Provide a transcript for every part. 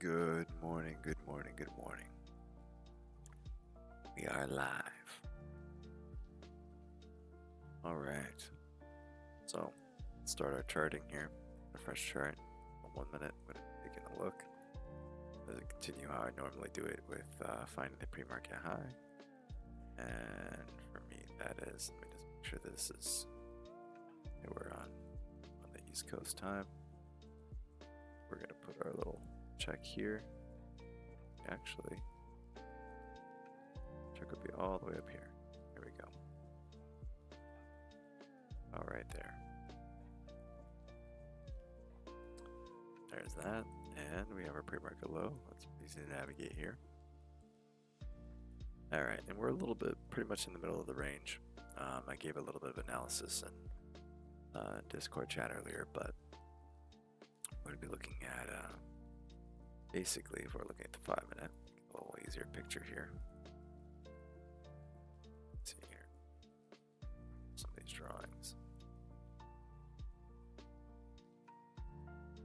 Good morning, good morning, good morning. We are live. All right. So, let's start our charting here. A fresh chart. 1 minute. I'm going to take a look. Let's continue how I normally do it with finding the pre-market high. And for me, that is, let me just make sure this is, okay, we're on the East Coast time. We're going to put our little check here. Actually, check will be all the way up here. Here we go. All right there. There's that. And we have our pre-market low. That's easy to navigate here. All right, and we're a little bit pretty much in the middle of the range. I gave a little bit of analysis in Discord chat earlier, but we're going to be looking at basically, if we're looking at the 5 minute, a little easier picture here. Let's see here. Some of these drawings.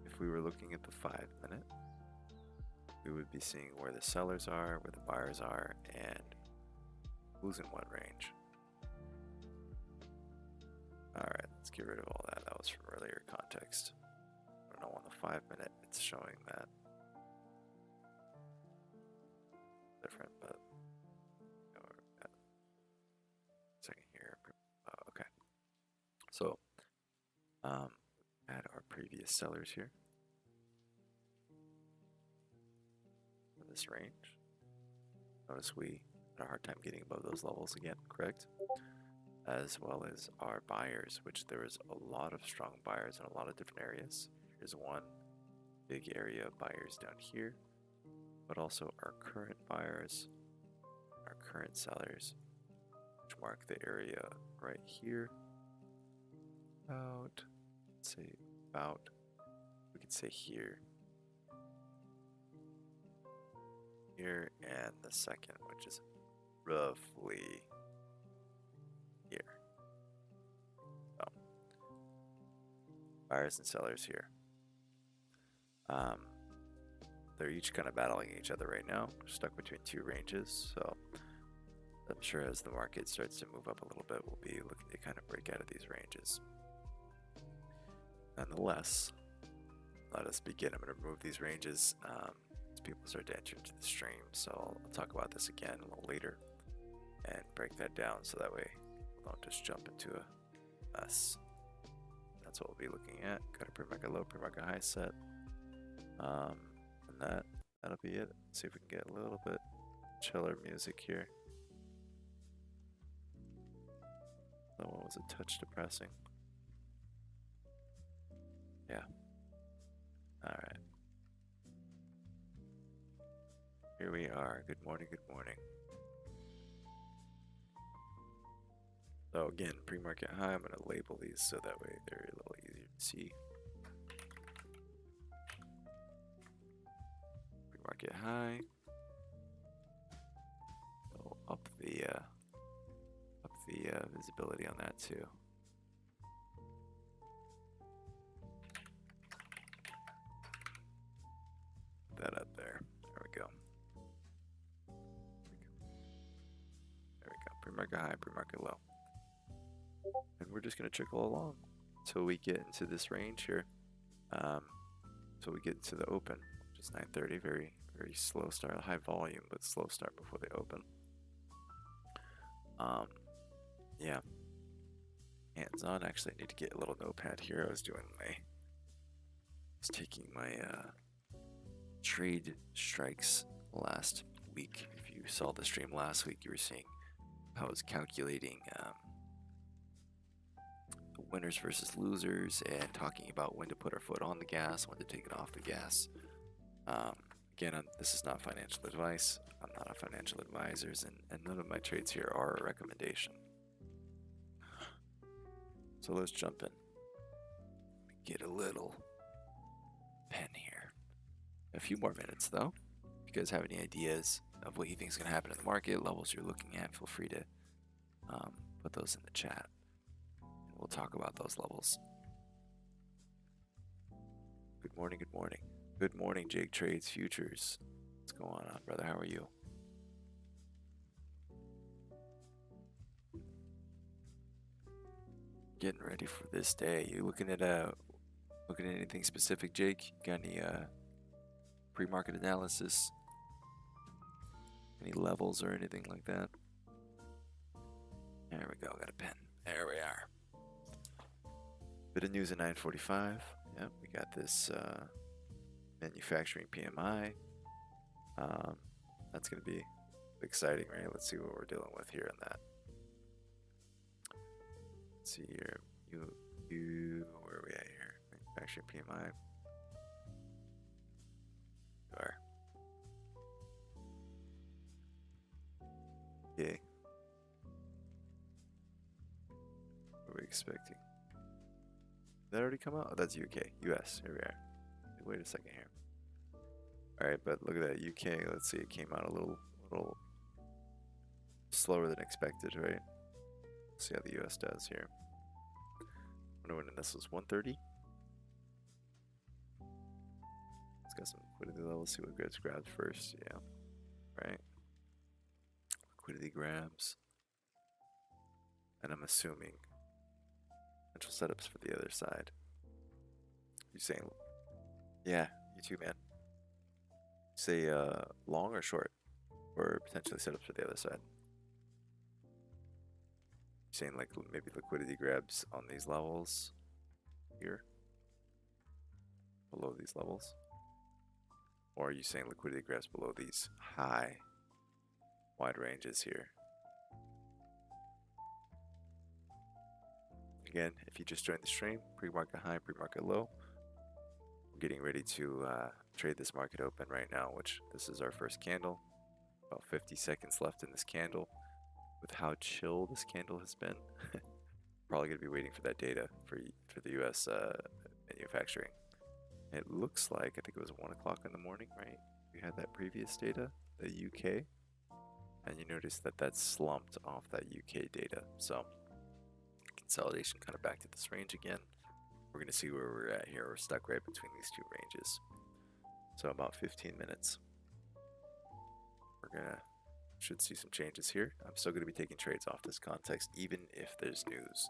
If we were looking at the 5 minute, we would be seeing where the sellers are, where the buyers are, and who's in what range. Alright, let's get rid of all that. That was from earlier context. I don't know, on the 5 minute, it's showing that different, but second here. Okay, so add our previous sellers here in this range. Notice we had a hard time getting above those levels again, correct? As well as our buyers, which there is a lot of strong buyers in a lot of different areas. Here's one big area of buyers down here, but also our current buyers, our current sellers, which mark the area right here. About, let's say, we could say here, and the second, which is roughly here. So, buyers and sellers here. They're each kind of battling each other right now. We're stuck between two ranges, so I'm sure as the market starts to move up a little bit, we'll be looking to kind of break out of these ranges. Nonetheless, let us begin. I'm going to remove these ranges as people start to enter into the stream, so I'll talk about this again a little later and break that down so that way people don't just jump into a mess. That's what we'll be looking at. Got a pre-market low, pre-market high set. And that'll be it. Let's see if we can get a little bit chiller music here. That one was a touch depressing. Yeah. Alright. Here we are. Good morning, good morning. So again, pre-market high, I'm going to label these so that way they're a little easier to see. Pre-market high. So up the visibility on that too. Put that up there. There we go. There we go. Pre-market high, pre-market low. And we're just going to trickle along until we get into this range here. So we get into the open, which is 9:30. Very, very slow start. High volume, but slow start before they open. Yeah. Hands on. Actually, I need to get a little notepad here. I was taking my trade strikes last week. If you saw the stream last week, you were seeing how I was calculating the winners versus losers and talking about when to put our foot on the gas, when to take it off the gas. Again, this is not financial advice. I'm not a financial advisor, and none of my trades here are a recommendation. So let's jump in. Get a little pen here. A few more minutes though. If you guys have any ideas of what you think is going to happen in the market, levels you're looking at, feel free to put those in the chat. And we'll talk about those levels. Good morning, good morning. Good morning, Jake Trades Futures. What's going on, brother? How are you? Getting ready for this day. You looking at anything specific, Jake? Got any pre-market analysis? Any levels or anything like that? There we go. Got a pen. There we are. Bit of news at 9:45. Yep, we got this manufacturing PMI. That's going to be exciting, right? Let's see what we're dealing with here on that. Let's see here. Where are we at here? Manufacturing PMI. Okay. What are we expecting? Did that already come out? Oh, that's UK. US. Here we are. Wait a second here. Alright, but look at that. UK, let's see, it came out a little slower than expected, right? Let's see how the US does here. I wonder when this was 130. Let's get some liquidity levels, see what gets grabbed first. Yeah. Right. Liquidity grabs. And I'm assuming potential setups for the other side. You saying, yeah, you too, man. Say long or short, or potentially setups for the other side. You saying like maybe liquidity grabs on these levels here, below these levels, or are you saying liquidity grabs below these high, wide ranges here? Again, if you just joined the stream, pre-market high, pre-market low. We're getting ready to trade this market open right now, which this is our first candle. About 50 seconds left in this candle. With how chill this candle has been, probably going to be waiting for that data for the US manufacturing. It looks like, I think it was 1 o'clock in the morning, right? We had that previous data, the UK, and you notice that that slumped off that UK data. So consolidation kind of back to this range again. We're going to see where we're at here. We're stuck right between these two ranges. So about 15 minutes. Should see some changes here. I'm still going to be taking trades off this context, even if there's news.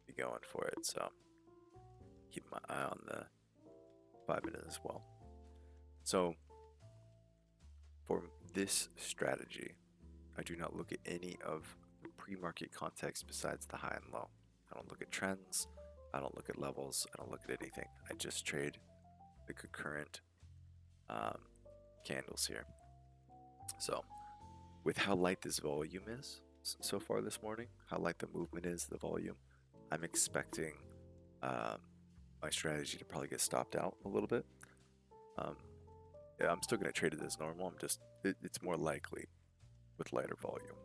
Be going for it. So keep my eye on the 5 minute as well. So for this strategy, I do not look at any of the pre-market context besides the high and low. I don't look at trends. I don't look at levels. I don't look at anything. I just trade the concurrent candles here. So with how light this volume is so far this morning, how light the movement is, the volume, I'm expecting my strategy to probably get stopped out a little bit. Yeah, I'm still going to trade it as normal. It's more likely with lighter volume.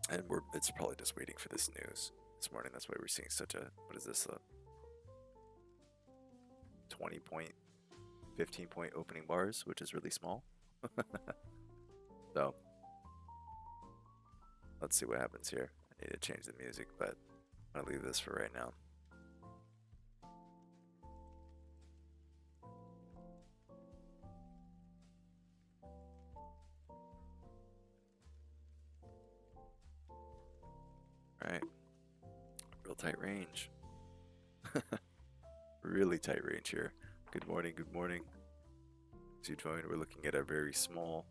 And it's probably just waiting for this news this morning. That's why we're seeing such a, what is this, a 20 point, 15 point opening bars, which is really small. So let's see what happens here. I need to change the music, but I'll leave this for right now. All right, real tight range. Really tight range here. Good morning, good morning. As you join, we're looking at a very small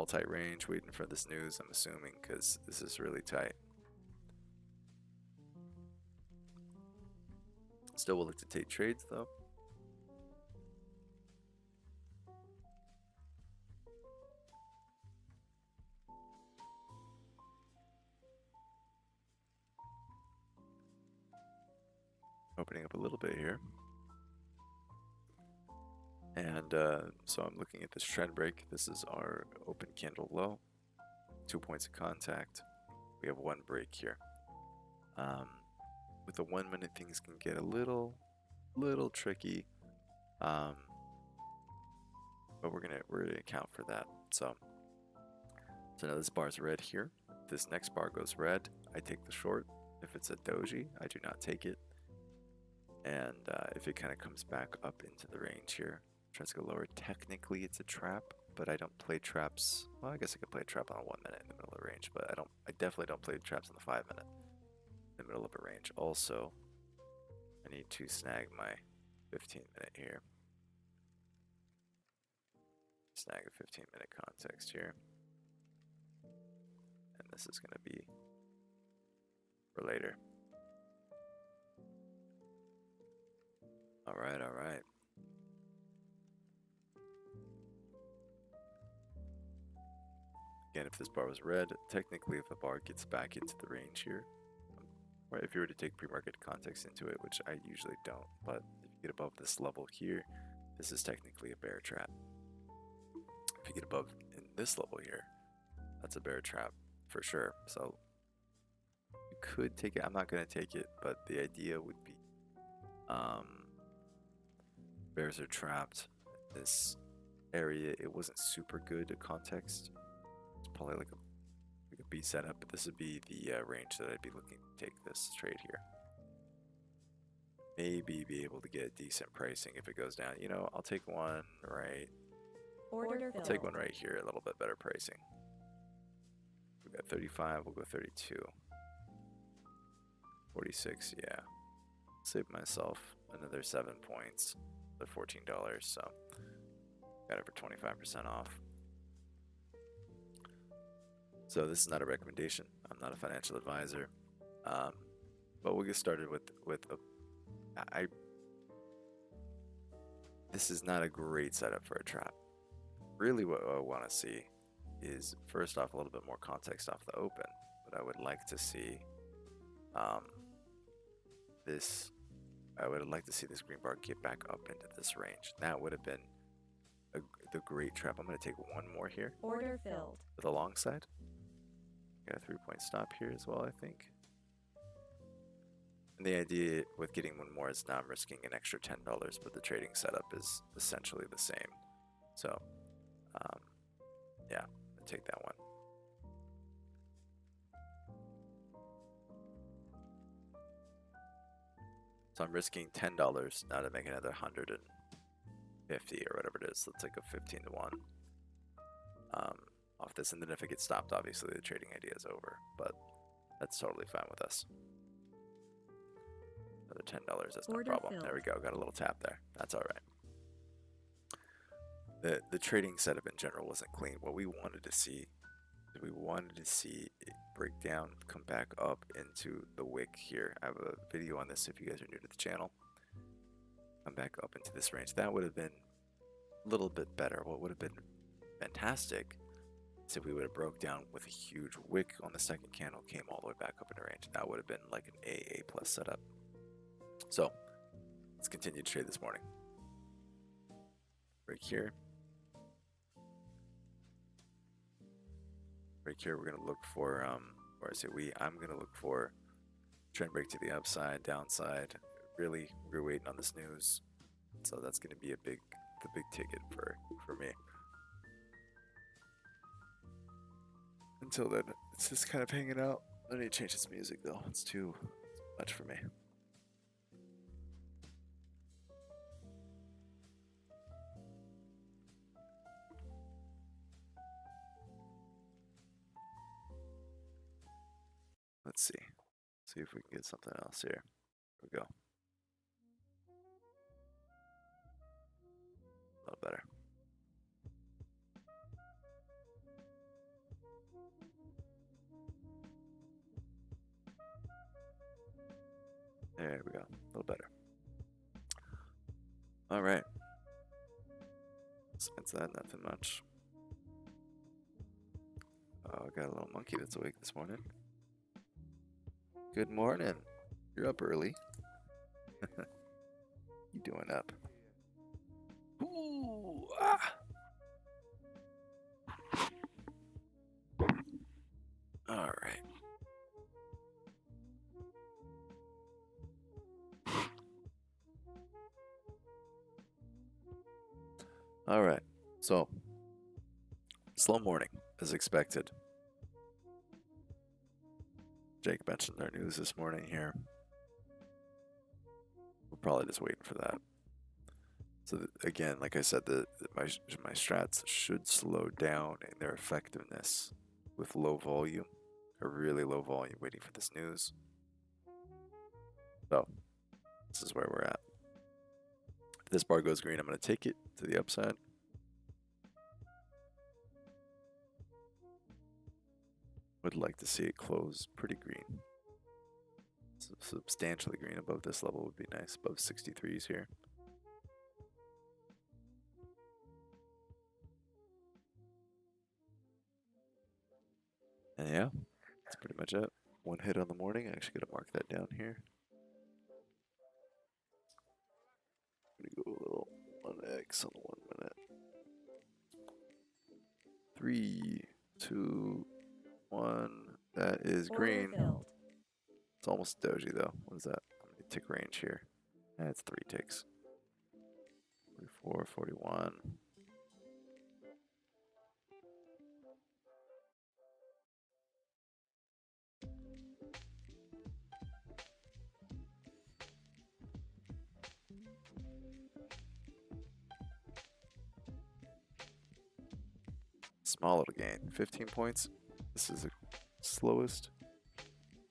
tight range, waiting for this news, I'm assuming, because this is really tight. Still willing to take trades, though. Opening up a little bit here. And so I'm looking at this trend break. This is our open candle low. 2 points of contact. We have one break here. With the 1 minute, things can get a little tricky. But we're gonna account for that. So now this bar is red here. This next bar goes red. I take the short. If it's a doji, I do not take it. And if it kind of comes back up into the range here, tries to go lower, technically it's a trap, but I don't play traps. Well, I guess I could play a trap on a 1 minute in the middle of the range, but I definitely don't play traps on the 5 minute in the middle of a range. Also, I need to snag my 15 minute here. Snag a 15-minute context here. And this is going to be for later. All right, all right. Again, if this bar was red, technically if the bar gets back into the range here, or if you were to take pre-market context into it, which I usually don't, but if you get above this level here, this is technically a bear trap. If you get above in this level here, that's a bear trap for sure. So you could take it. I'm not going to take it, but the idea would be bears are trapped. This area, it wasn't super good at context. It's probably like a B setup, but this would be the range that I'd be looking to take this trade here. Maybe be able to get decent pricing if it goes down. You know, I'll take one right. I'll take one right here, a little bit better pricing. We got 35, we'll go 32. 46, yeah. Save myself another 7 points. They're $14, so got it for 25% off. So this is not a recommendation. I'm not a financial advisor, but we'll get started with this is not a great setup for a trap. Really, what I want to see is first off a little bit more context off the open. But I would like to see this. I would like to see this green bar get back up into this range. That would have been the great trap. I'm going to take one more here. Order filled. For the long side. Got a 3-point stop here as well, I think. And the idea with getting one more is now I'm risking an extra $10, but the trading setup is essentially the same. So, yeah, I'll take that one. So I'm risking $10 now to make another 150 or whatever it is. Let's take a 15 to 1 off this. And then if it gets stopped, obviously the trading idea is over, but that's totally fine with us. Another $10, that's no problem. Filled. There we go, got a little tap there. That's all right. The trading setup in general wasn't clean. What we wanted to see it break down, come back up into the wick here. I have a video on this if you guys are new to the channel. Come back up into this range. That would have been a little bit better. What would have been fantastic is if we would have broke down with a huge wick on the second candle, came all the way back up into range. That would have been like an AA plus setup. So let's continue to trade this morning. Right here. Right here, we're going to look for, or I say I'm going to look for trend break to the upside, downside. Really, we're waiting on this news. So that's going to be the big ticket for me. Until then, it's just kind of hanging out. I need to change this music though. It's too much for me. Let's see if we can get something else here. Here we go. A little better. There we go. A little better. All right. Besides that, nothing much. Oh, I got a little monkey that's awake this morning. Good morning. You're up early. You doing up? Ooh, ah. All right. All right. So, slow morning as expected. Jake mentioned our news this morning here. we're probably just waiting for that. So again, like I said, my strats should slow down in their effectiveness with low volume, a really low volume, waiting for this news. So this is where we're at. If this bar goes green, I'm going to take it to the upside. Would like to see it close pretty green. Substantially green above this level would be nice, above 63s here. And yeah, that's pretty much it. One hit on the morning. I actually got to mark that down here. I'm going to go a little 1x on the 1 minute. 3, 2, 1. That is green. It's almost doji though. What is that? How many tick range here? That's 3 ticks. 44, 41. Small little gain. 15 points. This is the slowest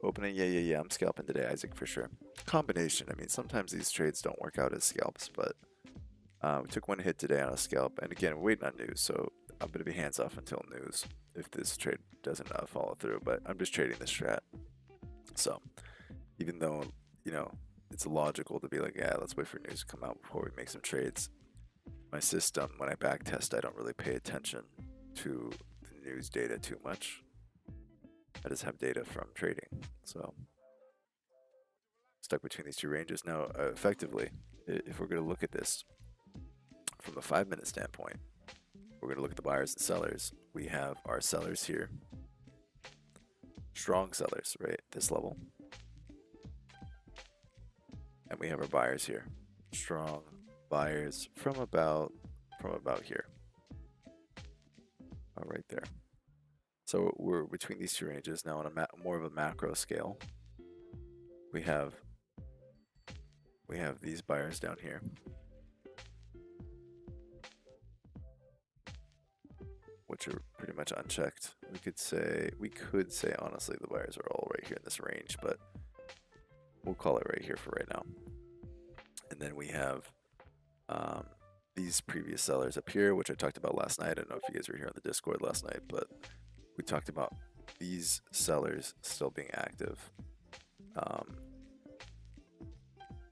opening. Yeah. I'm scalping today, Isaac, for sure. Combination. I mean, sometimes these trades don't work out as scalps, but we took 1 hit today on a scalp. And again, we're waiting on news, so I'm going to be hands off until news if this trade doesn't follow through. But I'm just trading this strat. So even though, you know, it's logical to be like, yeah, let's wait for news to come out before we make some trades. My system, when I back test, I don't really pay attention to the news data too much. I just have data from trading. So stuck between these two ranges. Now, effectively, if we're going to look at this from a 5-minute standpoint, we're going to look at the buyers and sellers. We have our sellers here. Strong sellers, right? This level. And we have our buyers here. Strong buyers from about here. Right there. So we're between these two ranges now on a more of a macro scale. We have these buyers down here. Which are pretty much unchecked. We could say honestly the buyers are all right here in this range, but we'll call it right here for right now. And then we have these previous sellers up here, which I talked about last night. I don't know if you guys were here on the Discord last night, but we talked about these sellers still being active.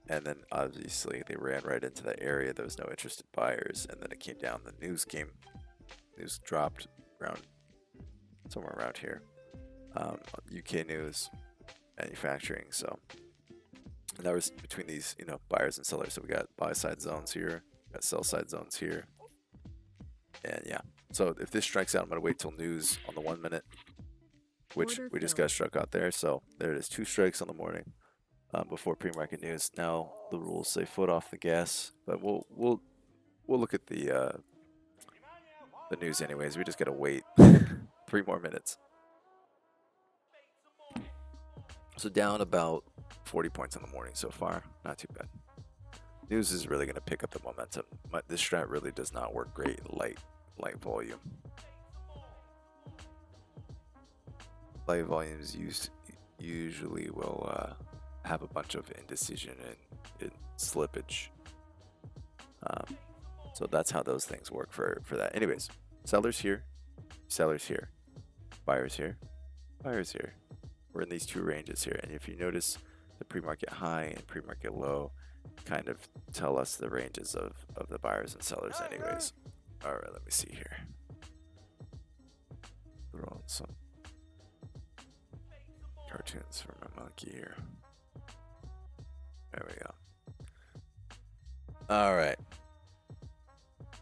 And then obviously they ran right into that area. There was no interested buyers, and then it came down. The news dropped around somewhere around here. UK news, manufacturing. So, and that was between these, you know, buyers and sellers. So we got buy side zones here, got sell side zones here, and yeah. So if this strikes out, I'm gonna wait till news on the 1 minute, which we just got struck out there. So there it is, 2 strikes on the morning before pre-market news. Now the rules say foot off the gas, but we'll look at the news anyways. We just gotta wait 3 more minutes. So down about 40 points in the morning so far. Not too bad. News is really going to pick up the momentum. This strat really does not work great light volume. Light volumes usually will have a bunch of indecision and slippage. So that's how those things work for that. Anyways, sellers here, buyers here, buyers here. We're in these 2 ranges here, and if you notice, the pre-market high and pre-market low kind of tell us the ranges of the buyers and sellers anyways. All right, let me see here. Throw on some cartoons for my monkey here. There we go. All right.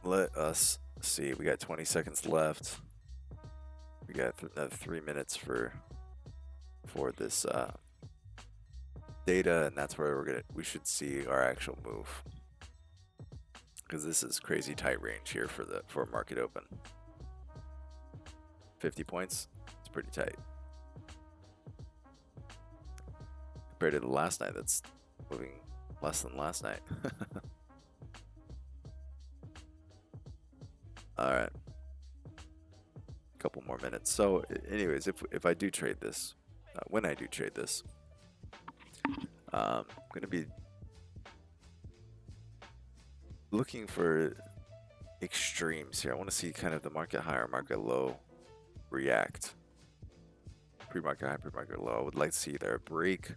Let us see. We got 20 seconds left. We got another 3 minutes for this data, and that's where we should see our actual move, because this is crazy tight range here for market open. 50 points, it's pretty tight compared to the last night. That's moving less than last night. All right, couple more minutes. So, anyways, if I do trade this, when I do trade this, I'm gonna be looking for extremes here. I want to see kind of the market high or market low react. Pre-market high, pre-market low. I would like to see either a break,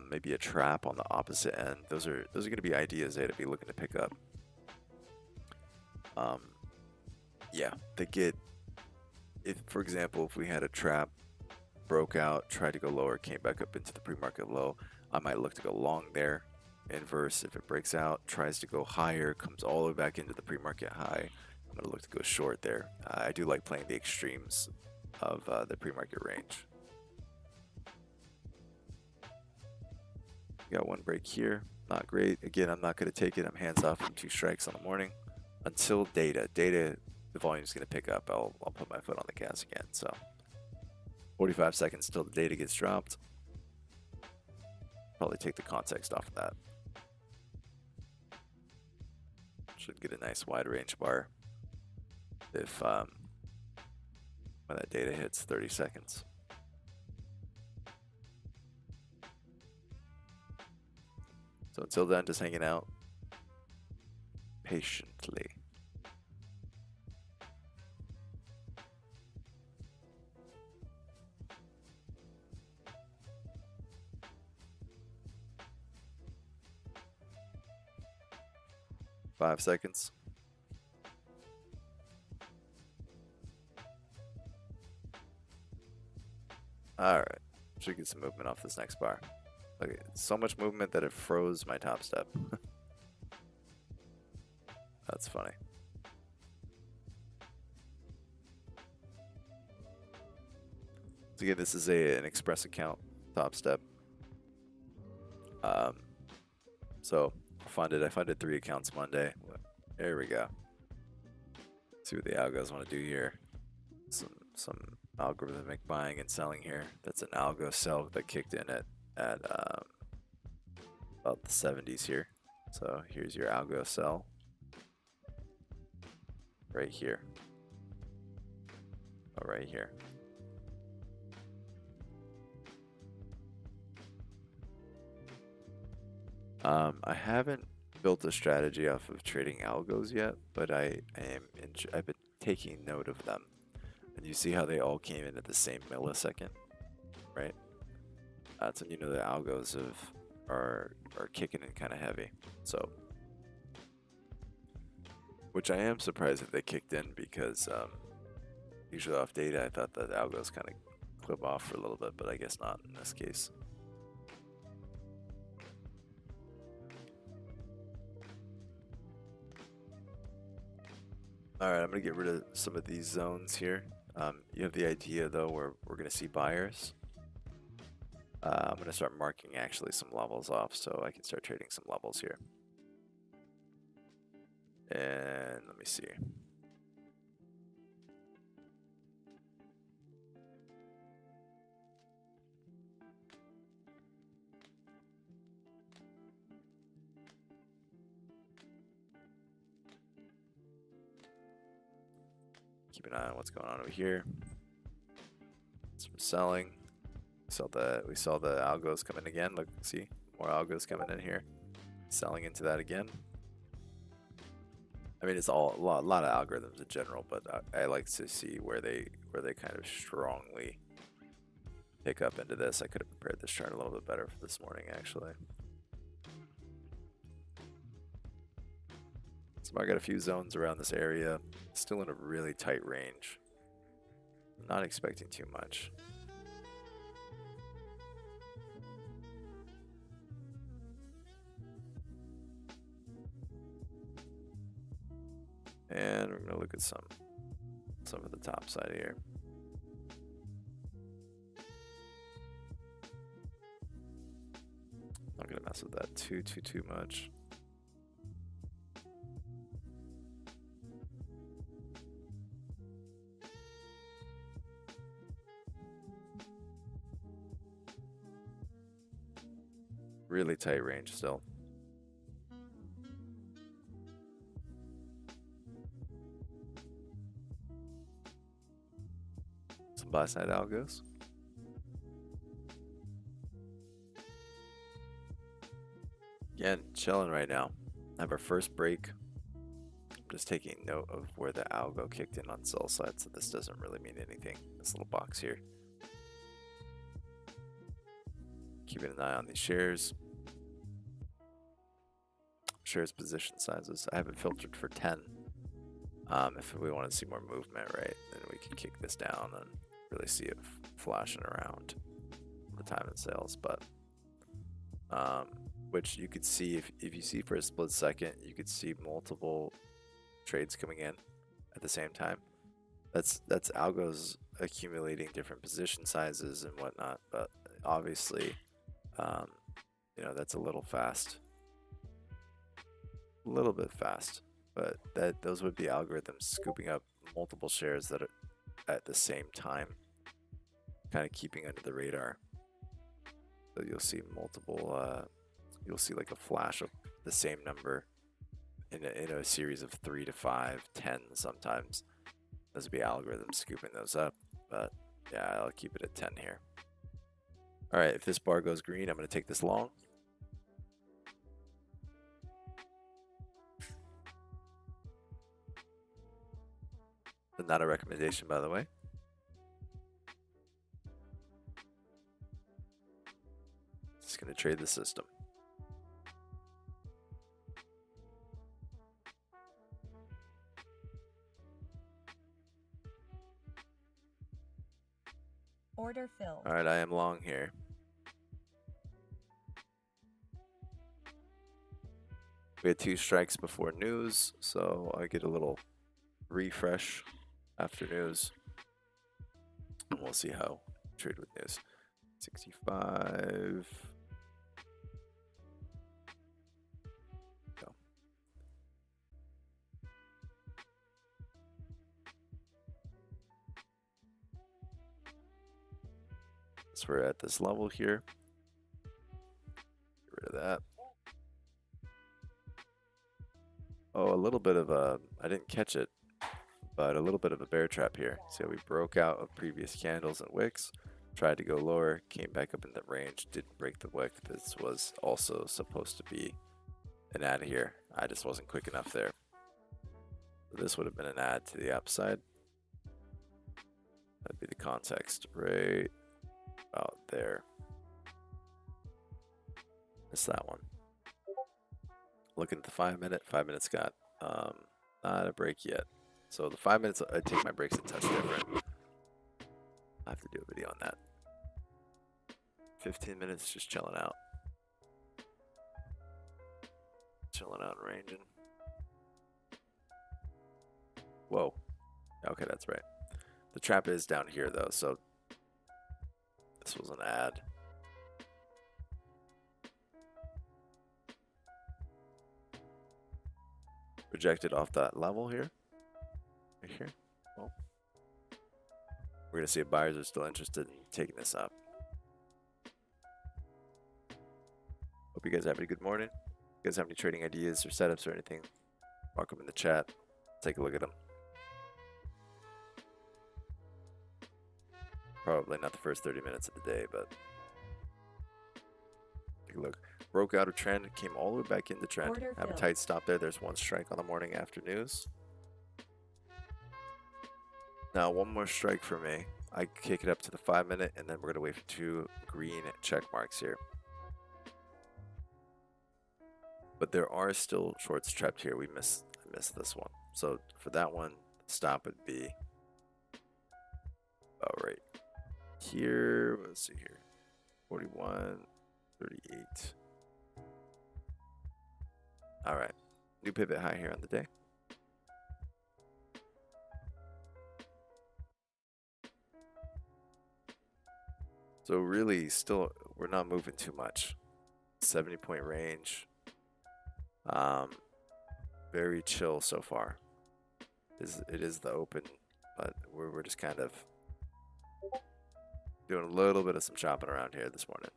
maybe a trap on the opposite end. Those are going to be ideas to be looking to pick up. Yeah, if for example, if we had a trap, broke out, tried to go lower, came back up into the pre-market low, I might look to go long there. Inverse, if it breaks out, tries to go higher, comes all the way back into the pre-market high, I'm going to look to go short there. I do like playing the extremes of the pre-market range. Got one break here, not great. Again, I'm not going to take it. I'm hands off from 2 strikes on the morning until data. The volume's going to pick up. I'll put my foot on the gas again. So 45 seconds till the data gets dropped. Probably take the context off of that. Should get a nice wide range bar if when that data hits 30 seconds. So until then, just hanging out patiently. Five seconds. All right, should get some movement off this next bar. Look, so much movement that it froze my top step. That's funny. So again, this is an express account, Topstep. So I funded 3 accounts Monday. There we go. See what the algos want to do here. Some algorithmic buying and selling here. That's an algo sell that kicked in at about the 70s here. So here's your algo sell right here. Oh, right here. I haven't built a strategy off of trading algos yet, but I've been taking note of them. And you see how they all came in at the same millisecond, right? That's when you know the algos are kicking in kind of heavy. So, which I am surprised that they kicked in because usually off data I thought that algos kind of clip off for a little bit, but I guess not in this case. All right, I'm gonna get rid of some of these zones here. You have the idea though where we're gonna see buyers. I'm gonna start marking actually some levels off so I can start trading some levels here. And let me see. Keep an eye on what's going on over here. Some selling. We saw the algos come in again. Look, see more algos coming in here. Selling into that again. I mean, it's a lot of algorithms in general, but I like to see where they kind of strongly pick up into this. I could have prepared this chart a little bit better for this morning, actually. So I got a few zones around this area, still in a really tight range. Not expecting too much. And we're gonna look at some of the top side here. Not gonna mess with that too much. Really tight range still. buy side algos. Again, chilling right now. Have our first break. Just taking note of where the algo kicked in on sell side, so this doesn't really mean anything. This little box here. Keeping an eye on these shares. Shares position sizes. I have it filtered for 10. If we want to see more movement, right, then we can kick this down and really see it flashing around the time in sales. But which you could see if you see for a split second, you could see multiple trades coming in at the same time. That's algos accumulating different position sizes and whatnot. But obviously, you know, that's a little fast, a little bit fast. But those would be algorithms scooping up multiple shares that are at the same time, kind of keeping under the radar. So you'll see multiple, you'll see like a flash of the same number in a series of 3 to 5, 10 sometimes. Those would be algorithms scooping those up. But yeah, I'll keep it at 10 here. All right, if this bar goes green, I'm going to take this long. Not a recommendation, by the way. Just going to trade the system. Order filled. All right, I am long here. We had 2 strikes before news, so I get a little refresh after news. And we'll see how I trade with news. 65. Go. So we're at this level here. Get rid of that. Oh, a little bit of a, I didn't catch it, but a little bit of a bear trap here. So we broke out of previous candles and wicks, tried to go lower, came back up in the range, didn't break the wick. This was also supposed to be an add here. I just wasn't quick enough there. So this would have been an add to the upside. That'd be the context right about there. Missed that one. Looking at the 5 minute. 5 minutes got not a break yet. So the 5 minutes, I take my breaks a touch different. I have to do a video on that. 15 minutes just chilling out. Chilling out and ranging. Whoa. Okay, that's right. The trap is down here though, so this was an ad. Rejected off that level here. Right here. Well, we're going to see if buyers are still interested in taking this up. Hope you guys have a good morning. If you guys have any trading ideas or setups or anything, mark them in the chat. Take a look at them. Probably not the first 30 minutes of the day, but take a look. Broke out of trend, came all the way back into trend. Order Have a filled. tight stop there. There's one strike on the morning after news. Now one more strike for me. I kick it up to the 5 minute, and then we're gonna wait for 2 green check marks here. But there are still shorts trapped here. I missed this one. So for that one, stop would be about right here. Let's see here. 41, 38. All right, new pivot high here on the day. So really still, we're not moving too much. 70-point range. Very chill so far. It is the open, but we're just kind of doing a little bit of some chopping around here this morning.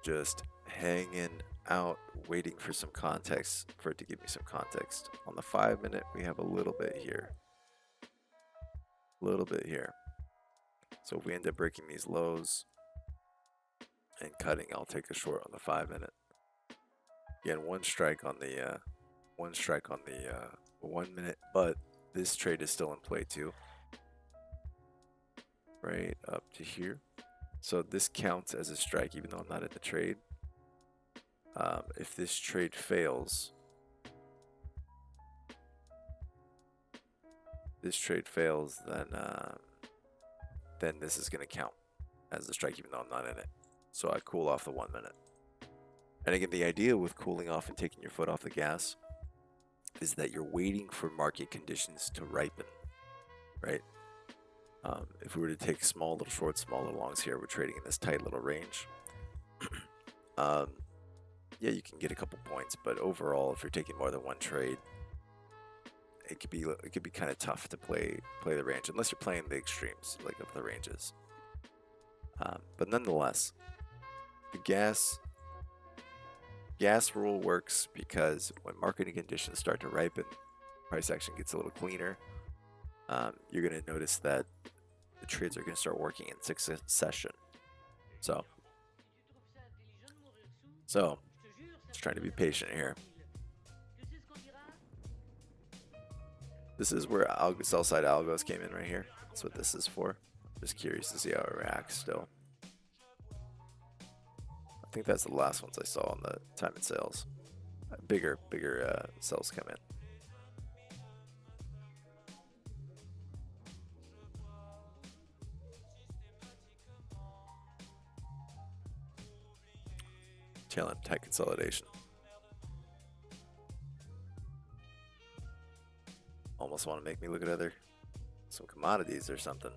just hanging out, waiting for some context, for it to give me some context. On the 5 minute, we have a little bit here. A little bit here. So if we end up breaking these lows and cutting, I'll take a short on the 5 minute. Again, one strike on the 1 minute, but this trade is still in play too. Right up to here. So this counts as a strike even though I'm not in the trade. If this trade fails, then this is going to count as a strike even though I'm not in it. So I cool off the 1 minute. And again, the idea with cooling off and taking your foot off the gas is that you're waiting for market conditions to ripen, right? If we were to take small little shorts, small little longs here, we're trading in this tight little range. Yeah, you can get a couple points, but overall, if you're taking more than one trade, it could be kind of tough to play the range unless you're playing the extremes like of the ranges. But nonetheless, the gas rule works because when market conditions start to ripen, price action gets a little cleaner. You're going to notice that the trades are going to start working in succession. So just trying to be patient here. This is where sell side algos came in right here. That's what this is for. Just curious to see how it reacts still. I think that's the last ones I saw on the time and sales. Bigger sells come in. Challenge tight consolidation. Almost want to make me look at some commodities or something.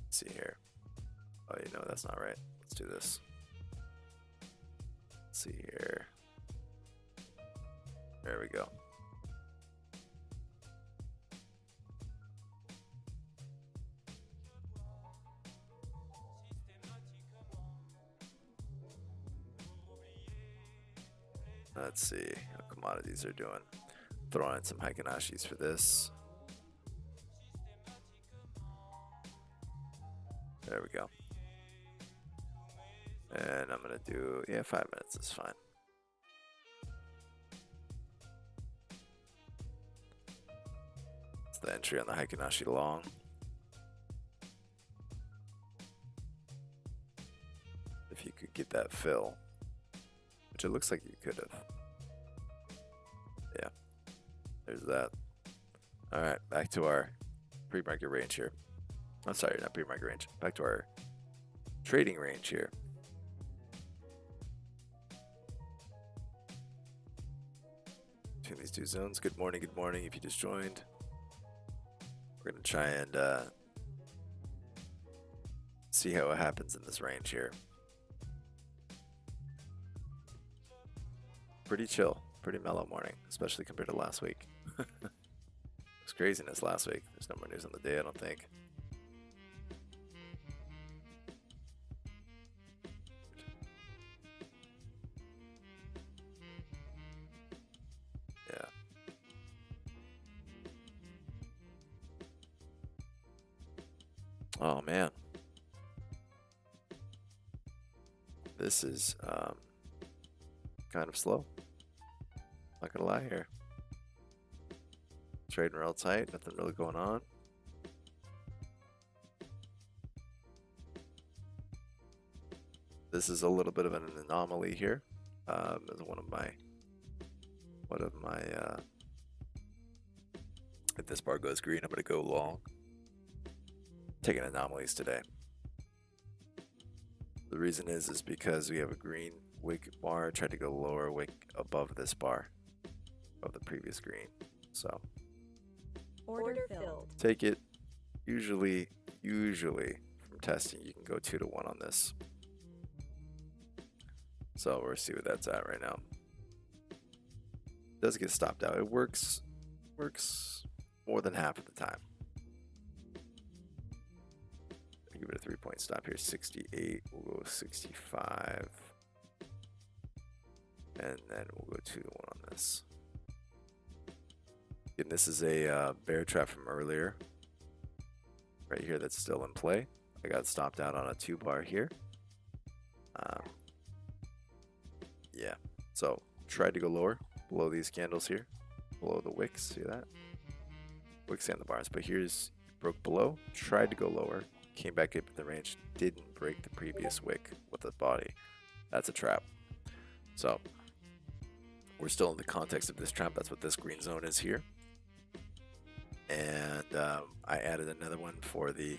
Let's see here. Oh, you know, that's not right. Let's do this. Let's see here. There we go. Let's see how commodities are doing. Throwing in some Heikenashis for this. There we go. And I'm gonna do, 5 minutes is fine. It's the entry on the Heikenashi long. If you could get that fill, which it looks like you could have. Yeah, there's that. All right, back to our pre-market range here. I'm sorry, not pre-market range. Back to our trading range here. Between these two zones. Good morning, if you just joined. We're going to try and see how it happens in this range here. Pretty chill, pretty mellow morning, especially compared to last week. It was craziness last week. There's no more news on the day, I don't think. Yeah. Oh man. This is kind of slow. Not gonna lie here. Trading real tight, nothing really going on. This is a little bit of an anomaly here. As one of my if this bar goes green, I'm gonna go long. Taking anomalies today. The reason is because we have a green wick bar. Tried to go lower wick above this bar, of the previous green. So order filled. Take it. Usually from testing, you can go 2 to 1 on this. So we'll see what that's at right now. It does get stopped out. It works more than half of the time. give it a 3-point stop here. 68. We'll go 65. And then we'll go 2 to 1 on this. And this is a bear trap from earlier. Right here, that's still in play. I got stopped out on a 2-bar here. Yeah, so tried to go lower, below these candles here, below the wicks. See that? Wicks and the bars. But here's broke below, tried to go lower, came back up in the range, didn't break the previous wick with the body. That's a trap. So we're still in the context of this trap. That's what this green zone is here. And I added another one for the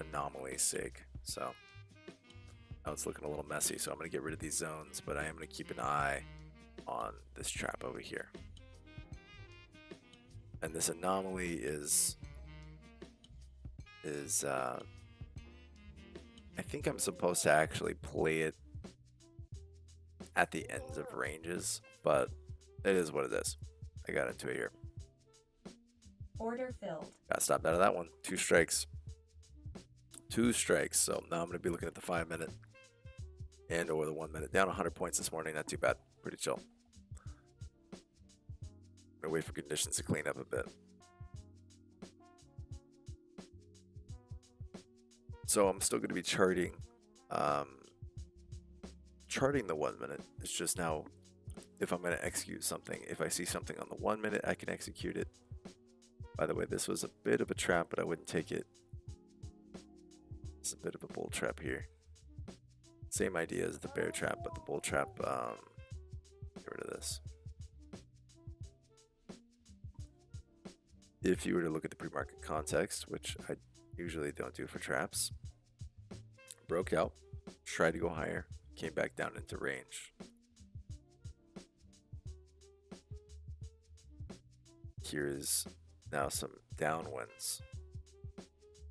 anomaly's sake. So now it's looking a little messy. So I'm going to get rid of these zones, but I am going to keep an eye on this trap over here. And this anomaly is I think I'm supposed to actually play it at the ends of ranges, but it is what it is. I got into it here. Order filled. Got stopped out of that one. 2 strikes. 2 strikes. So now I'm going to be looking at the 5-minute and or the 1 minute. Down 100 points this morning. Not too bad. Pretty chill. I'm going to wait for conditions to clean up a bit. So I'm still going to be charting the 1 minute. It's just now if I'm going to execute something. If I see something on the 1 minute, I can execute it. By the way, this was a bit of a trap, but I wouldn't take it. It's a bit of a bull trap here. Same idea as the bear trap, but the bull trap, get rid of this. If you were to look at the pre-market context, which I usually don't do for traps, broke out, tried to go higher, came back down into range. Here's now some downwinds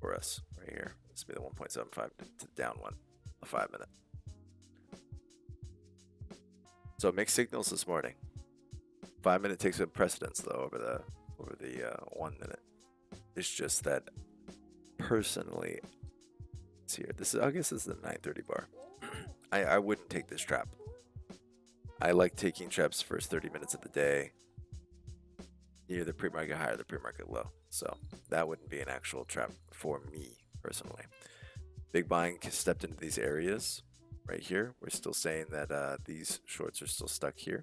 for us right here. This will be the 1.75 to down one, a 5 minute. So mixed signals this morning. 5 minute takes a precedence though over the 1 minute. It's just that personally, it's here. This is, I guess this is the 9:30 bar. I wouldn't take this trap. I like taking traps first 30 minutes of the day. Either the pre-market high or the pre-market low. So that wouldn't be an actual trap for me personally. Big buying stepped into these areas right here. We're still saying that these shorts are still stuck here.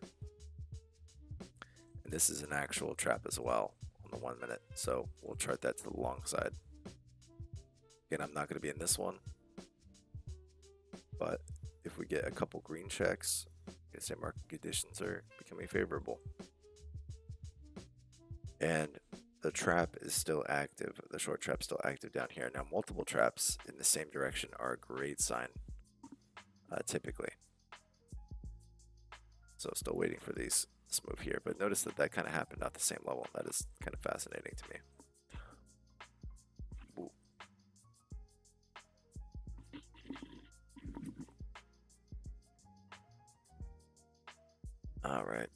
And this is an actual trap as well on the 1 minute. So we'll chart that to the long side. Again, I'm not going to be in this one. But if we get a couple green checks, I say market conditions are becoming favorable. And the trap is still active. The short trap is still active down here. Now, multiple traps in the same direction are a great sign, typically. So still waiting for this move here. But notice that that kind of happened at the same level. That is kind of fascinating to me. Ooh. All right.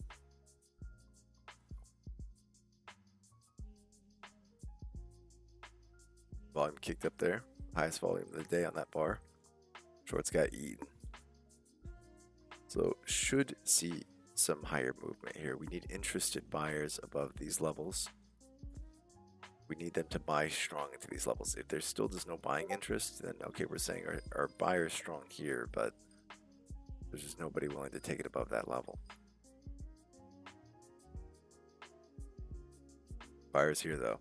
Volume kicked up there. Highest volume of the day on that bar. Shorts got eaten. So should see some higher movement here. We need interested buyers above these levels. We need them to buy strong into these levels. If there still is no buying interest, then okay, we're saying our buyer's strong here, but there's just nobody willing to take it above that level. Buyers here though.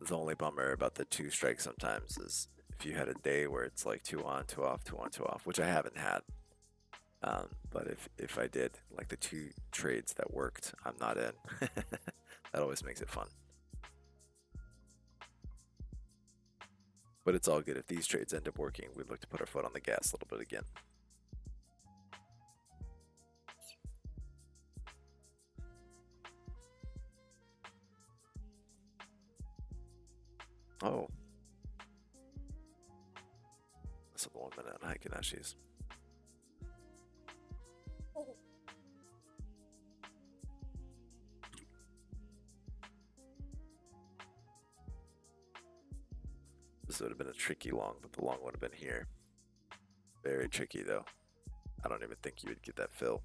The only bummer about the 2 strikes sometimes is if you had a day where it's like 2 on, 2 off, 2 on, 2 off, which I haven't had. But if I did, like the 2 trades that worked, I'm not in. That always makes it fun. But it's all good. If these trades end up working, we'd look to put our foot on the gas a little bit again. Oh. That's the 1 minute on Heikenashi's. This would have been a tricky long, but the long would have been here. Very tricky though. I don't even think you would get that fill.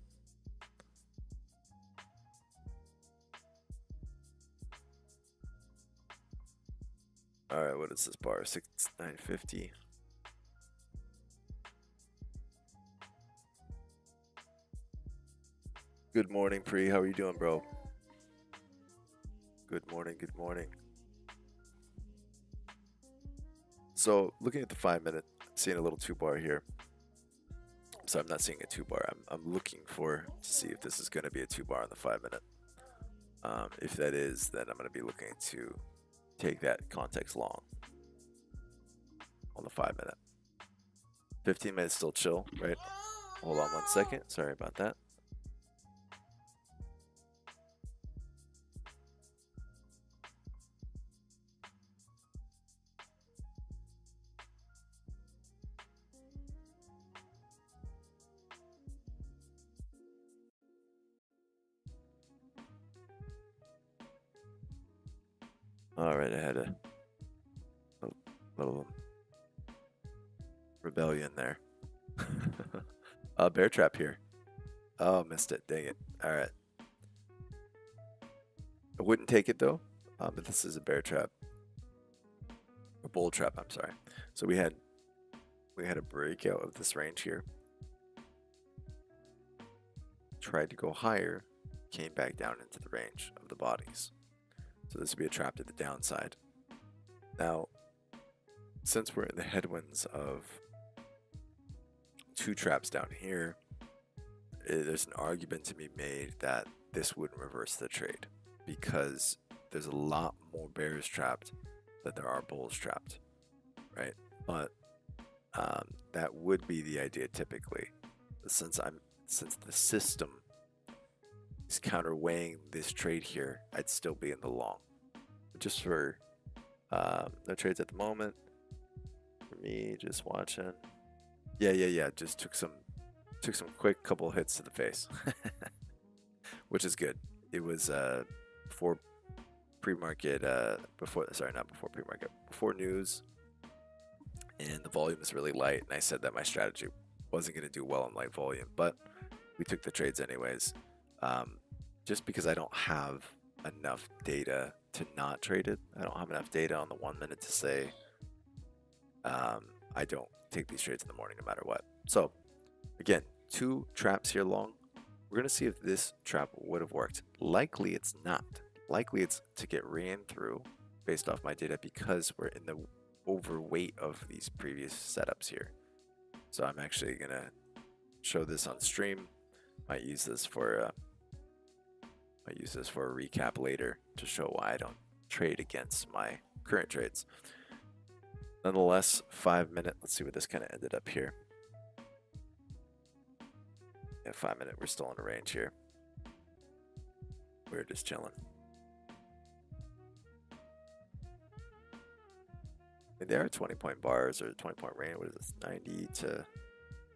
All right, what is this bar? 6,950. Good morning, Pre. How are you doing, bro? Good morning, good morning. So looking at the 5 minute, seeing a little 2-bar here. So I'm not seeing a 2-bar. I'm looking to see if this is going to be a 2-bar on the 5 minute. If that is, then I'm going to be looking to take that context long on the 5 minute. 15 minutes still chill, right? Hold on 1 second. Sorry about that. All right, I had a little rebellion there. Bear trap here. Oh, missed it. Dang it. All right. I wouldn't take it though, but this is a bear trap. A bull trap, I'm sorry. So we had a breakout of this range here. Tried to go higher, came back down into the range of the bodies. So this would be a trap to the downside. Now, since we're in the headwinds of 2 traps down here, there's an argument to be made that this wouldn't reverse the trade because there's a lot more bears trapped than there are bulls trapped, right? But that would be the idea typically. Since the system is counterweighing this trade here, I'd still be in the long. But just for no trades at the moment. For me, just watching. Yeah. Just took some quick couple hits to the face, which is good. It was before pre-market, before news, and the volume is really light. And I said that my strategy wasn't going to do well in light volume, but we took the trades anyways. Just because I don't have enough data to not trade it. I don't have enough data on the 1 minute to say I don't take these trades in the morning no matter what. So again, 2 traps here long. We're going to see if this trap would have worked. Likely it's not. Likely it's to get ran through based off my data because we're in the overweight of these previous setups here. So I'm actually going to show this on stream. Might use this for a recap later to show why I don't trade against my current trades. Nonetheless, 5 minute. Let's see what this kind of ended up here. Yeah, 5 minute. We're still in a range here. We're just chilling. And there are 20-point bars or 20-point range. What is this? 90 to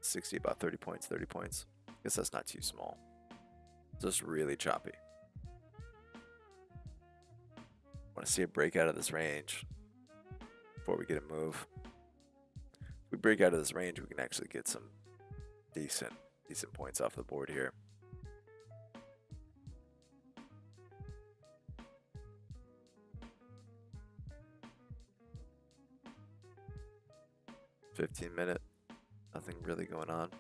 60, about 30 points, 30 points. I guess that's not too small. Just really choppy. Want to see a break out of this range before we get a move. If we break out of this range, we can actually get some decent points off the board here. $15-minute, nothing really going on.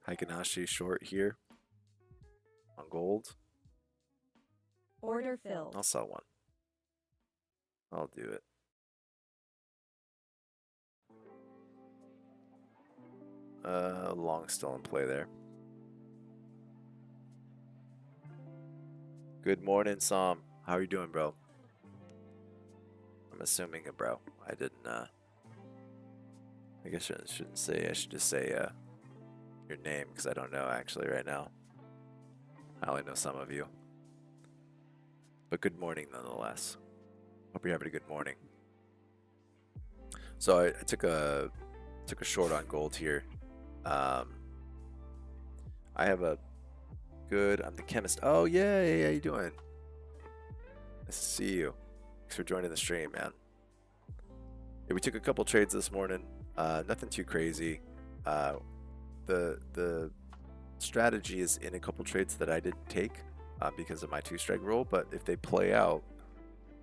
Hikinashi short here on gold. Order filled. I'll sell one. I'll do it. Long still in play there. Good morning, Sam. How are you doing, bro? I'm assuming a bro. I didn't, I guess I shouldn't say, I should just say, your name, because I don't know actually right now. I only know some of you. But good morning nonetheless. Hope you're having a good morning. So I took a short on gold here. I have a good? I'm the chemist. Oh, yeah, how you doing? Nice to see you. Thanks for joining the stream, man. Yeah, we took a couple trades this morning. Nothing too crazy. The strategy is in a couple trades that I didn't take because of my 2-strike rule, but if they play out,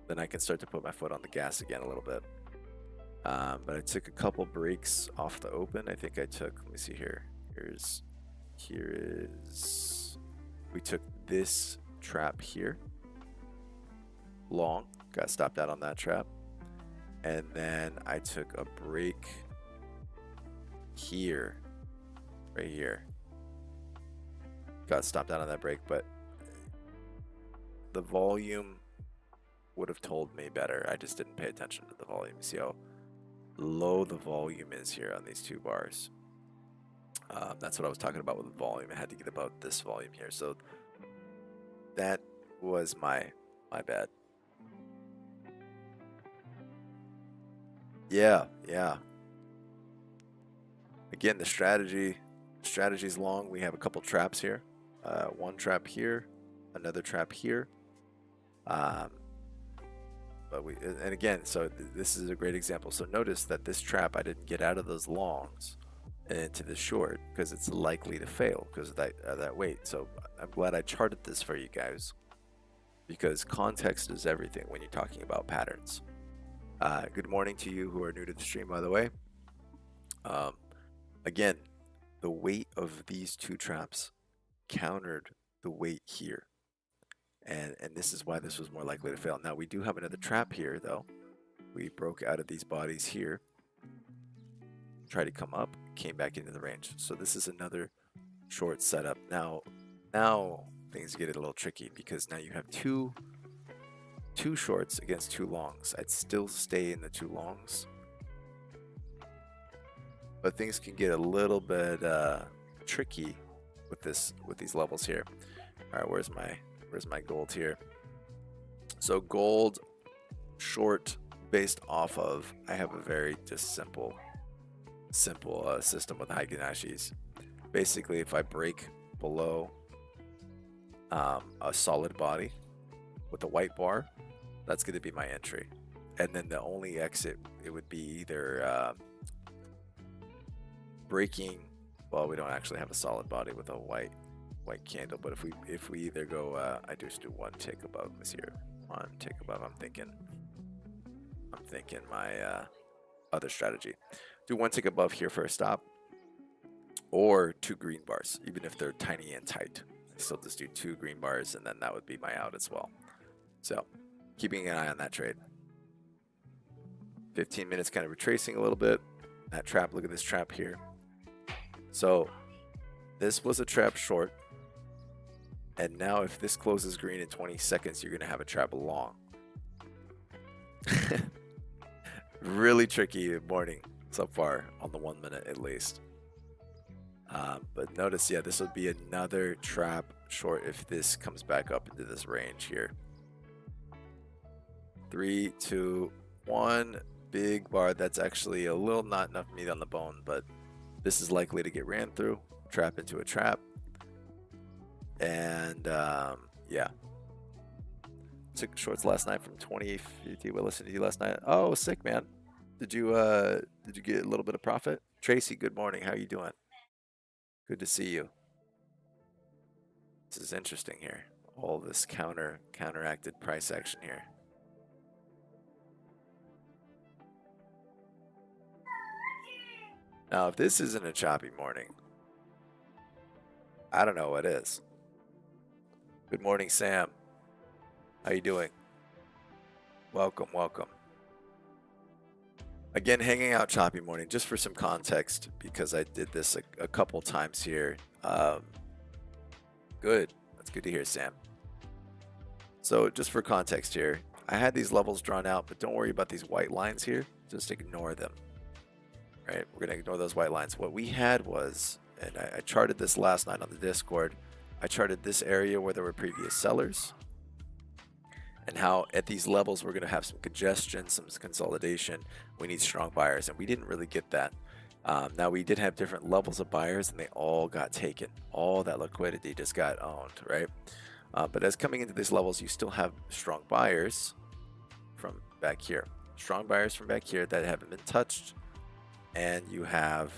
then I can start to put my foot on the gas again a little bit. But I took a couple breaks off the open. I think I took, let me see here. We took this trap here. Long, got stopped out on that trap. And then I took a break here, right here. Got stopped out on that break, but the volume would have told me better. I just didn't pay attention to the volume. See how low the volume is here on these 2 bars. That's what I was talking about with the volume. I had to get about this volume here. So that was my bad. Yeah. Again, the strategy's long. We have a couple traps here. One trap here, another trap here. But again, so this is a great example. So notice that this trap, I didn't get out of those longs and into the short because it's likely to fail because of that weight. So I'm glad I charted this for you guys because context is everything when you're talking about patterns. Good morning to you who are new to the stream, by the way. Again, the weight of these 2 traps countered the weight here. And this is why this was more likely to fail. Now, we do have another trap here, though. We broke out of these bodies here. Tried to come up, came back into the range. So this is another short setup. Now things get a little tricky because now you have two shorts against 2 longs. I'd still stay in the 2 longs. But things can get a little bit tricky with these levels here. All right, where's my gold here? So gold short based off of, I have a very just simple system with high ganashis. Basically, if I break below a solid body with a white bar, that's going to be my entry. And then the only exit, it would be either breaking. Well, we don't actually have a solid body with a white candle, but if we either go, I just do 1 tick above. Let me see here, 1 tick above. I'm thinking my other strategy. Do 1 tick above here for a stop, or 2 green bars, even if they're tiny and tight. I still just do 2 green bars, and then that would be my out as well. So keeping an eye on that trade. 15 minutes, kind of retracing a little bit. That trap. Look at this trap here. So this was a trap short. And now if this closes green in 20 seconds, you're going to have a trap long. Really tricky morning so far on the 1 minute at least. But notice, yeah, this would be another trap short if this comes back up into this range here. 3, 2, 1. Big bar. That's actually a little not enough meat on the bone, but this is likely to get ran through. Trap into a trap. And yeah, took shorts last night from 2050. We listened to you last night. Oh, sick, man. Did you get a little bit of profit? Tracy, good morning. How you doing? Good to see you. This is interesting here. All this counteracted price action here. Now, if this isn't a choppy morning, I don't know what is. Good morning, Sam. How you doing? Welcome. Again, hanging out choppy morning, just for some context, because I did this a couple times here. Good. That's good to hear, Sam. So just for context here, I had these levels drawn out, but don't worry about these white lines here. Just ignore them. Right? We're going to ignore those white lines. What we had was, and I charted this last night on the Discord, I charted this area where there were previous sellers and how at these levels we're going to have some congestion, some consolidation. We need strong buyers, and we didn't really get that. Now we did have different levels of buyers, and they all got taken. All that liquidity just got owned, right? But as coming into these levels, you still have strong buyers from back here. Strong buyers from back here that haven't been touched, and you have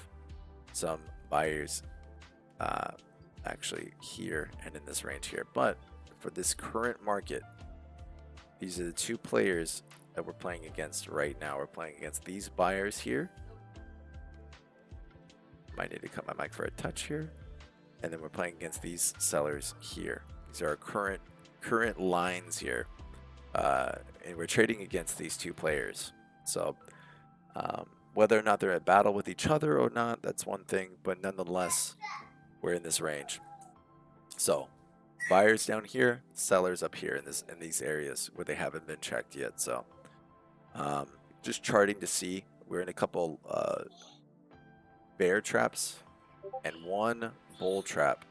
some buyers actually here and in this range here. But for this current market, these are the two players that we're playing against right now. We're playing against these buyers here. Might need to cut my mic for a touch here. And then we're playing against these sellers here. These are our current lines here. And we're trading against these two players. So whether or not they're at battle with each other or not, that's one thing. But nonetheless, we're in this range. So buyers down here, sellers up here in these areas where they haven't been checked yet. So just charting to see. We're in a couple bear traps and one bull trap.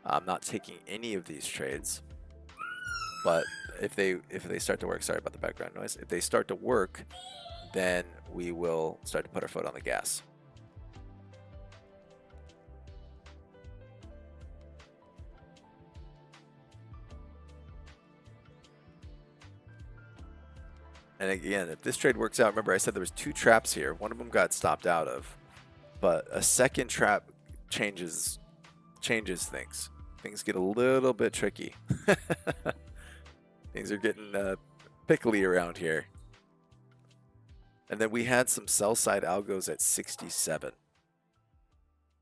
I'm not taking any of these trades, but if they start to work, sorry about the background noise, if they start to work, then we will start to put our foot on the gas. And again, if this trade works out, remember I said there was two traps here. One of them got stopped out of, but a second trap changes things. Things get a little bit tricky. Things are getting pickly around here. And then we had some sell side algos at 67.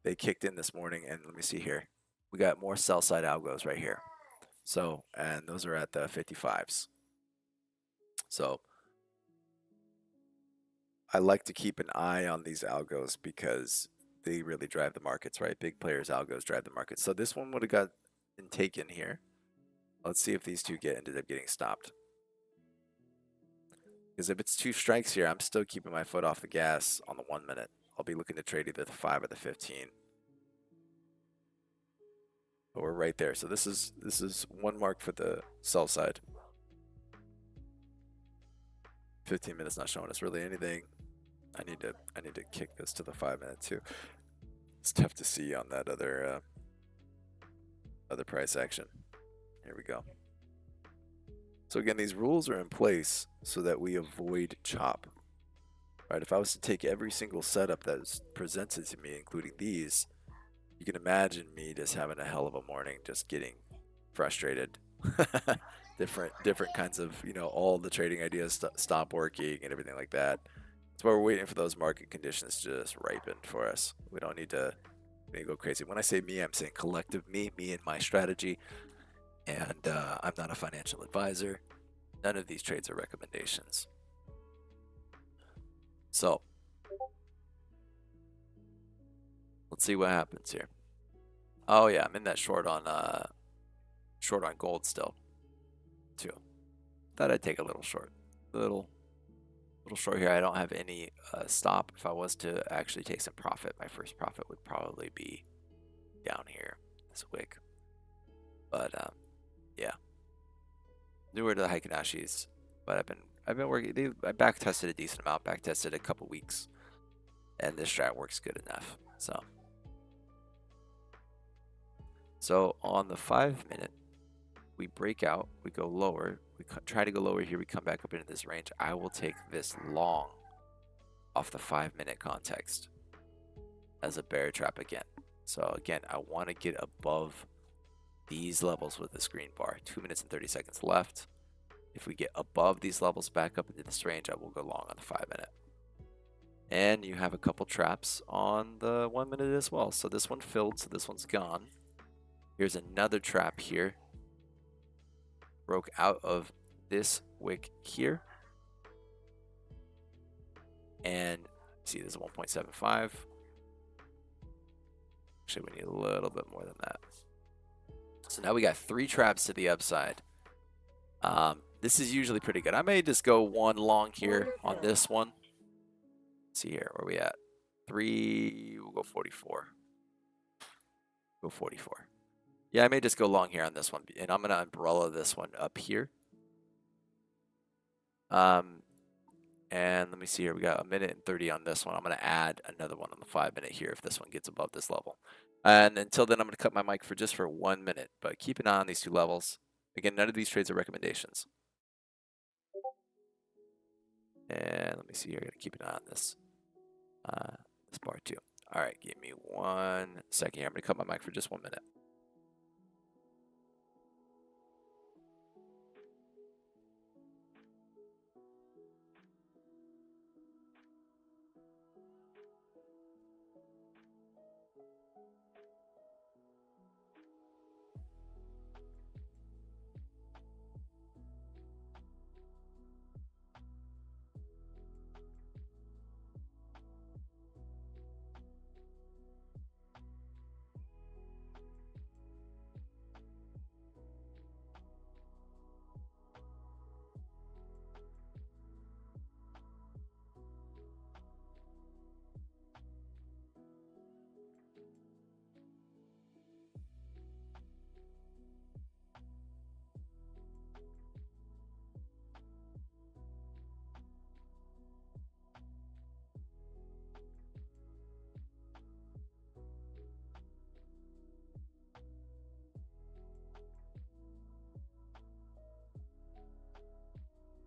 They kicked in this morning, and let me see here. We got more sell side algos right here. So, and those are at the 55s. So I like to keep an eye on these algos because they really drive the markets, right? Big players algos drive the markets. So this one would have got taken here. Let's see if these two ended up getting stopped. Because if it's two strikes here, I'm still keeping my foot off the gas on the 1 minute. I'll be looking to trade either the 5 or the 15. But we're right there. So this is one mark for the sell side. 15 minutes not showing us really anything. I need to kick this to the 5 minute too. It's tough to see on that other price action. Here we go. So again, these rules are in place so that we avoid chop. Right? If I was to take every single setup that's presented to me, including these, you can imagine me just having a hell of a morning, just getting frustrated. different kinds of, all the trading ideas stop working and everything like that. That's why we're waiting for those market conditions to just ripen for us. We don't need to go crazy. When I say me, I'm saying collective me and my strategy. And I'm not a financial advisor. None of these trades are recommendations. So let's see what happens here. Oh yeah, I'm in that short on gold still, too. Thought I'd take a little short, little short here. I don't have any stop. If I was to actually take some profit, my first profit would probably be down here, this wick. But yeah, newer to the Heikinashis, but I've been working. I back tested a decent amount, back tested a couple weeks, and this strat works good enough. So on the 5 minute, we break out, we go lower, we try to go lower here, we come back up into this range. I will take this long off the 5 minute context as a bear trap again. So again, I want to get above these levels with this green bar. 2 minutes and 30 seconds left. If we get above these levels back up into this range, I will go long on the 5 minute. And you have a couple traps on the 1 minute as well. So this one filled, so this one's gone. Here's another trap here. Broke out of this wick here. And see, there's a 1.75. Actually, we need a little bit more than that. So now we got 3 traps to the upside. This is usually pretty good. I may just go one long here on this one. Let's see here, where are we at? 3, we'll go 44. Go 44. Yeah, I may just go long here on this one, and I'm gonna umbrella this one up here. And let me see here. We got 1:30 on this one. I'm going to add another one on the 5-minute here if this one gets above this level. And until then, I'm going to cut my mic for just 1 minute. But keep an eye on these two levels. Again, none of these trades are recommendations. And let me see here. I got to keep an eye on this. This bar too. All right, give me 1 second here. I'm going to cut my mic for just 1 minute.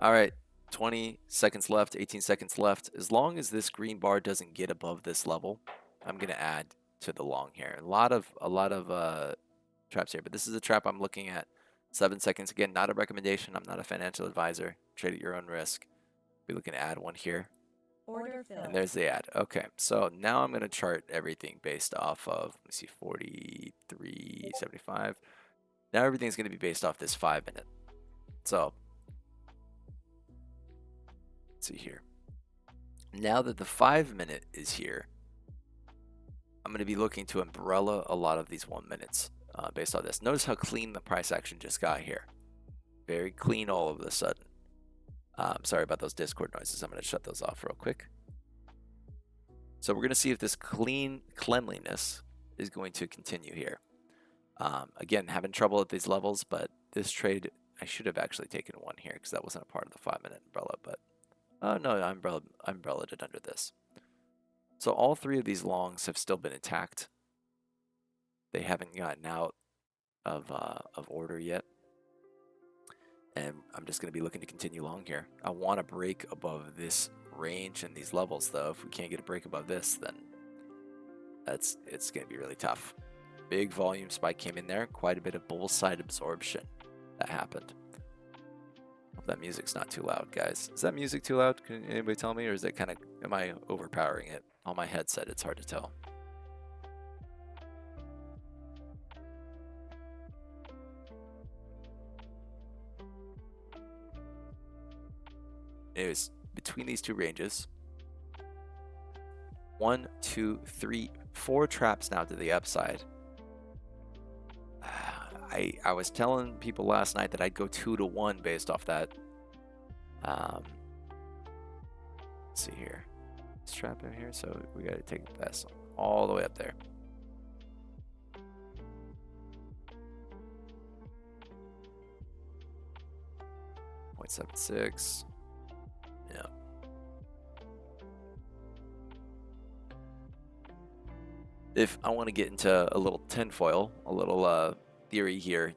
All right, 20 seconds left, 18 seconds left. As long as this green bar doesn't get above this level, I'm gonna add to the long here. A lot of traps here, but this is a trap I'm looking at. 7 seconds. Again, not a recommendation. I'm not a financial advisor. Trade at your own risk. Be looking to add one here. Order filled. And there's the ad. Okay, so now I'm gonna chart everything based off of, let me see, 43.75. Now everything's gonna be based off this 5-minute. So let's see here. Now that the 5-minute is here, I'm going to be looking to umbrella a lot of these 1 minutes based on this. Notice how clean the price action just got here. Very clean all of a sudden. Sorry about those Discord noises. I'm going to shut those off real quick. So we're going to see if this cleanliness is going to continue here. Again, having trouble at these levels, but this trade, I should have actually taken one here because that wasn't a part of the 5-minute umbrella, but no, I umbrellaed it under this. So all three of these longs have still been intact. They haven't gotten out of order yet. And I'm just going to be looking to continue long here. I want to break above this range and these levels, though. If we can't get a break above this, then it's going to be really tough. Big volume spike came in there. Quite a bit of bull side absorption that happened. Hope that music's not too loud, guys. Is that music too loud? Can anybody tell me? Or is it kind of, am I overpowering it? On my headset, it's hard to tell. Anyways, between these two ranges, 1, 2, 3, 4 traps now to the upside. I was telling people last night that I'd go 2 to 1 based off that. Let's see here. This trap in here, so we got to take this all the way up there. .76. Yeah. If I want to get into a little tinfoil, a little theory here,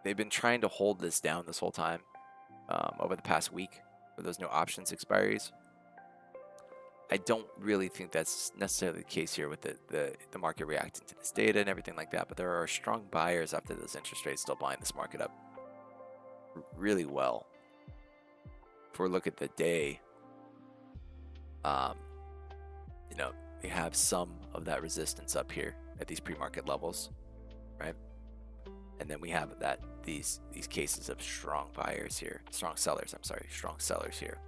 they've been trying to hold this down this whole time over the past week with those no options expiries. I don't really think that's necessarily the case here with the market reacting to this data and everything like that, but there are strong buyers after those interest rates still buying this market up really well. If we look at the day, you know, we have some of that resistance up here at these pre-market levels, right? And then we have that these cases of strong buyers here, strong sellers here.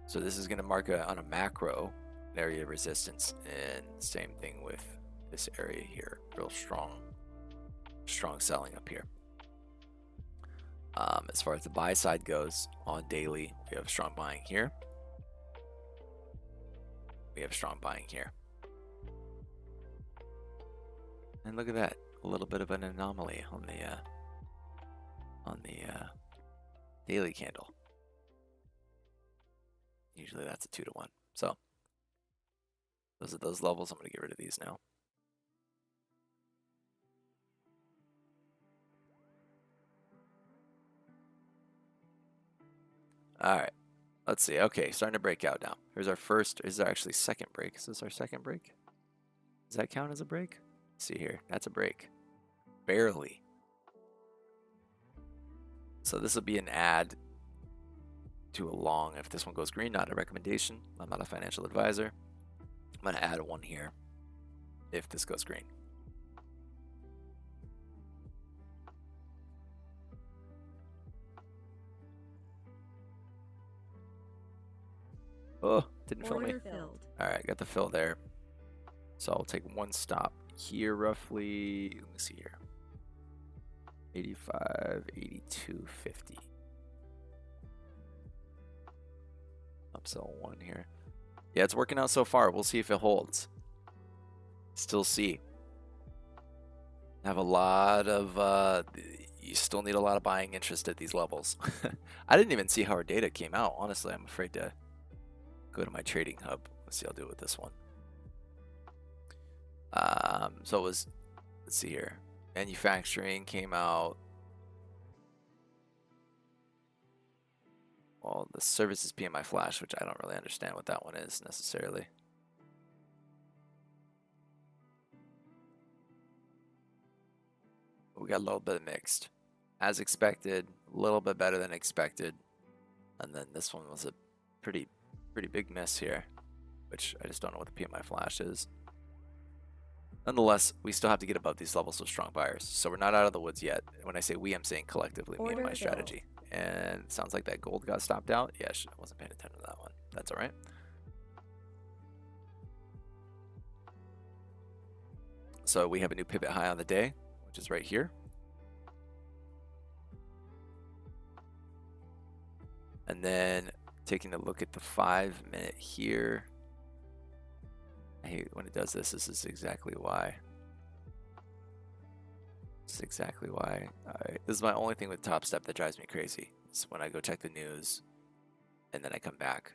So this is going to mark on a macro area of resistance, and same thing with this area here, real strong selling up here. As far as the buy side goes, on daily, we have strong buying here. We have strong buying here. And look at that, a little bit of an anomaly on the daily candle. Usually that's a 2 to 1. So those are those levels. I'm going to get rid of these now. All right. Let's see. Okay, starting to break out now. Here's our first. Is there actually second break? Is this our second break? Does that count as a break? Let's see here. That's a break. Barely. So this will be an add to a long. If this one goes green, not a recommendation. I'm not a financial advisor. I'm going to add one here if this goes green. Oh, didn't fill me. Order filled. All right, got the fill there. So I'll take one stop here roughly. Let me see here. 85, 82, 50. Upsell one here. Yeah, it's working out so far. We'll see if it holds. Still see. Have a lot of, you still need a lot of buying interest at these levels. I didn't even see how our data came out. Honestly, I'm afraid to go to my trading hub. Let's see, I'll do it with this one. So it was, let's see here. Manufacturing came out. Well, the services PMI flash, which I don't really understand what that one is necessarily. We got a little bit of mixed. As expected, a little bit better than expected. And then this one was a pretty big miss here, which I just don't know what the PMI flash is. Nonetheless, we still have to get above these levels of strong buyers. So we're not out of the woods yet. When I say we, I'm saying collectively, me and my strategy. And it sounds like that gold got stopped out. Yeah, I wasn't paying attention to that one. That's all right. So we have a new pivot high on the day, which is right here. And then taking a look at the 5 minute here. I hate when it does this. This is exactly why. This is exactly why. This is my only thing with Topstep that drives me crazy. It's when I go check the news and then I come back.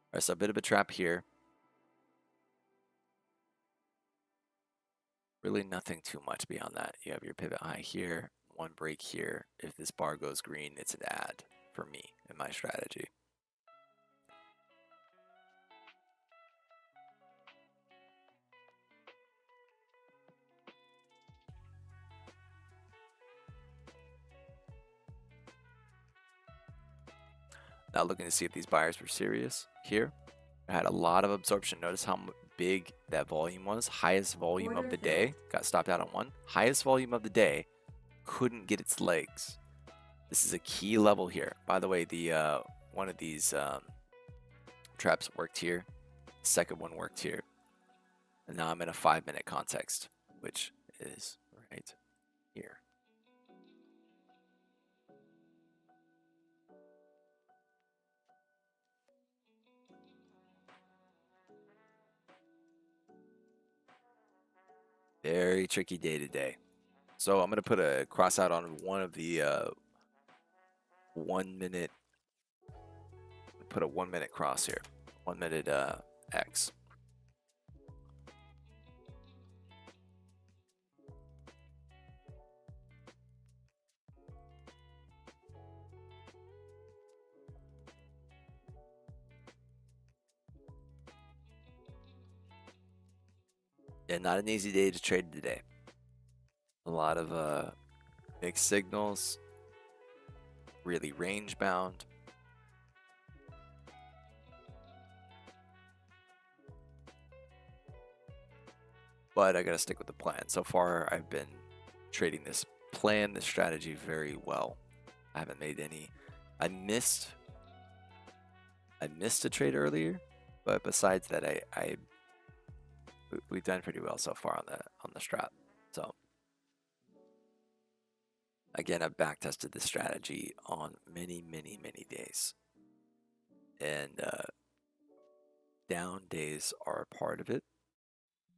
All right, so a bit of a trap here. Really nothing too much beyond that. You have your pivot high here, one break here. If this bar goes green, it's an add for me in my strategy. Now looking to see if these buyers were serious here. I had a lot of absorption. Notice how big that volume was. Highest volume of the day. Got stopped out on one. Highest volume of the day. Couldn't get its legs. This is a key level here. By the way, the one of these traps worked here. The second one worked here. And now I'm in a 5 minute context, which is right here. Very tricky day today. So I'm going to put a cross out on one of the 1 minute. Put a 1 minute cross here. 1 minute X. And not an easy day to trade today. A lot of mixed signals, really range bound. But I gotta stick with the plan. So far, I've been trading this plan, this strategy very well. I haven't made any. I missed a trade earlier, but besides that, we've done pretty well so far on the strat. So again, I've back tested this strategy on many days, and down days are a part of it.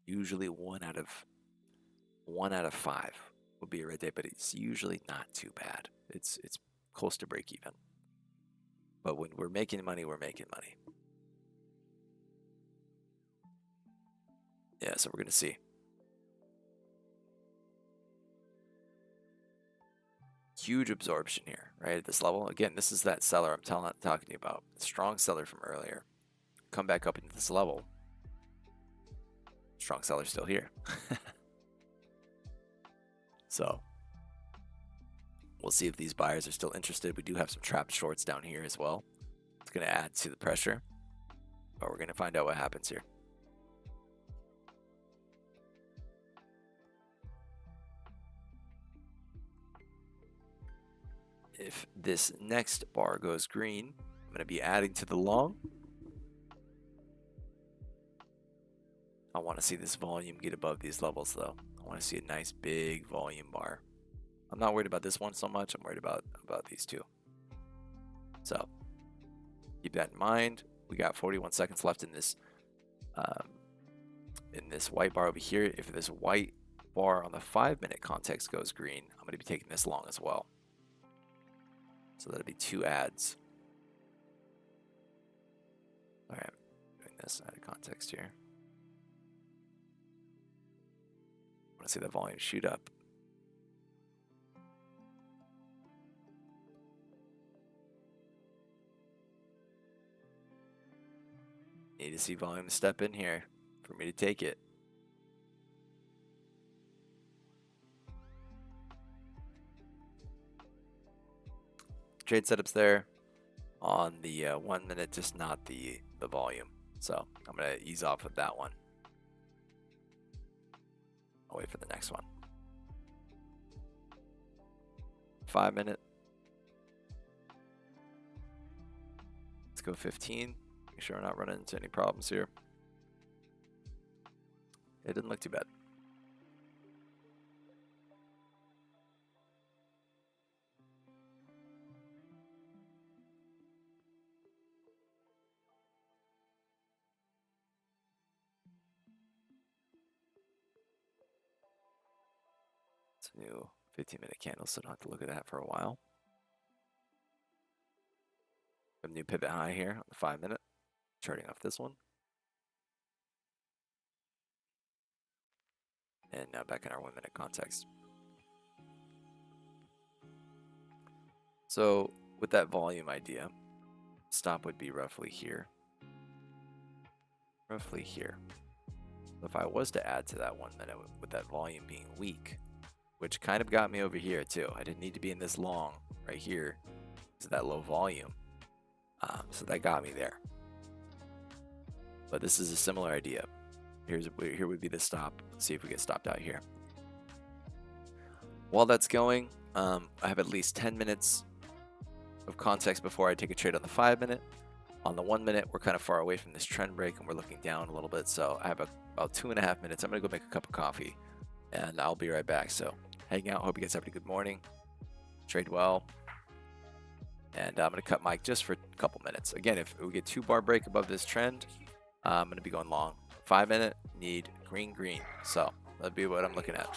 Usually one out of 5 would be a red day, but it's usually not too bad. It's close to break even. But when we're making money, we're making money. Yeah, so we're going to see. Huge absorption here, right, at this level. Again, this is that seller I'm talking to you about. Strong seller from earlier. Come back up into this level. Strong seller still here. So we'll see if these buyers are still interested. We do have some trapped shorts down here as well. It's going to add to the pressure, but we're going to find out what happens here. If this next bar goes green, I'm going to be adding to the long. I want to see this volume get above these levels though. I want to see a nice big volume bar. I'm not worried about this one so much. I'm worried about these two. So keep that in mind. We got 41 seconds left in this white bar over here. If this white bar on the 5-minute context goes green, I'm going to be taking this long as well. So that'll be 2 ads. All right, doing this out of context here. I want to see the volume shoot up. Need to see volume step in here for me to take it. Trade setups there on the 1 minute, just not the volume. So I'm going to ease off with that one. I'll wait for the next one. 5 minute. Let's go 15. Make sure we're not running into any problems here. It didn't look too bad. It's a new 15-minute candle, so don't have to look at that for a while. A new pivot high here on the 5-minute. Charting off this one. And now back in our 1 minute context. So with that volume idea, stop would be roughly here. Roughly here. If I was to add to that 1 minute with that volume being weak, which kind of got me over here too. I didn't need to be in this long right here to that low volume. So that got me there. But this is a similar idea. Here would be the stop. Let's see if we get stopped out here. While that's going, I have at least 10 minutes of context before I take a trade on the 5-minute. On the 1 minute, we're kind of far away from this trend break and we're looking down a little bit. So I have about 2.5 minutes. I'm going to go make a cup of coffee and I'll be right back. So hang out. Hope you guys have a good morning. Trade well. And I'm going to cut Mike just for a couple minutes. Again, if we get 2 bar break above this trend, I'm going to be going long. 5-minute, need green, green. So that'll be what I'm looking at.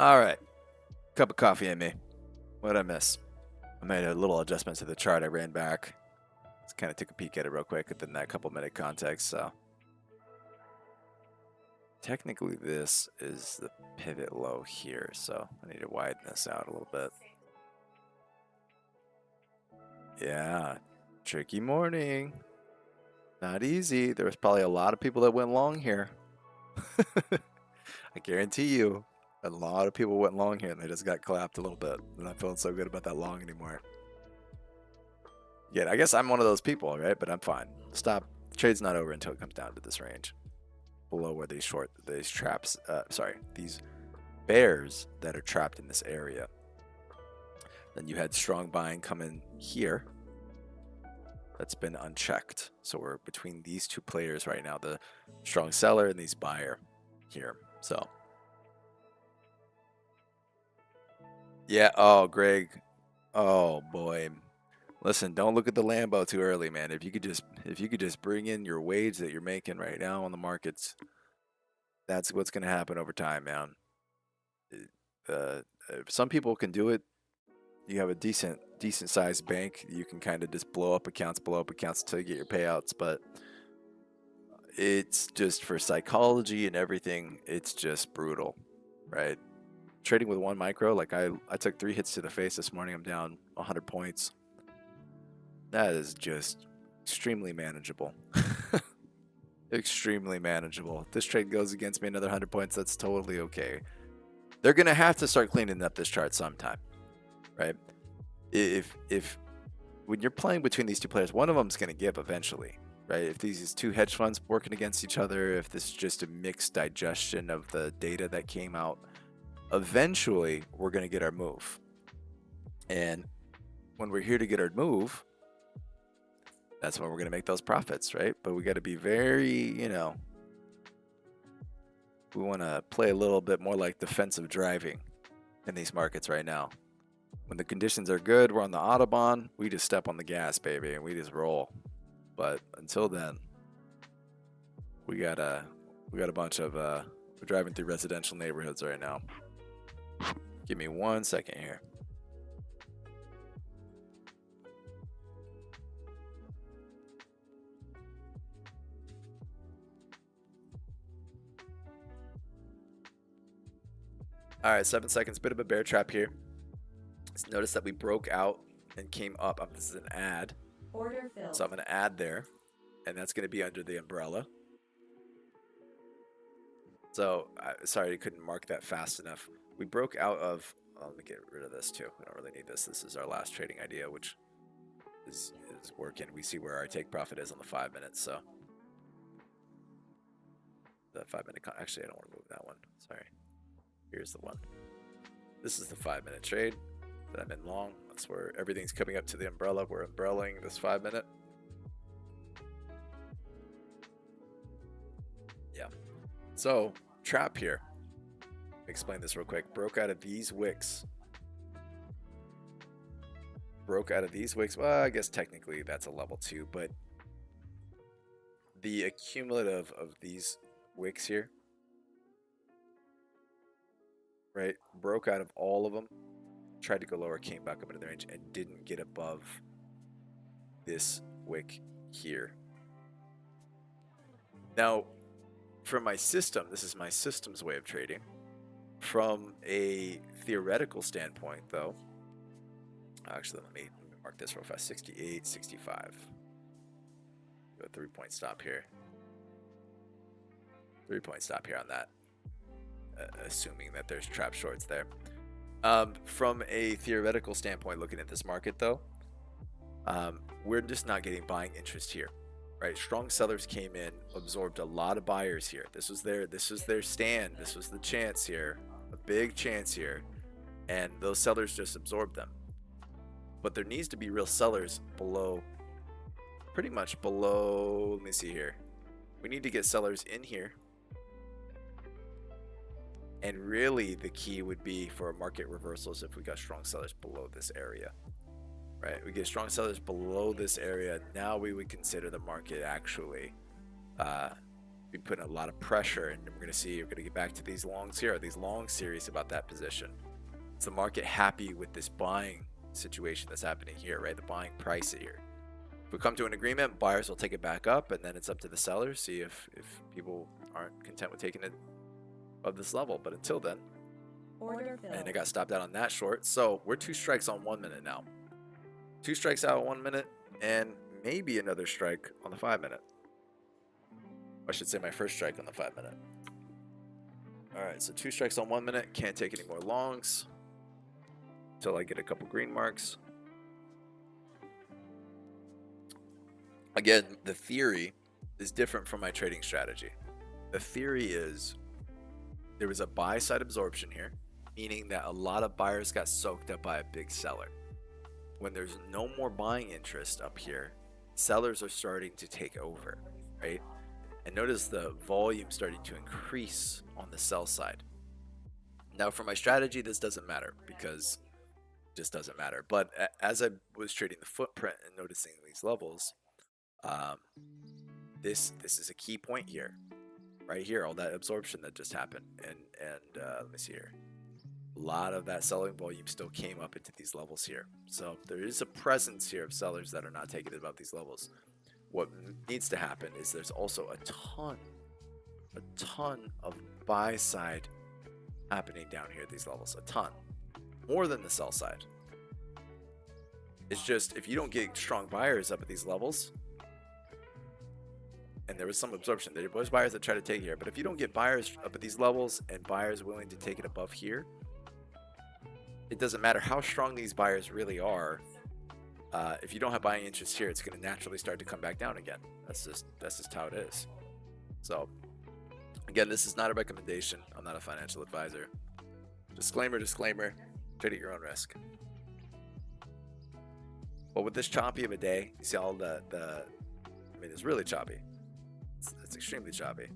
All right. Cup of coffee in me. What did I miss? I made a little adjustment to the chart. I ran back. Just kind of took a peek at it real quick within that couple minute context. So technically this is the pivot low here. So I need to widen this out a little bit. Yeah. Tricky morning. Not easy. There was probably a lot of people that went long here. I guarantee you, a lot of people went long here and they just got clapped a little bit. I'm not feeling so good about that long anymore. Yeah, I guess I'm one of those people, right? But I'm fine. Stop. The trade's not over until it comes down to this range. Below where these traps, these bears that are trapped in this area. Then you had strong buying come in here. That's been unchecked. So we're between these two players right now, the strong seller and these buyer here. So yeah, oh Greg. Oh boy. Listen, don't look at the Lambo too early, man. If you could just bring in your wage that you're making right now on the markets, that's what's going to happen over time, man. Some people can do it. You have a decent sized bank, you can kind of just blow up accounts until you get your payouts, but it's just for psychology and everything, it's just brutal, right? Trading with one micro, like I took 3 hits to the face this morning. I'm down 100 points. That is just extremely manageable. Extremely manageable. If this trade goes against me another 100 points, that's totally okay. They're going to have to start cleaning up this chart sometime, right? If when you're playing between these two players, one of them's going to give eventually, right? If these two hedge funds working against each other, if this is just a mixed digestion of the data that came out, eventually we're going to get our move. And when we're here to get our move, that's when we're going to make those profits, right? But we got to be very, we want to play a little bit more like defensive driving in these markets right now. When the conditions are good, we're on the Autobahn, we just step on the gas, baby, and we just roll. But until then, we got a bunch of, we're driving through residential neighborhoods right now. Give me 1 second here. All right, 7 seconds, bit of a bear trap here. Notice that we broke out and came up. This is an add. Order filled. So I'm going to add there, and that's going to be under the umbrella. So, sorry, I couldn't mark that fast enough. We broke out of, let me get rid of this too. We don't really need this. This is our last trading idea, which is working. We see where our take profit is on the 5 minutes. So the 5 minute, actually, I don't want to move that one. Sorry. Here's the one. This is the 5 minute trade that I'm in long. That's where everything's coming up to the umbrella. We're umbrellaing this 5 minute. Yeah. So, trap here. Explain this real quick. Broke out of these wicks. Well, I guess technically that's a level 2, but the accumulative of these wicks here, right? Broke out of all of them, tried to go lower, came back up into the range, and didn't get above this wick here. Now, from my system, this is my system's way of trading. From a theoretical standpoint, though, actually, let me mark this real fast. 68, 65. Go 3-point stop here. 3-point stop here on that. Assuming that there's trap shorts there. From a theoretical standpoint, looking at this market, though, we're just not getting buying interest here, right? Strong sellers came in, absorbed a lot of buyers here. This was their stand. This was the chance here, a big chance here, and those sellers just absorbed them. But there needs to be real sellers below, pretty much below. Let me see here. We need to get sellers in here. And really the key would be for market reversals if we got strong sellers below this area, right? We get strong sellers below this area. Now we would consider the market actually be putting a lot of pressure, and we're going to see, we're going to get back to these longs here. Are these long series about that position? Is the market happy with this buying situation that's happening here, right? The buying price here. If we come to an agreement, buyers will take it back up, and then it's up to the sellers, see if people aren't content with taking it of this level. But until then, Order filled. and it got stopped out on that short. So we're 2 strikes on 1 minute now. 2 strikes out on 1 minute, and maybe another strike on the 5 minute. I should say my first strike on the 5 minute. All right, so 2 strikes on 1 minute. Can't take any more longs until I get a couple green marks. Again, the theory is different from my trading strategy. The theory is there was a buy side absorption here, meaning that a lot of buyers got soaked up by a big seller. When there's no more buying interest up here, sellers are starting to take over, right? And notice the volume starting to increase on the sell side. Now for my strategy, this doesn't matter because it just doesn't matter. But as I was trading the footprint and noticing these levels, this is a key point here, right here, all that absorption that just happened. And let me see here. A lot of that selling volume still came up into these levels here. So there is a presence here of sellers that are not taking it above these levels. What needs to happen is there's also a ton of buy side happening down here at these levels. A ton. More than the sell side. It's just if you don't get strong buyers up at these levels, and there was some absorption, there was buyers that try to take here, but if you don't get buyers up at these levels and buyers willing to take it above here, it doesn't matter how strong these buyers really are. If you don't have buying interest here, it's going to naturally start to come back down again. That's just how it is. So again, this is not a recommendation. I'm not a financial advisor. Disclaimer, trade at your own risk. But with this choppy of a day, you see all I mean, it's really choppy. It's extremely choppy.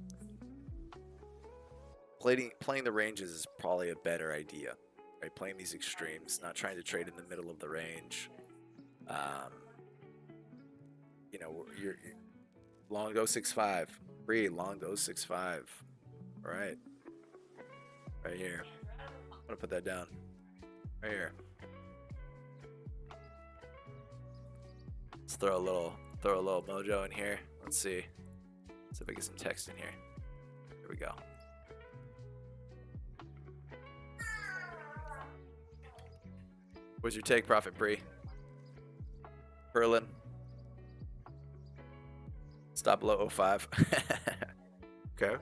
Playing the ranges is probably a better idea, right? Playing these extremes, not trying to trade in the middle of the range. You know, you're long go 6.5, free long go 6.5. All right, right here. I'm gonna put that down right here. Let's throw a little mojo in here. Let's see if I get some text in here. Here we go. What's your take profit, Bree? Perlin. Stop below 05. Okay.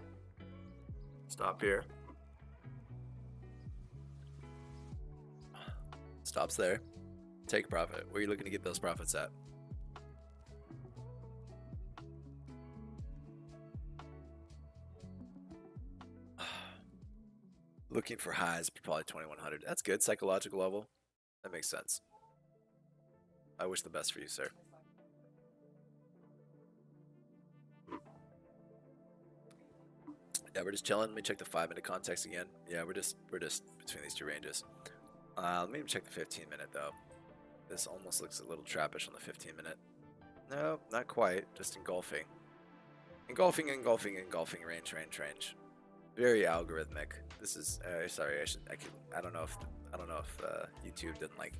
Stop here. Stops there. Take profit. Where are you looking to get those profits at? Looking for highs, probably 2100. That's good. Psychological level. That makes sense. I wish the best for you, sir. Yeah, we're just chilling. Let me check the 5-minute context again. Yeah, we're just between these two ranges. Let me check the 15-minute though. This almost looks a little trappish on the 15-minute. No, not quite. Just engulfing. Engulfing, range. Very algorithmic. This is sorry. I don't know if YouTube didn't like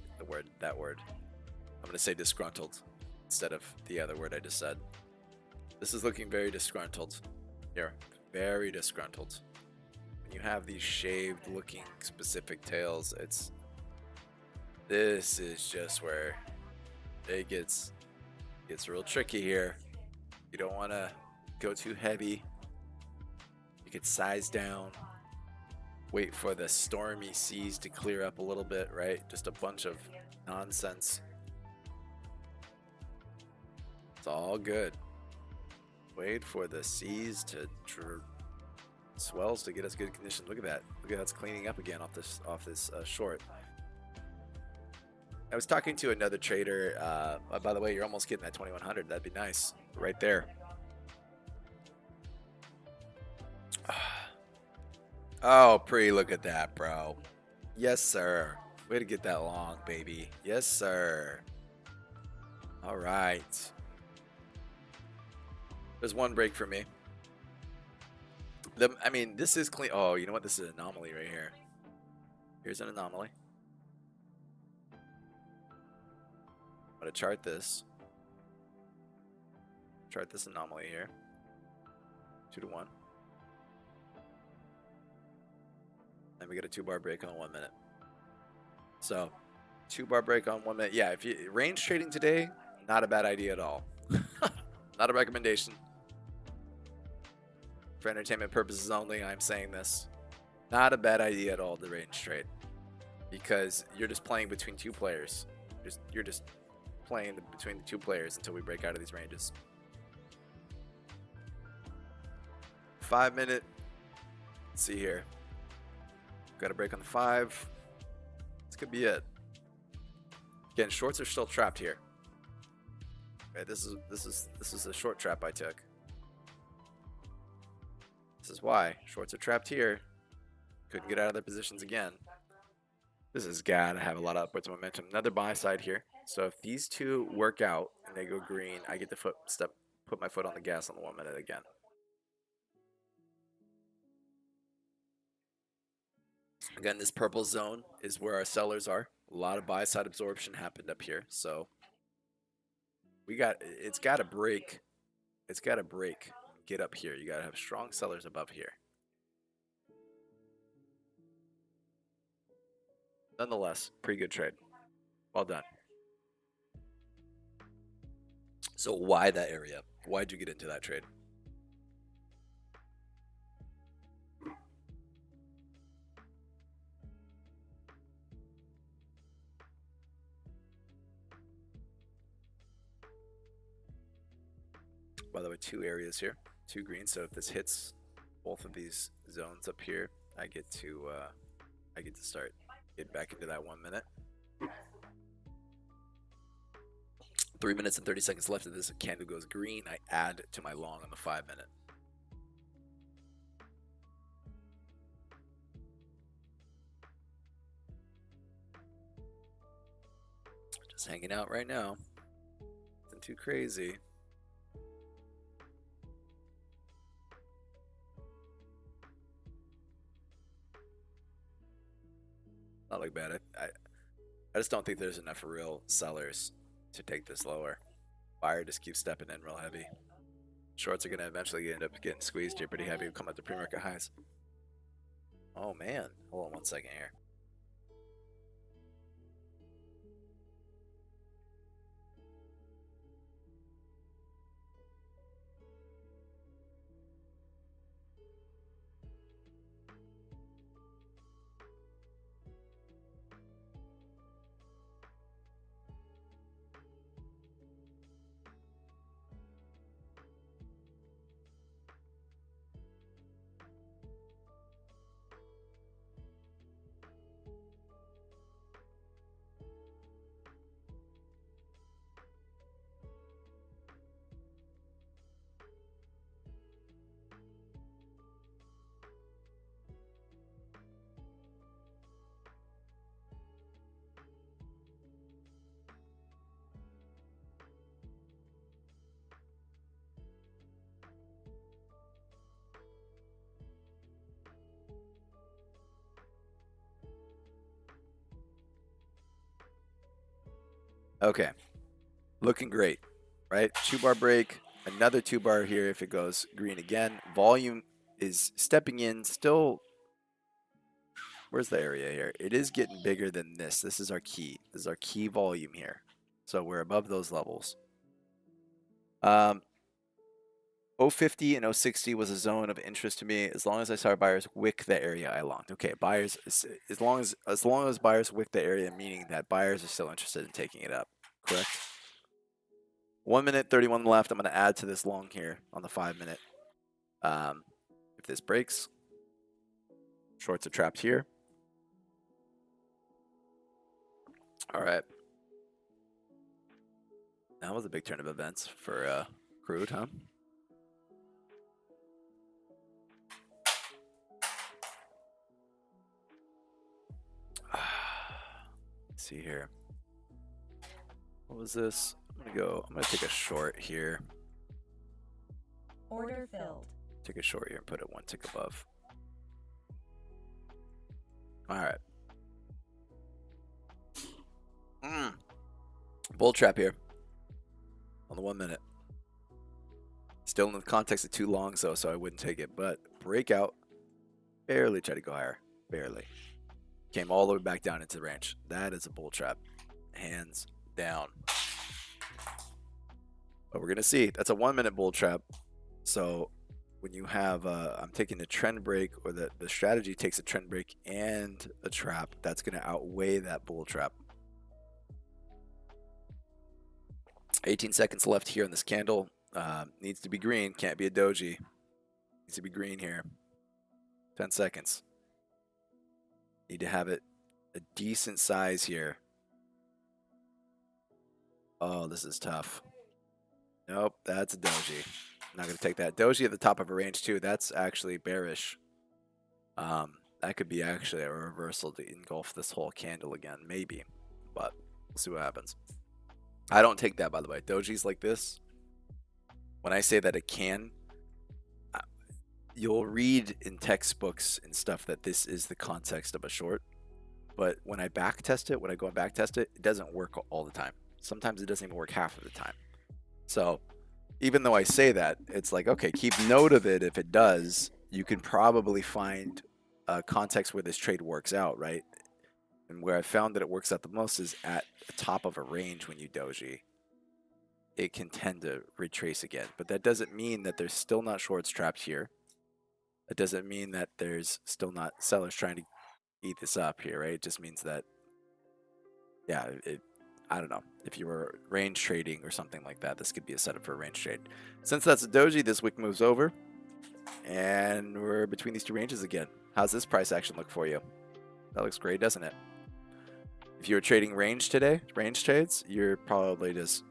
that word. I'm gonna say disgruntled instead of the other word I just said. This is looking very disgruntled. Here, very disgruntled. When you have these shaved looking specific tails, this is just where it gets real tricky here. You don't want to go too heavy. You could size down, wait for the stormy seas to clear up a little bit, right? Just a bunch of nonsense. It's all good. Wait for the seas to swells to get us good condition. Look at that. Look at that's cleaning up again off this short. I was talking to another trader. By the way, you're almost getting that 2100. That'd be nice, right there. Oh, look at that, bro. Yes, sir. Way to get that long, baby. Yes, sir. All right. There's one break for me. I mean, this is clean. Oh, you know what? This is an anomaly right here. Here's an anomaly. I'm going to chart this. Chart this anomaly here. 2 to 1. And we get a 2-bar break on 1 minute. So 2-bar break on 1 minute. Yeah, if you range trading today, not a bad idea at all. Not a recommendation. For entertainment purposes only, I'm saying this. Not a bad idea at all to range trade. Because you're just playing between 2 players. You're just playing between the 2 players until we break out of these ranges. 5 minute. Let's see here. Got a break on the 5. This could be it. Again, shorts are still trapped here. Okay, this is a short trap I took. This is why shorts are trapped here. Couldn't get out of their positions again. This has got to have a lot of upwards momentum. Another buy side here. So if these 2 work out and they go green, I get to put my foot on the gas on the 1 minute again. Again, this purple zone is where our sellers are. A lot of buy side absorption happened up here. So it's got to break. It's got to break. Get up here. You got to have strong sellers above here. Nonetheless, pretty good trade. Well done. So why that area? Why'd you get into that trade? By the way, 2 areas here, 2 greens. So if this hits both of these zones up here, I get to start get back into that 1 minute. 3 minutes and 30 seconds left of this candle goes green. I add to my long on the 5 minute. Just hanging out right now. Nothing too crazy. Not like bad. I just don't think there's enough real sellers to take this lower. Buyer just keeps stepping in real heavy. Shorts are going to eventually end up getting squeezed here pretty heavy. Come up to pre-market highs. Oh, man. Hold on 1 second here. Okay. Looking great, right? 2-bar break, another 2-bar here if it goes green again. Volume is stepping in still. Where's the area here? It is getting bigger than this. This is our key. This is our key volume here. So we're above those levels. 050 and 060 was a zone of interest to me as long as I saw buyers wick the area I longed. Okay, buyers, as long as buyers wick the area, meaning that buyers are still interested in taking it up, correct? 1 minute 31 left. I'm going to add to this long here on the 5 minute. If this breaks, shorts are trapped here. All right. That was a big turn of events for crude, huh? Let's see here. What was this? I'm gonna take a short here. Order filled. Take a short here and put it one tick above. All right. Bull trap here on the 1 minute. Still in the context of 2 longs though, so I wouldn't take it. But breakout, barely try to go higher, barely. Came all the way back down into the range. That is a bull trap, hands down. But we're gonna see. That's a 1 minute bull trap. So when you have, I'm taking a trend break, or the strategy takes a trend break and a trap, that's gonna outweigh that bull trap. 18 seconds left here on this candle. Needs to be green, can't be a doji. Needs to be green here. 10 seconds. Need to have it a decent size here. Oh, this is tough. Nope, that's a doji. I'm not going to take that. Doji at the top of a range too. That's actually bearish. That could be actually a reversal to engulf this whole candle again, maybe. But we'll see what happens. I don't take that, by the way. Dojis like this, when I say that it can, you'll read in textbooks and stuff that this is the context of a short. But when I back test it, when I go and back test it, it doesn't work all the time. Sometimes it doesn't even work half of the time. So even though I say that, it's like, okay, keep note of it. If it does, you can probably find a context where this trade works out, right? And where I found that it works out the most is at the top of a range when you doji. It can tend to retrace again. But that doesn't mean that there's still not shorts trapped here. It doesn't mean that there's still not sellers trying to eat this up here, right? It just means that, yeah, I don't know. If you were range trading or something like that, this could be a setup for a range trade. Since that's a doji, this wick moves over. And we're between these two ranges again. How's this price action look for you? That looks great, doesn't it? If you were trading range today, range trades, you're probably just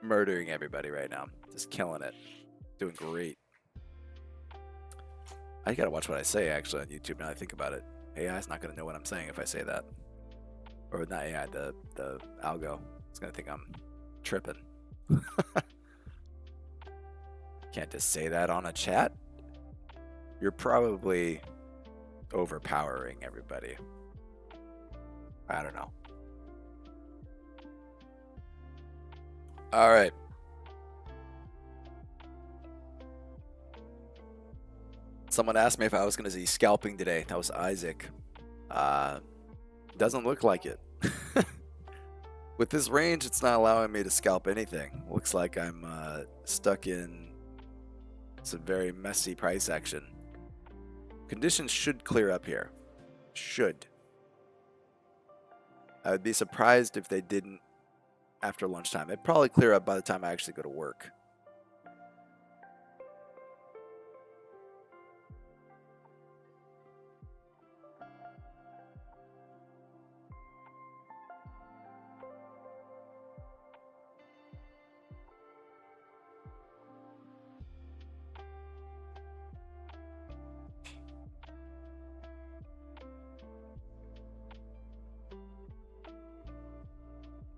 murdering everybody right now. Just killing it. Doing great. I gotta watch what I say actually on YouTube now that I think about it. AI's not gonna know what I'm saying if I say that. Or not AI, the algo. It's gonna think I'm tripping. Can't just say that on a chat. You're probably overpowering everybody. I don't know. All right. Someone asked me if I was going to be scalping today. That was Isaac. Doesn't look like it. With this range, it's not allowing me to scalp anything. Looks like I'm stuck in some very messy price action. Conditions should clear up here. Should. I would be surprised if they didn't after lunchtime. It'd probably clear up by the time I actually go to work.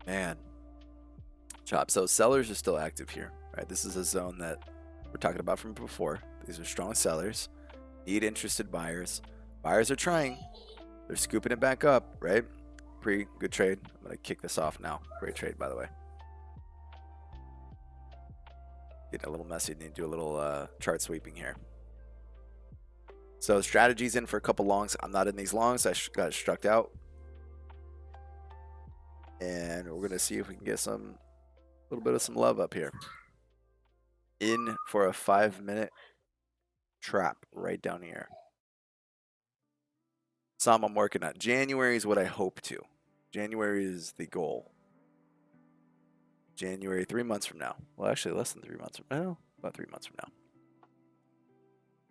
Man. Chop. So sellers are still active here, right? This is a zone that we're talking about from before. These are strong sellers. Need interested buyers. Buyers are trying. They're scooping it back up, right? Pretty good trade. I'm going to kick this off now. Great trade, by the way. Getting a little messy. Need to do a little chart sweeping here. So strategy's in for a couple longs. I'm not in these longs. I got struck out. And we're going to see if we can get a little bit of some love up here. In for a 5-minute trap right down here. Some I'm working on. January is what I hope to. January is the goal. January, 3 months from now. Well, actually less than 3 months from now. About 3 months from now.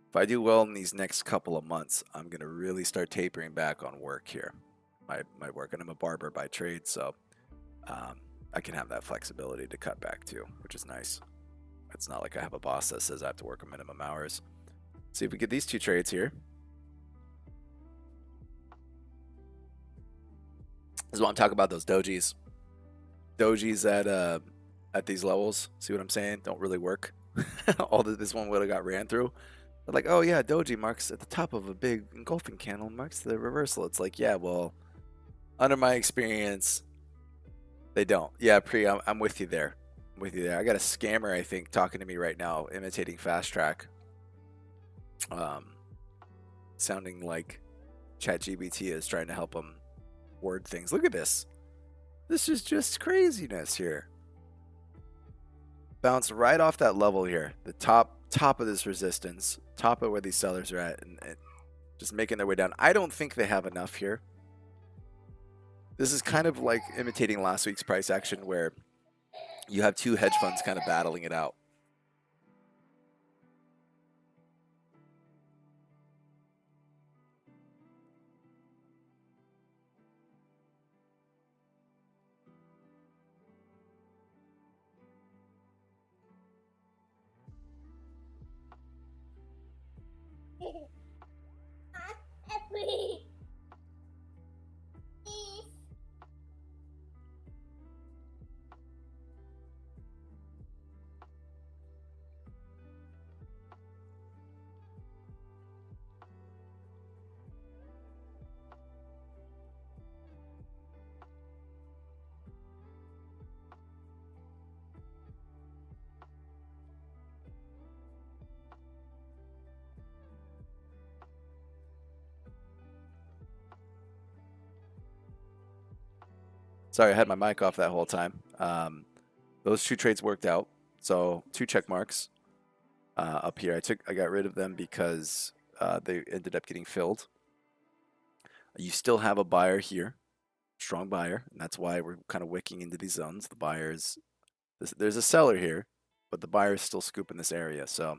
If I do well in these next couple of months, I'm going to really start tapering back on work here. My work, and I'm a barber by trade, so I can have that flexibility to cut back too, which is nice. It's not like I have a boss that says I have to work a minimum hours. See if we get these two trades here. This is what I'm talking about, those dojis. Dojis at these levels, see what I'm saying? Don't really work. This one would have got ran through. But like, oh yeah, doji marks at the top of a big engulfing candle, marks the reversal. It's like, yeah, well, under my experience, they don't. Yeah, I'm with you there. I'm with you there. I got a scammer, I think, talking to me right now, imitating Fast Track. Sounding like ChatGPT is trying to help him word things. Look at this. This is just craziness here. Bounce right off that level here. The top of this resistance, top of where these sellers are at, and just making their way down. I don't think they have enough here. This is kind of like imitating last week's price action where you have two hedge funds kind of battling it out. Sorry, I had my mic off that whole time. Those two trades worked out. So 2 check marks up here. I got rid of them because they ended up getting filled. You still have a buyer here, strong buyer, and that's why we're kind of wicking into these zones. The buyers, there's a seller here, but the buyer is still scooping this area. So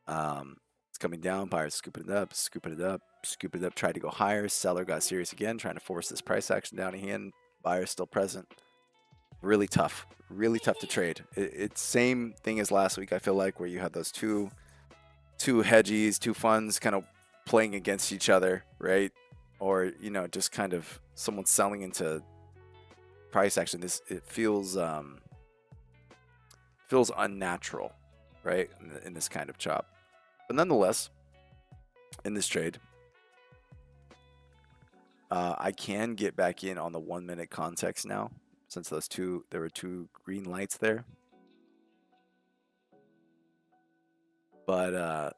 it's coming down. Buyers scooping it up, scooping it up, scooping it up. Tried to go higher. Seller got serious again, trying to force this price action down again. Buyer still present. Really tough to trade. It's same thing as last week. I feel like where you had those two hedgies, two funds kind of playing against each other, right? Or just kind of someone selling into price action. It feels unnatural, right? In this kind of chop, but nonetheless, in this trade, I can get back in on the 1 minute context now, since there were 2 green lights there. But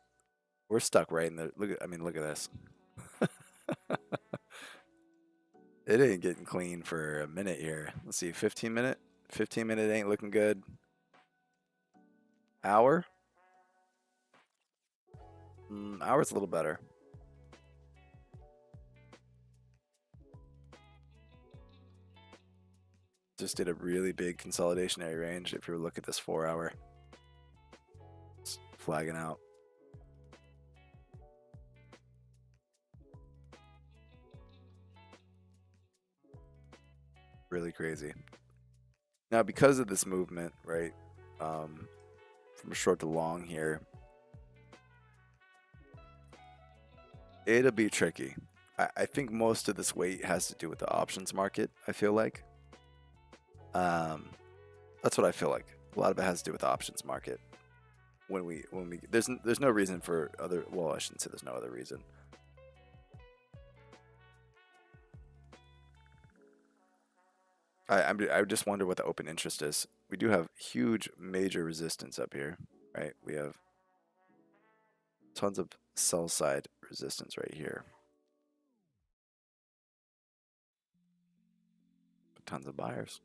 we're stuck right in the look at this. It ain't getting clean for a minute here. Let's see, 15 minute. 15 minute ain't looking good. Hour. Hour's a little better. Just did a really big consolidationary range. If you look at this 4 hour, it's flagging out. Really crazy. Now, because of this movement, right, from short to long here, it'll be tricky. I think most of this weight has to do with the options market, I feel like. That's what I feel like. A lot of it has to do with the options market. When we there's no reason for other, well, I shouldn't say there's no other reason. I just wonder what the open interest is. We do have huge major resistance up here, right? We have tons of sell side resistance right here. But tons of buyers.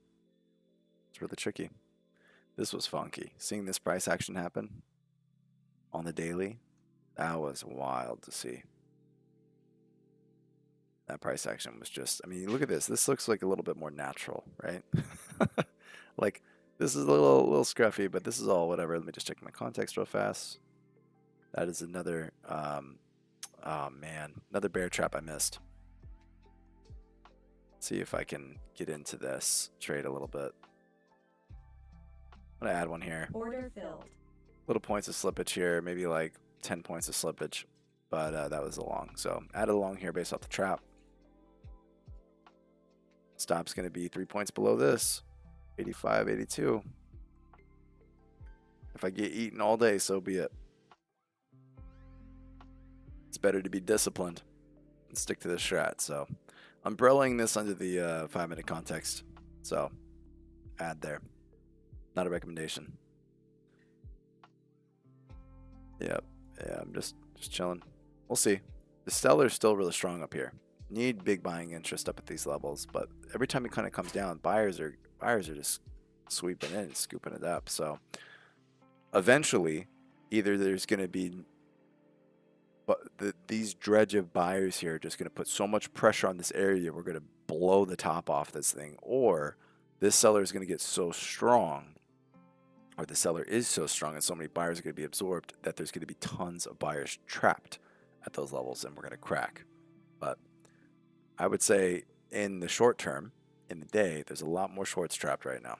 It's really tricky. This was funky. Seeing this price action happen on the daily, that was wild to see. That price action was just, I mean, look at this. This looks like a little bit more natural, right? Like, this is a little scruffy, but this is all whatever. Let me just check my context real fast. That is another, oh man, another bear trap I missed. See if I can get into this trade a little bit. I'm gonna add one here. Order filled. Little points of slippage here, maybe like 10 points of slippage, but that was a long. So added a long here based off the trap. Stop's gonna be 3 points below this, 85, 82. If I get eaten all day, so be it. It's better to be disciplined and stick to the strat. So umbrellaing this under the 5-minute context. So add there. Not a recommendation. Yep. Yeah, I'm just chilling. We'll see. The stellar's still really strong up here. Need big buying interest up at these levels, but every time it kind of comes down, buyers are just sweeping in and scooping it up. So eventually, either there's going to be, but these dredge of buyers here are just going to put so much pressure on this area, we're going to blow the top off this thing, or this seller is going to get so strong, or the seller is so strong and so many buyers are going to be absorbed that there's going to be tons of buyers trapped at those levels and we're going to crack. But I would say in the short term, in the day, there's a lot more shorts trapped right now.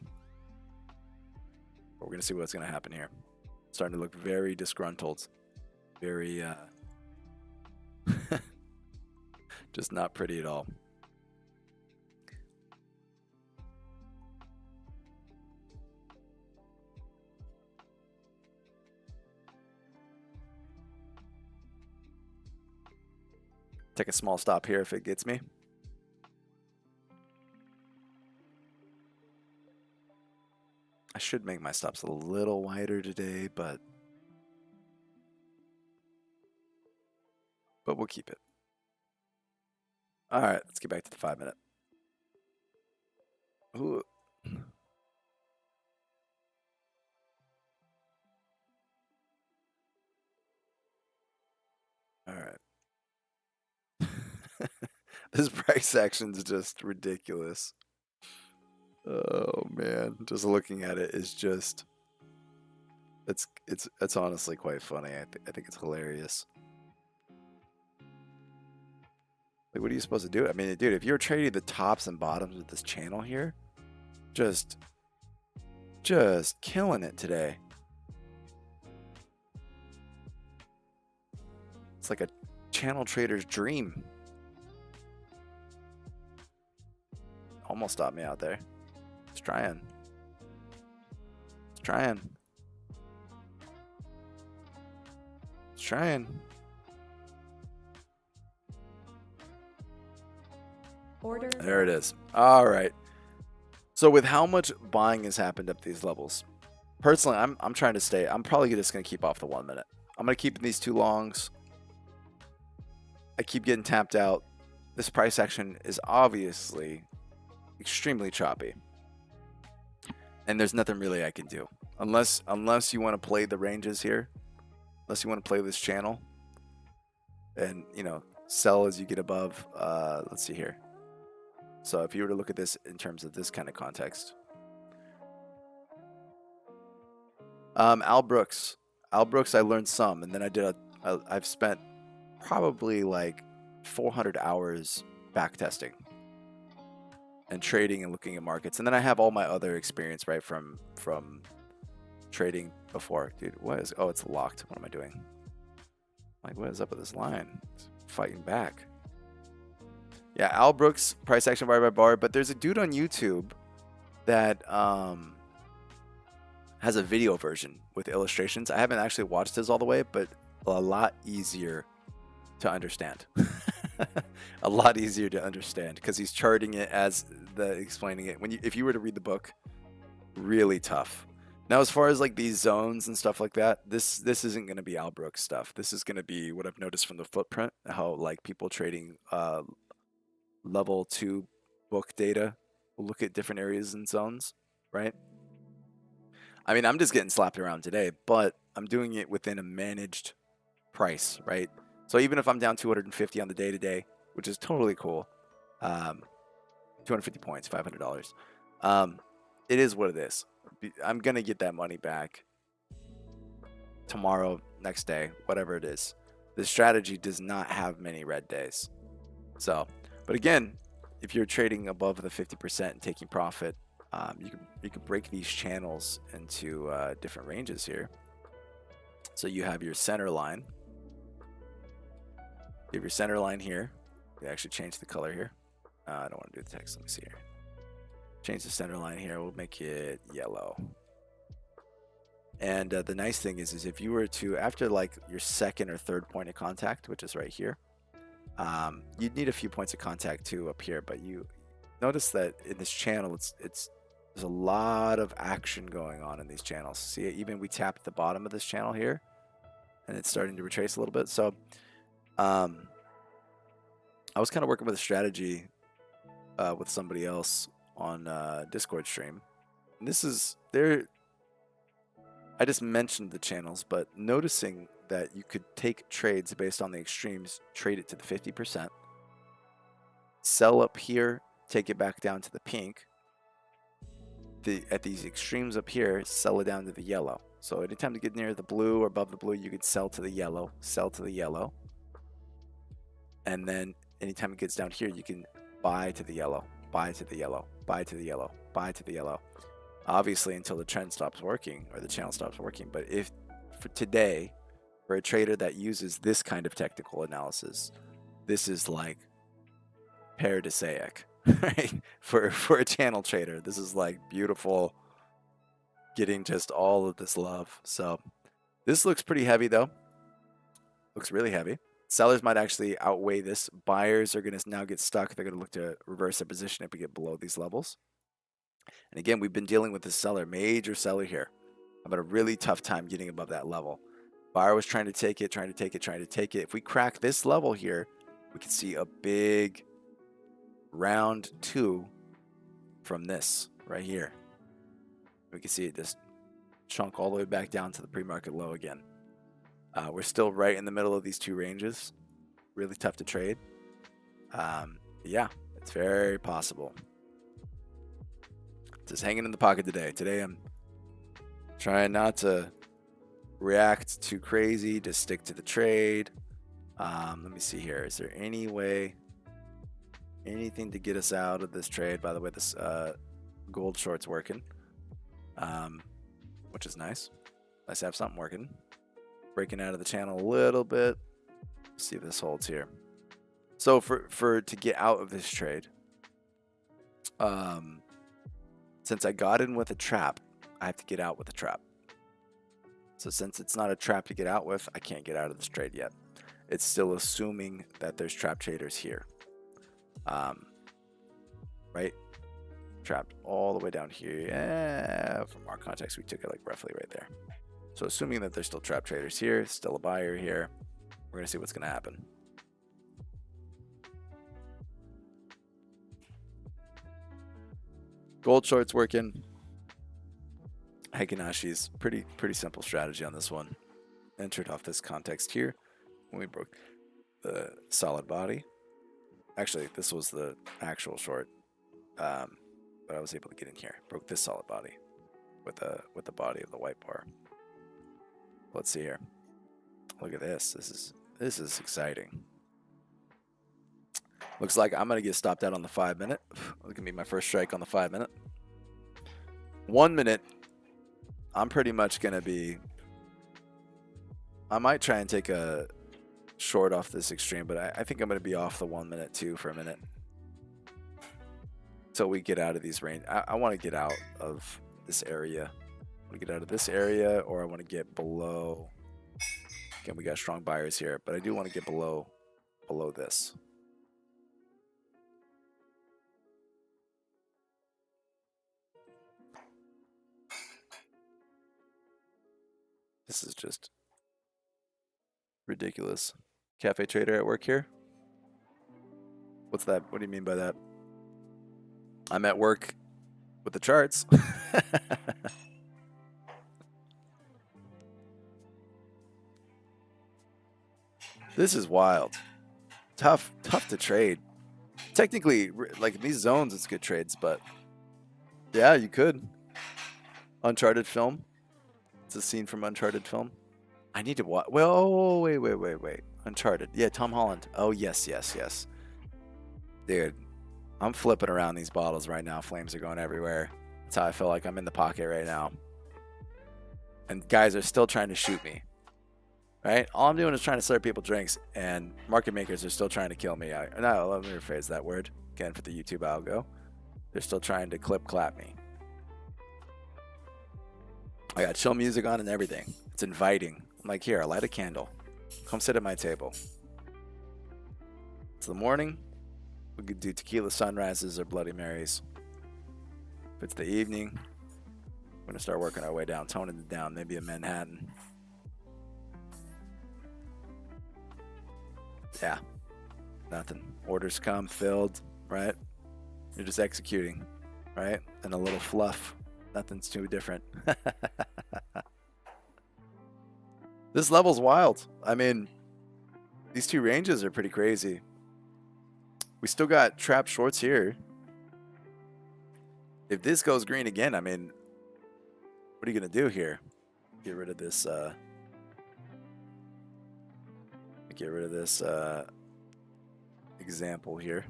But we're going to see what's going to happen here. Starting to look very disgruntled. Very, just not pretty at all. Take a small stop here if it gets me. I should make my stops a little wider today, but we'll keep it. All right, let's get back to the 5-minute. Ooh. All right. This price action is just ridiculous. Oh man, just looking at it is just it's honestly quite funny. I think it's hilarious. Like, what are you supposed to do? I mean, dude, if you're trading the tops and bottoms of this channel here, just killing it today. It's like a channel trader's dream. Almost stopped me out there. It's trying. It's trying. It's trying. Order. There it is. All right. So with how much buying has happened up these levels, personally, I'm trying to stay. I'm probably just going to keep off the 1 minute. I'm going to keep in these 2 longs. I keep getting tapped out. This price action is obviously extremely choppy. And there's nothing really I can do. Unless you want to play the ranges here. Unless you want to play this channel. And, you know, sell as you get above. Let's see here. So if you were to look at this in terms of this kind of context. Al Brooks. I learned some. And then I've spent probably like 400 hours backtesting and trading and looking at markets. And then I have all my other experience, right, from trading before. Dude, what is, oh, it's locked. What am I doing? Like, what is up with this line? It's fighting back. Yeah, Al Brooks, price action bar by bar. But there's a dude on YouTube that has a video version with illustrations. I haven't actually watched his all the way, but a lot easier to understand. A lot easier to understand because he's charting it as explaining it. If you were to read the book, really tough. Now, as far as like these zones and stuff like that, this isn't going to be Al Brooks stuff. This is going to be what I've noticed from the footprint, how like people trading level 2 book data will look at different areas and zones, right? I mean, I'm just getting slapped around today, but I'm doing it within a managed price, right? So even if I'm down 250 on the day today, which is totally cool, 250 points, $500. It is what it is. I'm gonna get that money back tomorrow, next day, whatever it is. The strategy does not have many red days. So, but again, if you're trading above the 50% and taking profit, you can break these channels into different ranges here. So you have your center line. You have your center line here. We actually change the color here. I don't want to do the text. Let me see here. Change the center line here. We'll make it yellow. And the nice thing is if you were to, after like your second or third point of contact, which is right here, you'd need a few points of contact too up here. But you notice that in this channel, there's a lot of action going on in these channels. See, even we tapped the bottom of this channel here, and it's starting to retrace a little bit. So, I was kind of working with a strategy with somebody else on Discord stream. And this is there. I just mentioned the channels, but noticing that you could take trades based on the extremes, trade it to the 50%, sell up here, take it back down to the pink. At these extremes up here, sell it down to the yellow. So anytime you get near the blue or above the blue, you could sell to the yellow, sell to the yellow. And then anytime it gets down here, you can buy to the yellow, buy to the yellow, buy to the yellow, buy to the yellow. Obviously until the trend stops working or the channel stops working. But if for today, for a trader that uses this kind of technical analysis, this is like paradisaic, right? For a channel trader, this is like beautiful, getting just all of this love. So this looks pretty heavy though. Looks really heavy. Sellers might actually outweigh this. Buyers are going to now get stuck. They're going to look to reverse their position if we get below these levels. And again, we've been dealing with this seller, major seller here. I've had a really tough time getting above that level. Buyer was trying to take it, trying to take it, trying to take it. If we crack this level here, we can see a big round 2 from this right here. We can see it just chunk all the way back down to the pre-market low again. We're still right in the middle of these two ranges. Really tough to trade. Yeah, it's very possible. Just hanging in the pocket today. Today I'm trying not to react too crazy, just stick to the trade. Let me see here. Is there any way, anything to get us out of this trade? By the way, this gold short's working, which is nice. Nice to have something working. Breaking out of the channel a little bit. Let's see if this holds here. So to get out of this trade, since I got in with a trap, I have to get out with a trap. So since it's not a trap to get out with, I can't get out of this trade yet. It's still assuming that there's trap traders here. Right? Trapped all the way down here. Yeah, from our context, we took it like roughly right there. So assuming that there's still trap traders here, still a buyer here, we're going to see what's going to happen. Gold short's working. Heikinashi's pretty simple strategy on this one. Entered off this context here when we broke the solid body. Actually, this was the actual short, but I was able to get in here. Broke this solid body with the body of the white bar. Let's see here. Look at this. This is exciting. Looks like I'm gonna get stopped out on the 5 minute. Look at me, my first strike on the 5 minute. 1 minute. I'm pretty much gonna be. I might try and take a short off this extreme, but I think I'm gonna be off the 1 minute too for a minute until we get out of these range. I want to get out of this area. I want to get out of this area, or I want to get below. Again, we got strong buyers here, but I do want to get below this. This is just ridiculous. Cafe trader at work here? What's that? What do you mean by that? I'm at work with the charts. This is wild. Tough to trade. Technically, like in these zones, it's good trades, but yeah, you could. Uncharted film. It's a scene from Uncharted film. I need to watch. Well, oh, wait. Uncharted. Yeah, Tom Holland. Oh, yes. Dude, I'm flipping around these bottles right now. Flames are going everywhere. That's how I feel like I'm in the pocket right now. And guys are still trying to shoot me. Right? All I'm doing is trying to serve people drinks, and market makers are still trying to kill me. No, let me rephrase that word again for the YouTube algo. They're still trying to clap me. I got chill music on and everything. It's inviting. I'm like, here, I'll light a candle. Come sit at my table. It's the morning. We could do tequila sunrises or Bloody Marys. If it's the evening, we're going to start working our way down, toning it down, maybe a Manhattan. Yeah, nothing. Orders come, filled, right? You're just executing, right? And a little fluff. Nothing's too different. This level's wild. I mean, these two ranges are pretty crazy. We still got trap shorts here. If this goes green again, I mean, what are you going to do here? Get rid of this, example here.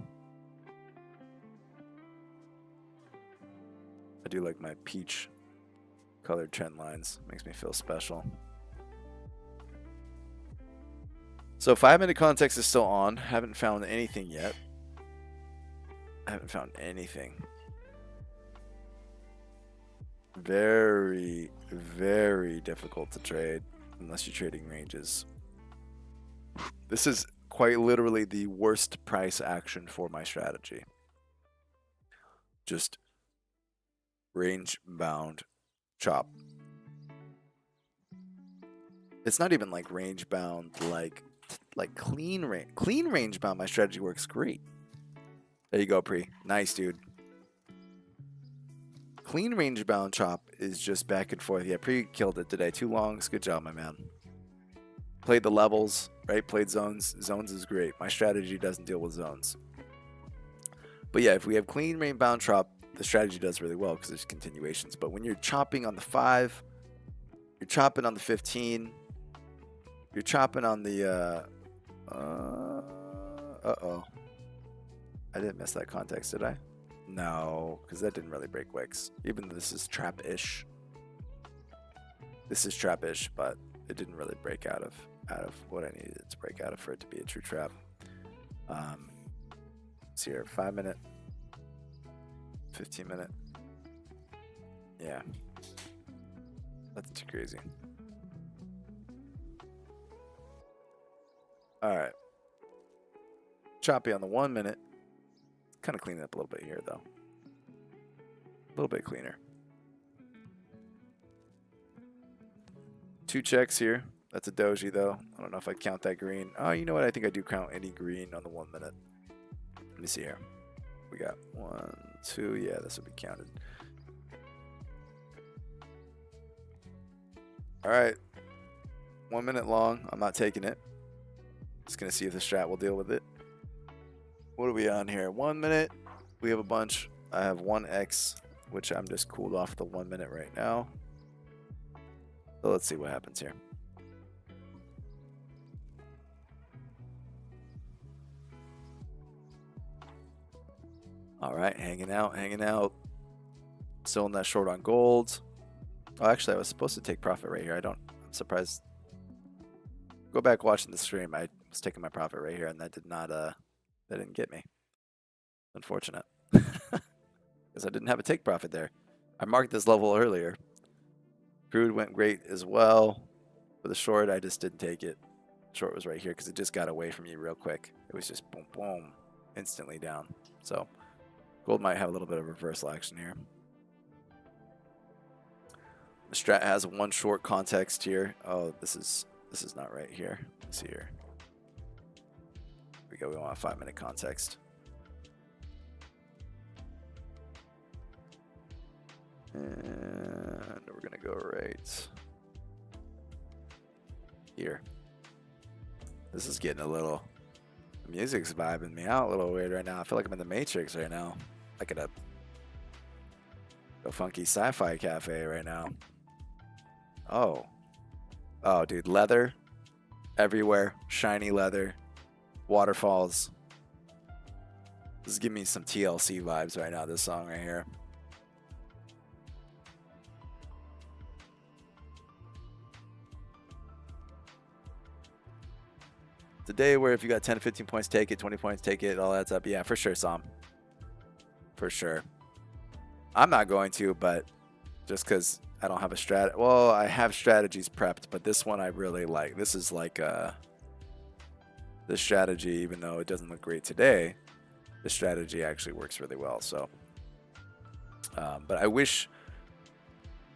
I do like my peach colored trend lines. Makes me feel special. So 5-minute context is still on. Haven't found anything yet. I haven't found anything. Very, very difficult to trade unless you're trading ranges. This is quite literally the worst price action for my strategy. Just range bound chop. It's not even like range bound, like clean range bound. My strategy works great. There you go, Pre. Nice, dude. Clean range bound chop is just back and forth. Yeah, Pre killed it today. 2 longs. Good job, my man. Played the levels, right? Played zones. Zones is great. My strategy doesn't deal with zones. But yeah, if we have clean range bound chop, the strategy does really well because there's continuations. But when you're chopping on the 5, you're chopping on the 15, you're chopping on the uh-oh. I didn't miss that context, did I? No, because that didn't really break wicks. Even though this is trap-ish. This is trap-ish, but it didn't really break out of what I needed it to break out of for it to be a true trap. Let's see here, 5-minute, 15-minute. Yeah, that's too crazy. All right, choppy on the 1 minute. Kind of clean it up a little bit here, though. A little bit cleaner. 2 checks here. That's a doji, though. I don't know if I count that green. Oh, you know what? I think I do count any green on the 1 minute. Let me see here. We got 1, 2. Yeah, this will be counted. All right. 1 minute long. I'm not taking it. Just going to see if the strat will deal with it. What are we on here? 1 minute. We have a bunch. I have 1x, which I'm just cooled off the 1 minute right now. So let's see what happens here. All right, hanging out, hanging out. Still in that short on gold. Oh, actually, I was supposed to take profit right here. I'm surprised. Go back watching the stream. I was taking my profit right here, and that didn't get me. Unfortunate. Because I didn't have a take profit there. I marked this level earlier. Crude went great as well. For the short, I just didn't take it. Short was right here because it just got away from you real quick. It was just boom, boom, instantly down. So gold might have a little bit of reversal action here. The strat has 1 short context here. Oh, this is not right here. Let's see here. Here we go. We want a 5-minute context. And we're gonna go right here. This is getting a little, the music's vibing me out a little weird right now. I feel like I'm in the Matrix right now. Like at a funky sci-fi cafe right now. Oh, dude, leather everywhere, shiny leather, waterfalls. This is giving me some TLC vibes right now. This song right here. It's a day where if you got 10 to 15 points, take it, 20 points, take it, it all adds up. Yeah, for sure, Sam. For sure. I'm not going to, but just because I don't have a strat. Well, I have strategies prepped, but this one I really like. This is like this strategy, even though it doesn't look great today, the strategy actually works really well. So, but I wish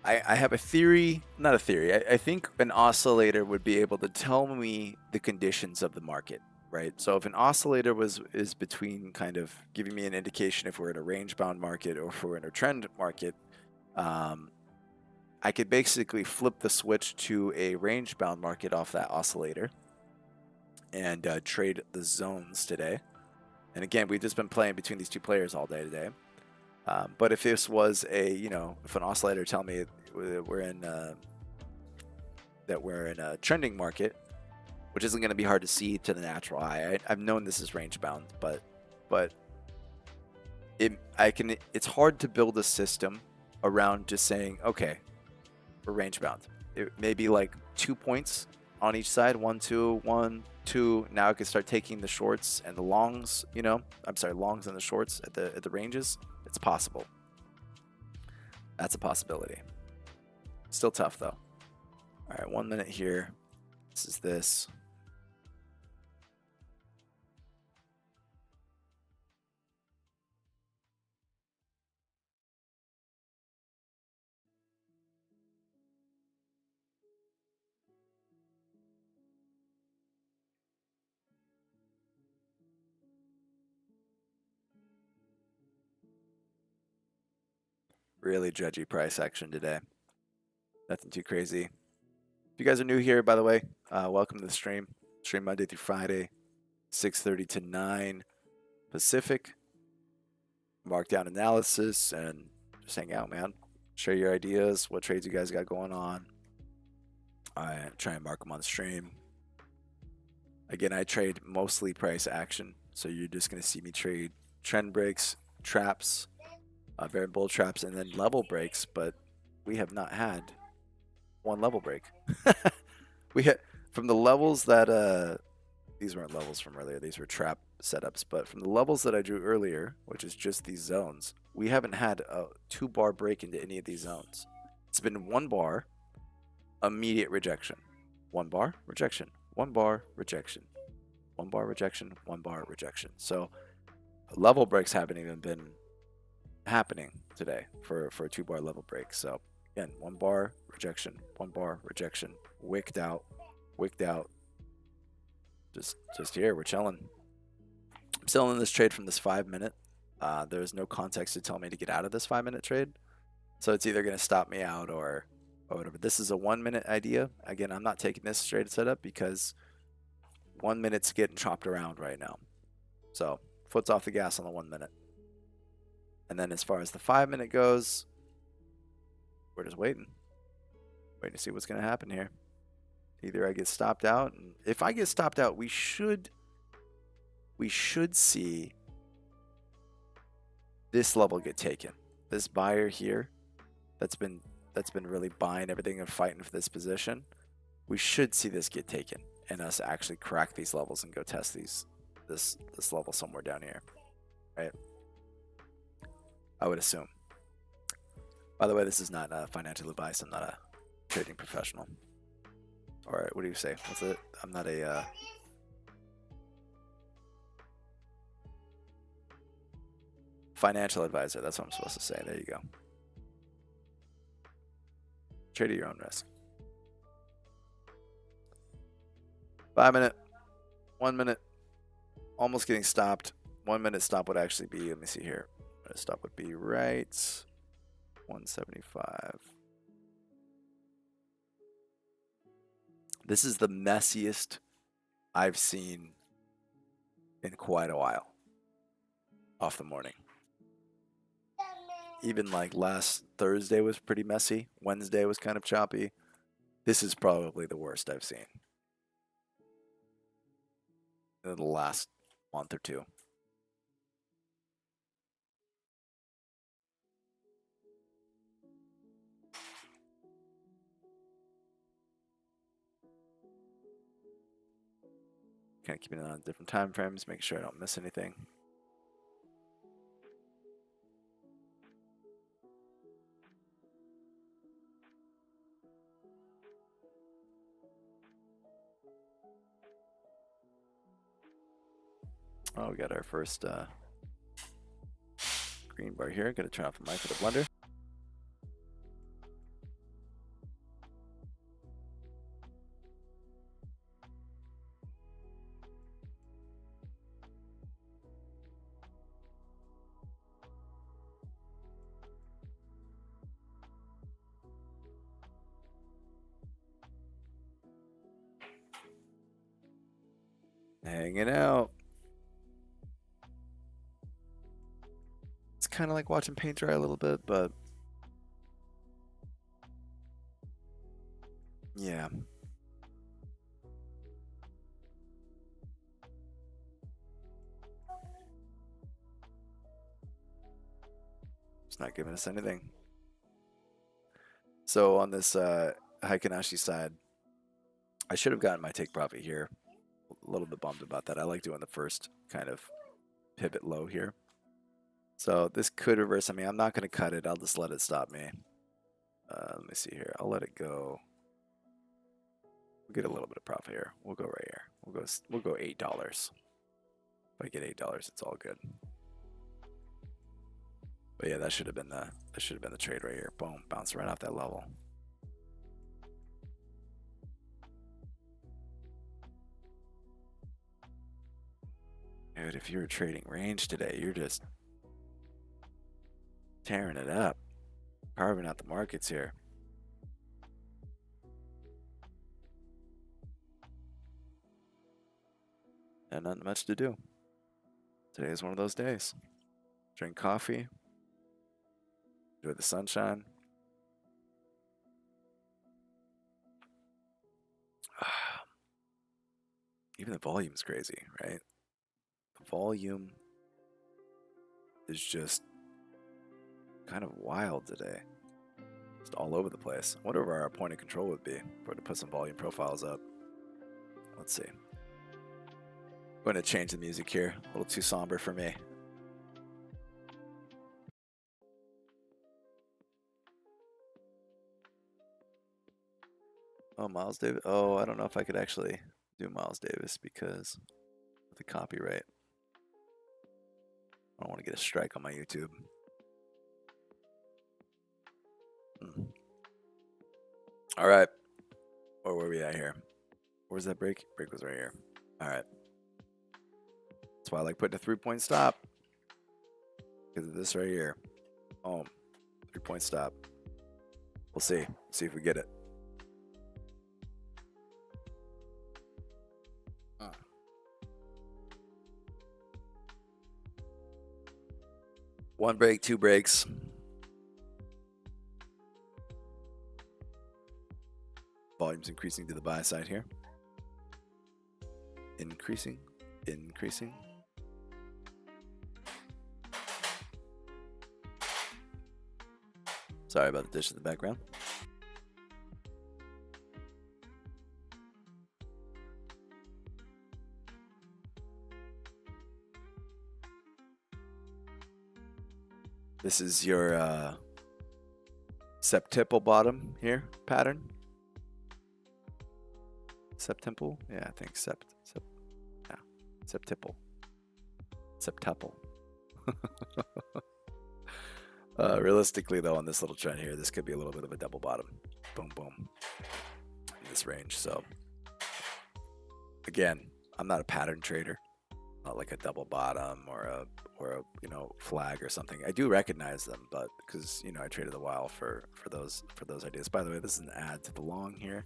I have a theory, not a theory. I think an oscillator would be able to tell me the conditions of the market, right? So if an oscillator is between kind of giving me an indication if we're in a range-bound market or if we're in a trend market, I could basically flip the switch to a range-bound market off that oscillator and trade the zones today. And again, we've just been playing between these two players all day today. But if this was if an oscillator tell me we're in a trending market, which isn't going to be hard to see to the natural eye. I've known this is range bound, but it's hard to build a system around just saying, okay, we're range bound. It may be like 2 points on each side, 1, 2, 1, 2. Now I can start taking the shorts and the longs. Longs and the shorts at the ranges. It's possible. That's a possibility. Still tough though. All right, 1 minute here. This is this. Really judgy price action today. Nothing too crazy. If you guys are new here, by the way, welcome to the stream. Stream Monday through Friday, 6:30 to 9 Pacific. Markdown analysis and just hang out, man. Share your ideas, what trades you guys got going on. I try and mark them on stream. Again, I trade mostly price action, so you're just going to see me trade trend breaks, traps, very bull traps, and then level breaks, but we have not had one level break. We hit from the levels that these weren't levels from earlier, these were trap setups, but from the levels that I drew earlier, which is just these zones, we haven't had a 2-bar break into any of these zones. It's been 1 bar, immediate rejection. 1 bar, rejection. 1 bar, rejection. 1 bar, rejection. 1 bar, rejection. So level breaks haven't even been happening today for a 2-bar level break. So again, 1 bar, rejection. 1 bar, rejection. Wicked out. Just here, we're chilling. I'm still in this trade from this 5 minute. There's no context to tell me to get out of this 5 minute trade. So it's either going to stop me out or whatever. This is a 1 minute idea. Again, I'm not taking this straight setup because 1 minute's getting chopped around right now. So foot's off the gas on the 1 minute. And then as far as the 5 minute goes, we're just waiting to see what's going to happen here. Either I get stopped out, and if I get stopped out, we should see this level get taken. This buyer here that's been really buying everything and fighting for this position, we should see this get taken and us actually crack these levels and go test this level somewhere down here, right? I would assume. By the way, this is not financial advice. I'm not a trading professional. All right, what do you say? What's it? I'm not a financial advisor. That's what I'm supposed to say. There you go. Trade at your own risk. 5 minute, 1 minute, almost getting stopped. 1 minute stop would actually be, let me see here. Stop would be right 175. This is the messiest I've seen in quite a while off the morning. Even like last Thursday was pretty messy. Wednesday was kind of choppy. This is probably the worst I've seen in the last month or two. Kind of keeping it on different time frames, make sure I don't miss anything. Oh, we got our first green bar here. Gonna turn off the mic for the blender. Hanging out. It's kind of like watching paint dry a little bit, but yeah. It's not giving us anything. So on this Heikinashi side, I should have gotten my take profit here. A little bit bummed about that. I like doing the first kind of pivot low here. So this could reverse. I mean, I'm not going to cut it. I'll just let it stop me. Let me see here. I'll let it go. We'll get a little bit of profit here. We'll go right here. We'll go $8. If I get $8, it's all good. But yeah, that should have been the trade right here. Boom, bounce right off that level. Dude, if you were trading range today, you're just tearing it up, carving out the markets here. And not much to do. Today is one of those days. Drink coffee, enjoy the sunshine. Even the volume's crazy, right? The volume is just kind of wild today. Just all over the place. I wonder where our point of control would be if we were to put some volume profiles up. Let's see. I'm going to change the music here. A little too somber for me. Oh, Miles Davis. Oh, I don't know if I could actually do Miles Davis because of the copyright. I don't want to get a strike on my YouTube. All right. Where were we at here? Where's that break? Break was right here. All right. That's why I like putting a 3-point stop. Because of this right here. Boom. 3-point stop. We'll see. See if we get it. One break, two breaks. Volume's increasing to the buy side here. Increasing. Sorry about the dish in the background. This is your septiple bottom here pattern. Septemple? Yeah, I think yeah, septiple. Septuple. Realistically, though, on this little trend here, this could be a little bit of a double bottom. Boom, boom. In this range. So, again, I'm not a pattern trader. Not like a double bottom or a flag or something. I do recognize them, but because I traded a while for those ideas. By the way, this is an add to the long here.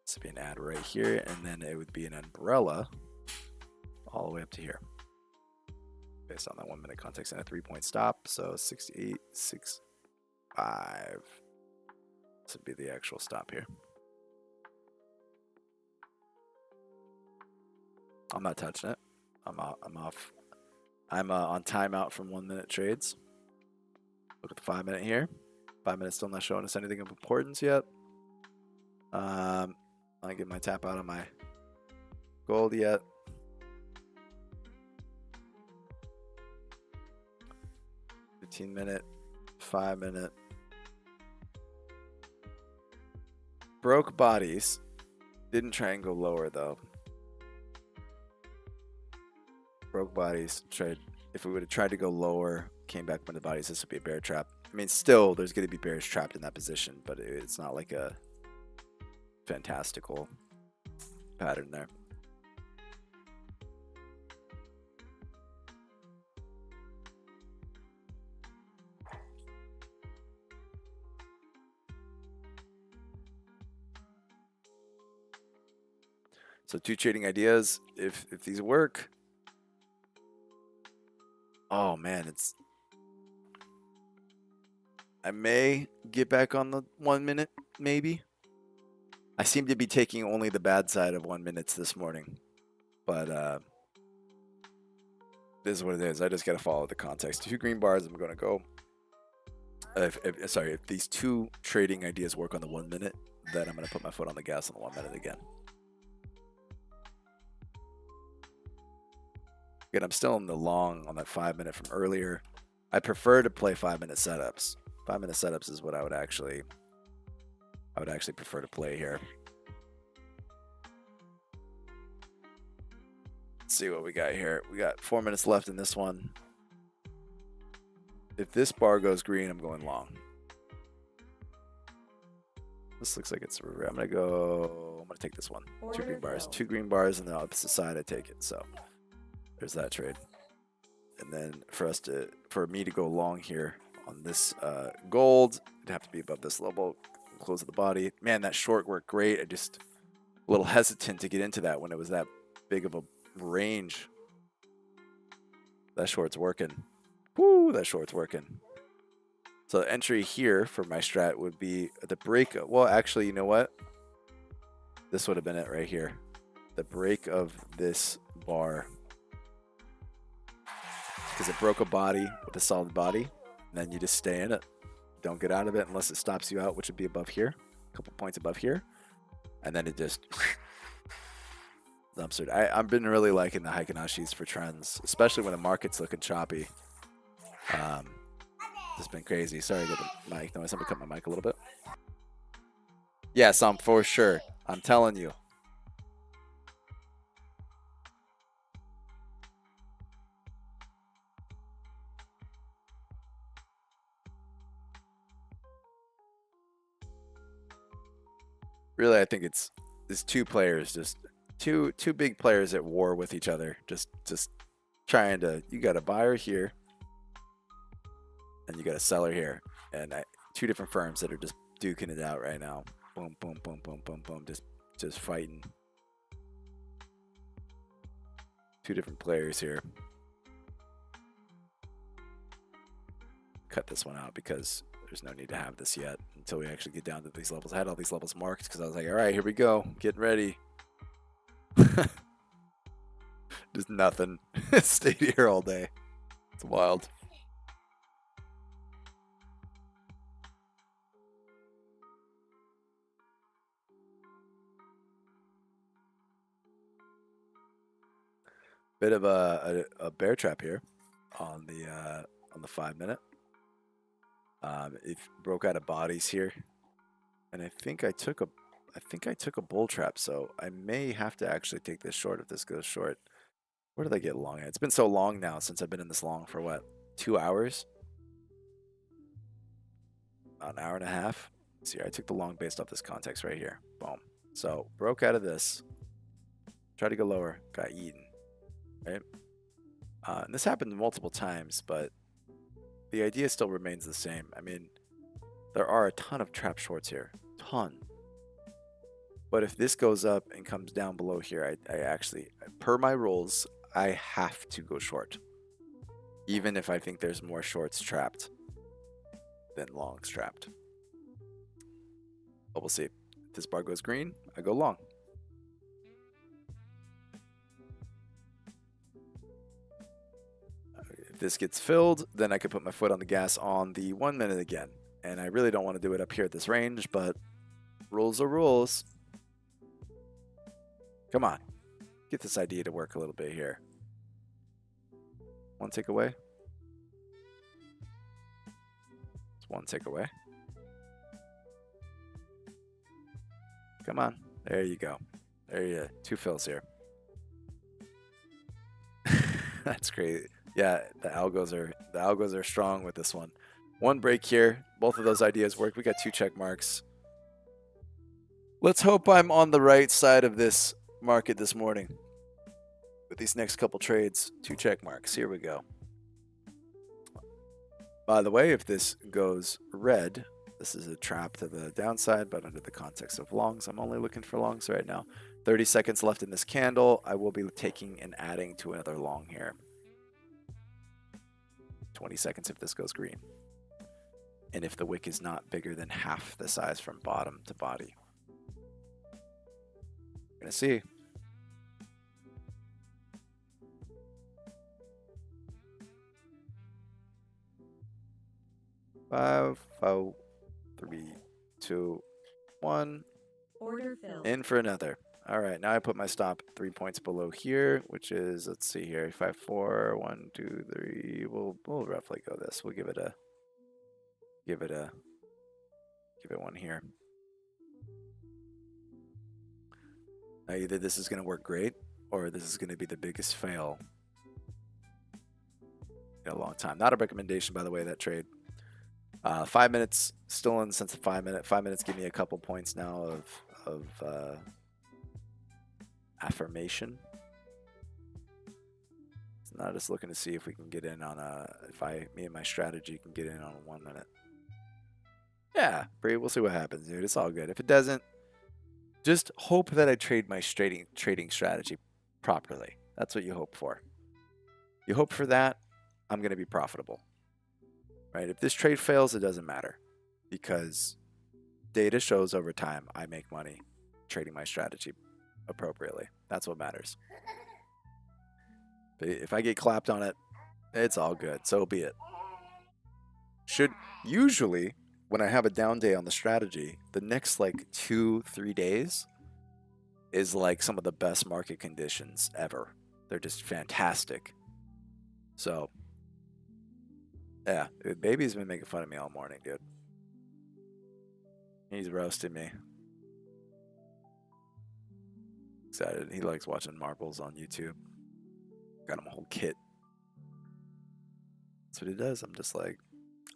This would be an add right here, and then it would be an umbrella all the way up to here, based on that 1 minute context and a 3-point stop. So 68.65. This would be the actual stop here. I'm not touching it. I'm off. I'm on timeout from 1 minute trades. Look at the 5 minute here. 5 minutes still not showing us anything of importance yet. I get my tap out on my gold yet. $15-minute, 5 minute. Broke bodies Didn't try and go lower though. Broke bodies. Tried. If we would have tried to go lower, came back from the bodies, this would be a bear trap. I mean, still, there's going to be bears trapped in that position, but it's not like a fantastical pattern there. So 2 trading ideas. If these work, oh man, I may get back on the 1 minute, maybe. I seem to be taking only the bad side of 1 minutes this morning, but this is what it is. I just got to follow the context. 2 green bars. I'm going to go. If these 2 trading ideas work on the 1 minute, then I'm going to put my foot on the gas on the 1 minute again. Again, I'm still in the long on that 5 minute from earlier. I prefer to play 5 minute setups. 5 minute setups is what I would actually prefer to play here. Let's see what we got here. We got 4 minutes left in this one. If this bar goes green, I'm going long. This looks like it's. I'm gonna take this one. 2 green bars. 2 green bars, and the opposite side, I take it. So there's that trade. And then for me to go long here on this gold, it'd have to be above this level, close of the body. Man, that short worked great. I just a little hesitant to get into that when it was that big of a range. That short's working. Woo, that short's working. So the entry here for my strat would be the break. Well, actually, you know what? This would have been it right here. The break of this bar. Because it broke a body with a solid body. And then you just stay in it. Don't get out of it unless it stops you out, which would be above here. A couple points above here. And then it just dumps it. I've been really liking the Heikanashis for trends, especially when the market's looking choppy. It's been crazy. Sorry to get the mic noise. I'm going to cut my mic a little bit. Yes, I'm for sure. I'm telling you. Really, I think it's 2 players, just two big players at war with each other. Just trying to. You got a buyer here, and you got a seller here, and 2 different firms that are just duking it out right now. Boom, boom, boom, boom, boom, boom. Just fighting. 2 different players here. Cut this one out because there's no need to have this yet until we actually get down to these levels. I had all these levels marked because I was like, all right, here we go. Getting ready. Just nothing. Stayed here all day. It's wild. Bit of a bear trap here on the 5 minute. It broke out of bodies here, and I think I took a bull trap, so I may have to actually take this short if this goes short. Where did I get long at? It's been so long now since I've been in this long for what, 2 hours? About an hour and a half. See, I took the long based off this context right here. Boom. So broke out of this. Tried to go lower, got eaten. Right? And this happened multiple times, but the idea still remains the same. I mean, there are a ton of trap shorts here. Ton. But if this goes up and comes down below here, I actually, per my rules, I have to go short. Even if I think there's more shorts trapped than longs trapped. But we'll see. If this bar goes green, I go long. If this gets filled, then I could put my foot on the gas on the 1 minute again. And I really don't want to do it up here at this range, but rules are rules. Come on. Get this idea to work a little bit here. 1 tick away. It's 1 tick away. Come on. There you go. There you go. 2 fills here. That's great. Yeah, the algos are strong with this one. 1 break here. Both of those ideas work. We got 2 check marks. Let's hope I'm on the right side of this market this morning. With these next couple trades, 2 check marks. Here we go. By the way, if this goes red, this is a trap to the downside, but under the context of longs, I'm only looking for longs right now. 30 seconds left in this candle. I will be taking and adding to another long here. 20 seconds if this goes green. And if the wick is not bigger than half the size from bottom to body. We're going to see. Five, 4, 3, 2, 1. Order filled. In for another. All right, now I put my stop 3 points below here, which is, let's see here, 5, 4, 1, 2, 3. We'll roughly go this. We'll give it one here. Now either this is going to work great, or this is going to be the biggest fail in a long time. Not a recommendation, by the way, that trade. 5 minutes, still in the sense of 5 minutes. 5 minutes give me a couple points now of affirmation. So now just looking to see if we can get in on me and my strategy can get in on a 1 minute. Yeah, Bree, we'll see what happens, dude. It's all good. If it doesn't, just hope that I trade my trading strategy properly. That's what you hope for. You hope for that, I'm going to be profitable. Right? If this trade fails, it doesn't matter, because data shows over time I make money trading my strategy appropriately. That's what matters. But if I get clapped on it, it's all good. So be it. Usually when I have a down day on the strategy, the next like 2-3 days is like some of the best market conditions ever. They're just fantastic. So yeah, baby's been making fun of me all morning, dude. He's roasting me. Excited. He likes watching marbles on YouTube. Got him a whole kit. That's what he does. I'm just like,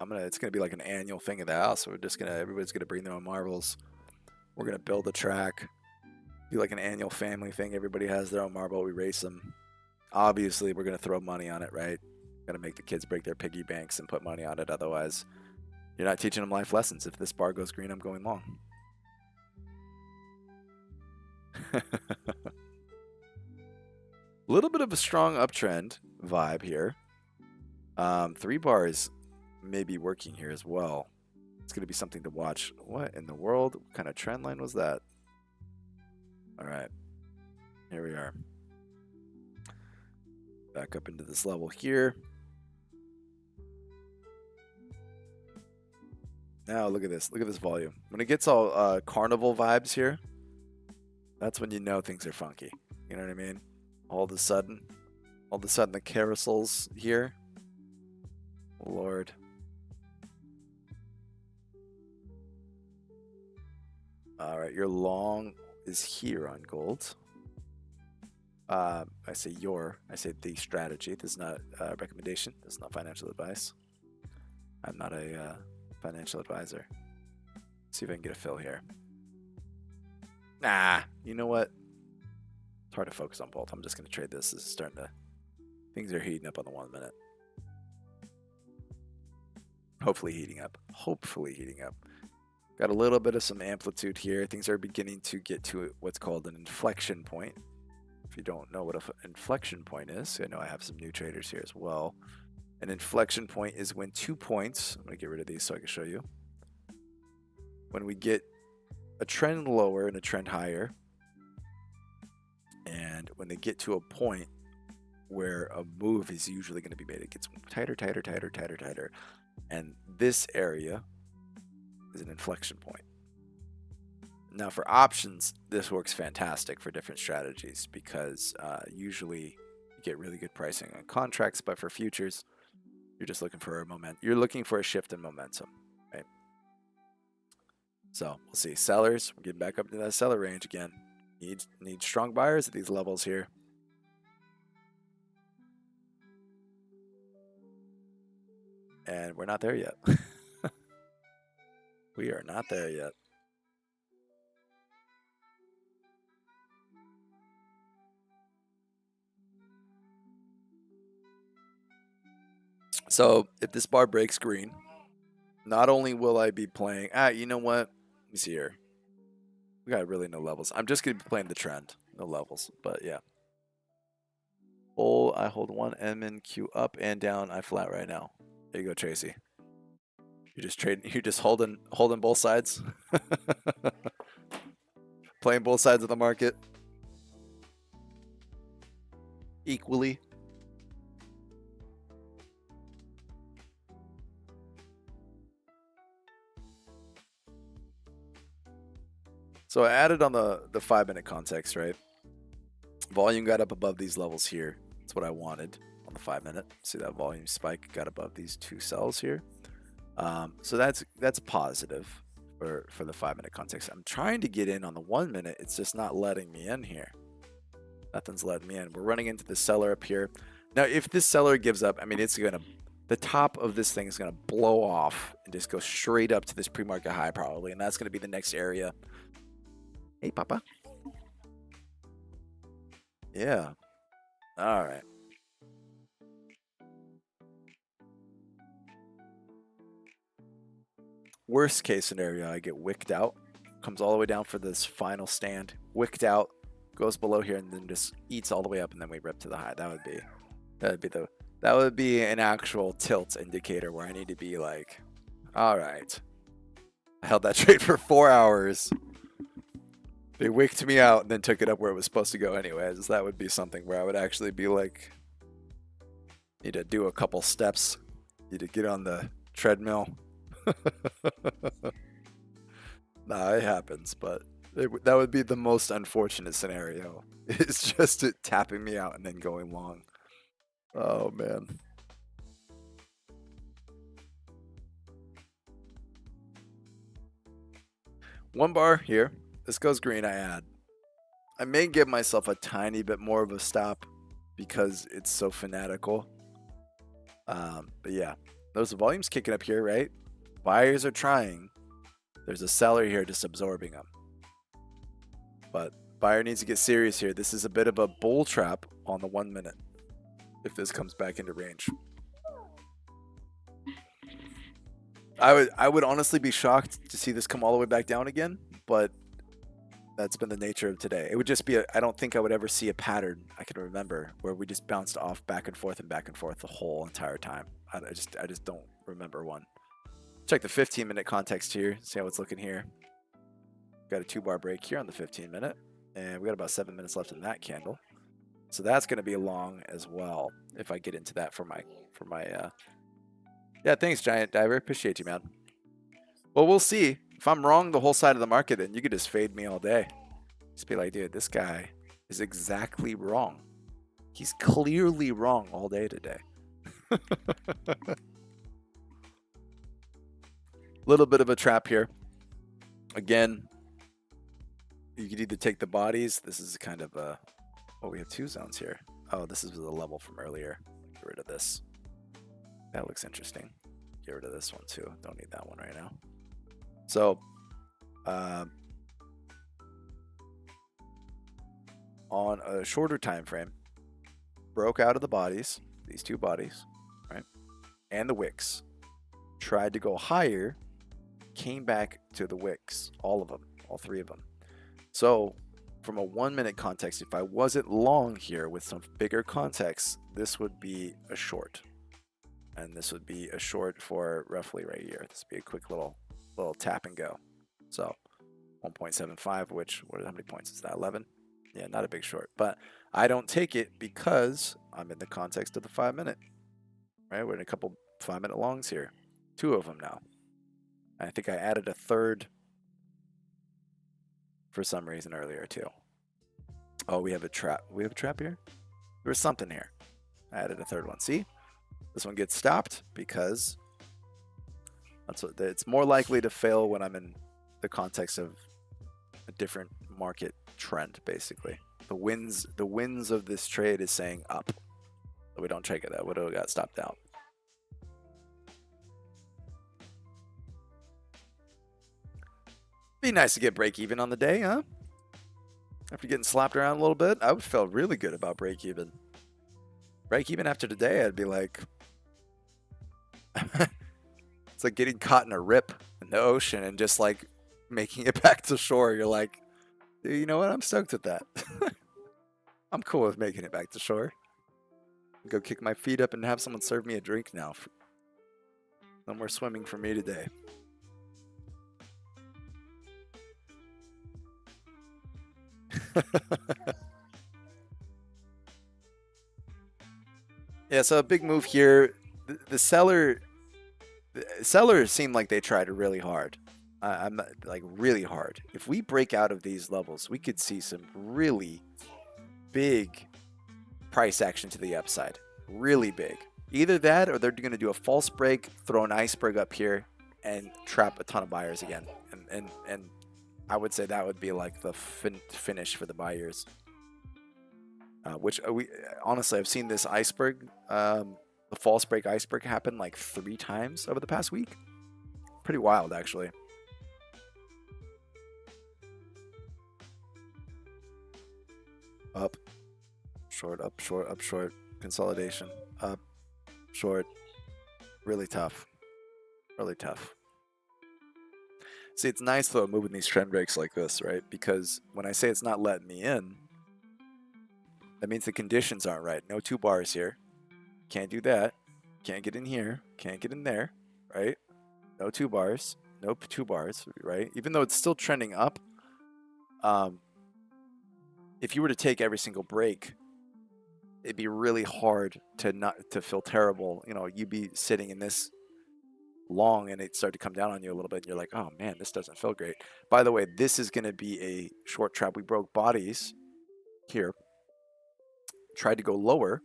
it's gonna be like an annual thing at the house. So everybody's gonna bring their own marbles. We're gonna build a track. Be like an annual family thing. Everybody has their own marble. We race them. Obviously, we're gonna throw money on it, right? Gonna make the kids break their piggy banks and put money on it. Otherwise, you're not teaching them life lessons. If this bar goes green, I'm going long. A little bit of a strong uptrend vibe here. 3 bars may be working here as well. It's going to be something to watch. What in the world? What kind of trend line was that? All right. Here we are. Back up into this level here. Now look at this. Look at this volume. When it gets all carnival vibes here, that's when you know things are funky. You know what I mean? All of a sudden the carousels here. Lord. All right, your long is here on gold. I say the strategy. This is not a recommendation. This is not financial advice. I'm not a financial advisor. Let's see if I can get a fill here. Nah, you know what? It's hard to focus on both. I'm just going to trade this. This is things are heating up on the 1 minute. Hopefully heating up. Got a little bit of some amplitude here. Things are beginning to get to what's called an inflection point. If you don't know what an inflection point is, I know I have some new traders here as well. An inflection point is when 2 points, I'm going to get rid of these so I can show you. When we get a trend lower and a trend higher, and when they get to a point where a move is usually going to be made, it gets tighter. And this area is an inflection point. Now for options, this works fantastic for different strategies because usually you get really good pricing on contracts, but for futures, you're just looking for you're looking for a shift in momentum, right? So we'll see. Sellers, we're getting back up to that seller range again. Need strong buyers at these levels here. And we're not there yet. We are not there yet. So if this bar breaks green, not only will I be playing, you know what? Let me see here. We got really no levels. I'm just going to be playing the trend. No levels, but yeah. I hold one M and Q up and down. I flat right now. There you go, Tracy. You're just trading. You're just holding both sides. Playing both sides of the market equally. So I added on the 5-minute context, right? Volume got up above these levels here. That's what I wanted on the 5-minute. See that volume spike got above these two cells here. So that's positive for the 5-minute context. I'm trying to get in on the 1-minute. It's just not letting me in here. Nothing's letting me in. We're running into the seller up here. Now, if this seller gives up, I mean, the top of this thing is gonna blow off and just go straight up to this pre-market high probably, and that's gonna be the next area. Hey, Papa. Yeah. All right. Worst case scenario, I get wicked out, comes all the way down for this final stand, wicked out, goes below here, and then just eats all the way up, and then we rip to the high. That would be an actual tilt indicator where I need to be like, all right, I held that trade for 4 hours. They wicked me out and then took it up where it was supposed to go anyways. That would be something where I would actually be like, need to do a couple steps, need to get on the treadmill. Nah, it happens, but that would be the most unfortunate scenario. It's just it tapping me out and then going long. Oh, man. One bar here. This goes green, I add. I may give myself a tiny bit more of a stop because it's so fanatical. But yeah, those volumes kicking up here, right? Buyers are trying. There's a seller here just absorbing them. But buyer needs to get serious here. This is a bit of a bull trap on the 1-minute if this comes back into range. I would honestly be shocked to see this come all the way back down again, but that's been the nature of today. It would just be I don't think I would ever see a pattern I can remember where we just bounced off back and forth the whole entire time. I just don't remember one. Check the 15-minute context here. See how it's looking here. Got a 2-bar break here on the 15-minute, and we got about 7 minutes left in that candle. So that's going to be long as well if I get into that for my yeah, thanks, Giant Diver. Appreciate you, man. Well, we'll see. If I'm wrong the whole side of the market, then you could just fade me all day. Just be like, dude, this guy is exactly wrong. He's clearly wrong all day today. Little bit of a trap here. Again, you could either take the bodies. This is kind of a... Oh, we have 2 zones here. Oh, this is the level from earlier. Get rid of this. That looks interesting. Get rid of this one too. Don't need that one right now. So, on a shorter time frame, broke out of the bodies, these 2 bodies, right, and the wicks. Tried to go higher, came back to the wicks, all of them, all 3 of them. So, from a 1-minute context, if I wasn't long here with some bigger context, this would be a short. And this would be a short for roughly right here. This would be a quick little tap and go. So 1.75, which, how many points is that? 11? Yeah, not a big short. But I don't take it because I'm in the context of the 5-minute. Right? We're in a couple 5-minute longs here. 2 of them now. I think I added a third for some reason earlier too. Oh, we have a trap. We have a trap here? There was something here. I added a third one. See? This one gets stopped because it's more likely to fail when I'm in the context of a different market trend basically. The winds of this trade is saying up. So we don't check it out. Would have got stopped out. Be nice to get break even on the day, huh? After getting slapped around a little bit, I would feel really good about break even. Break even after today, I'd be like, it's like getting caught in a rip in the ocean and just like making it back to shore. You're like, dude, you know what? I'm stoked with that. I'm cool with making it back to shore. Go kick my feet up and have someone serve me a drink now. No more swimming for me today. Yeah, so a big move here. The sellers seem like they tried really hard. I'm not, like really hard. If we break out of these levels, we could see some really big price action to the upside. Really big. Either that or they're going to do a false break, throw an iceberg up here, and trap a ton of buyers again. And I would say that would be like the finish for the buyers. Which we honestly, I've seen this iceberg, the false break iceberg happen like 3 times over the past week. Pretty wild, actually. Up, short, up, short, up, short. Consolidation, up, short. Really tough. Really tough. See, it's nice though moving these trend breaks like this, right? Because when I say it's not letting me in, that means the conditions aren't right. No 2 bars here. Can't do that. Can't get in here. Can't get in there, right? No 2 bars. No 2 bars, right? Even though it's still trending up, if you were to take every single break, it'd be really hard to feel terrible. You know, you'd be sitting in this long and it start to come down on you a little bit and you're like, oh man, this doesn't feel great. By the way, this is going to be a short trap. We broke bodies here, tried to go lower,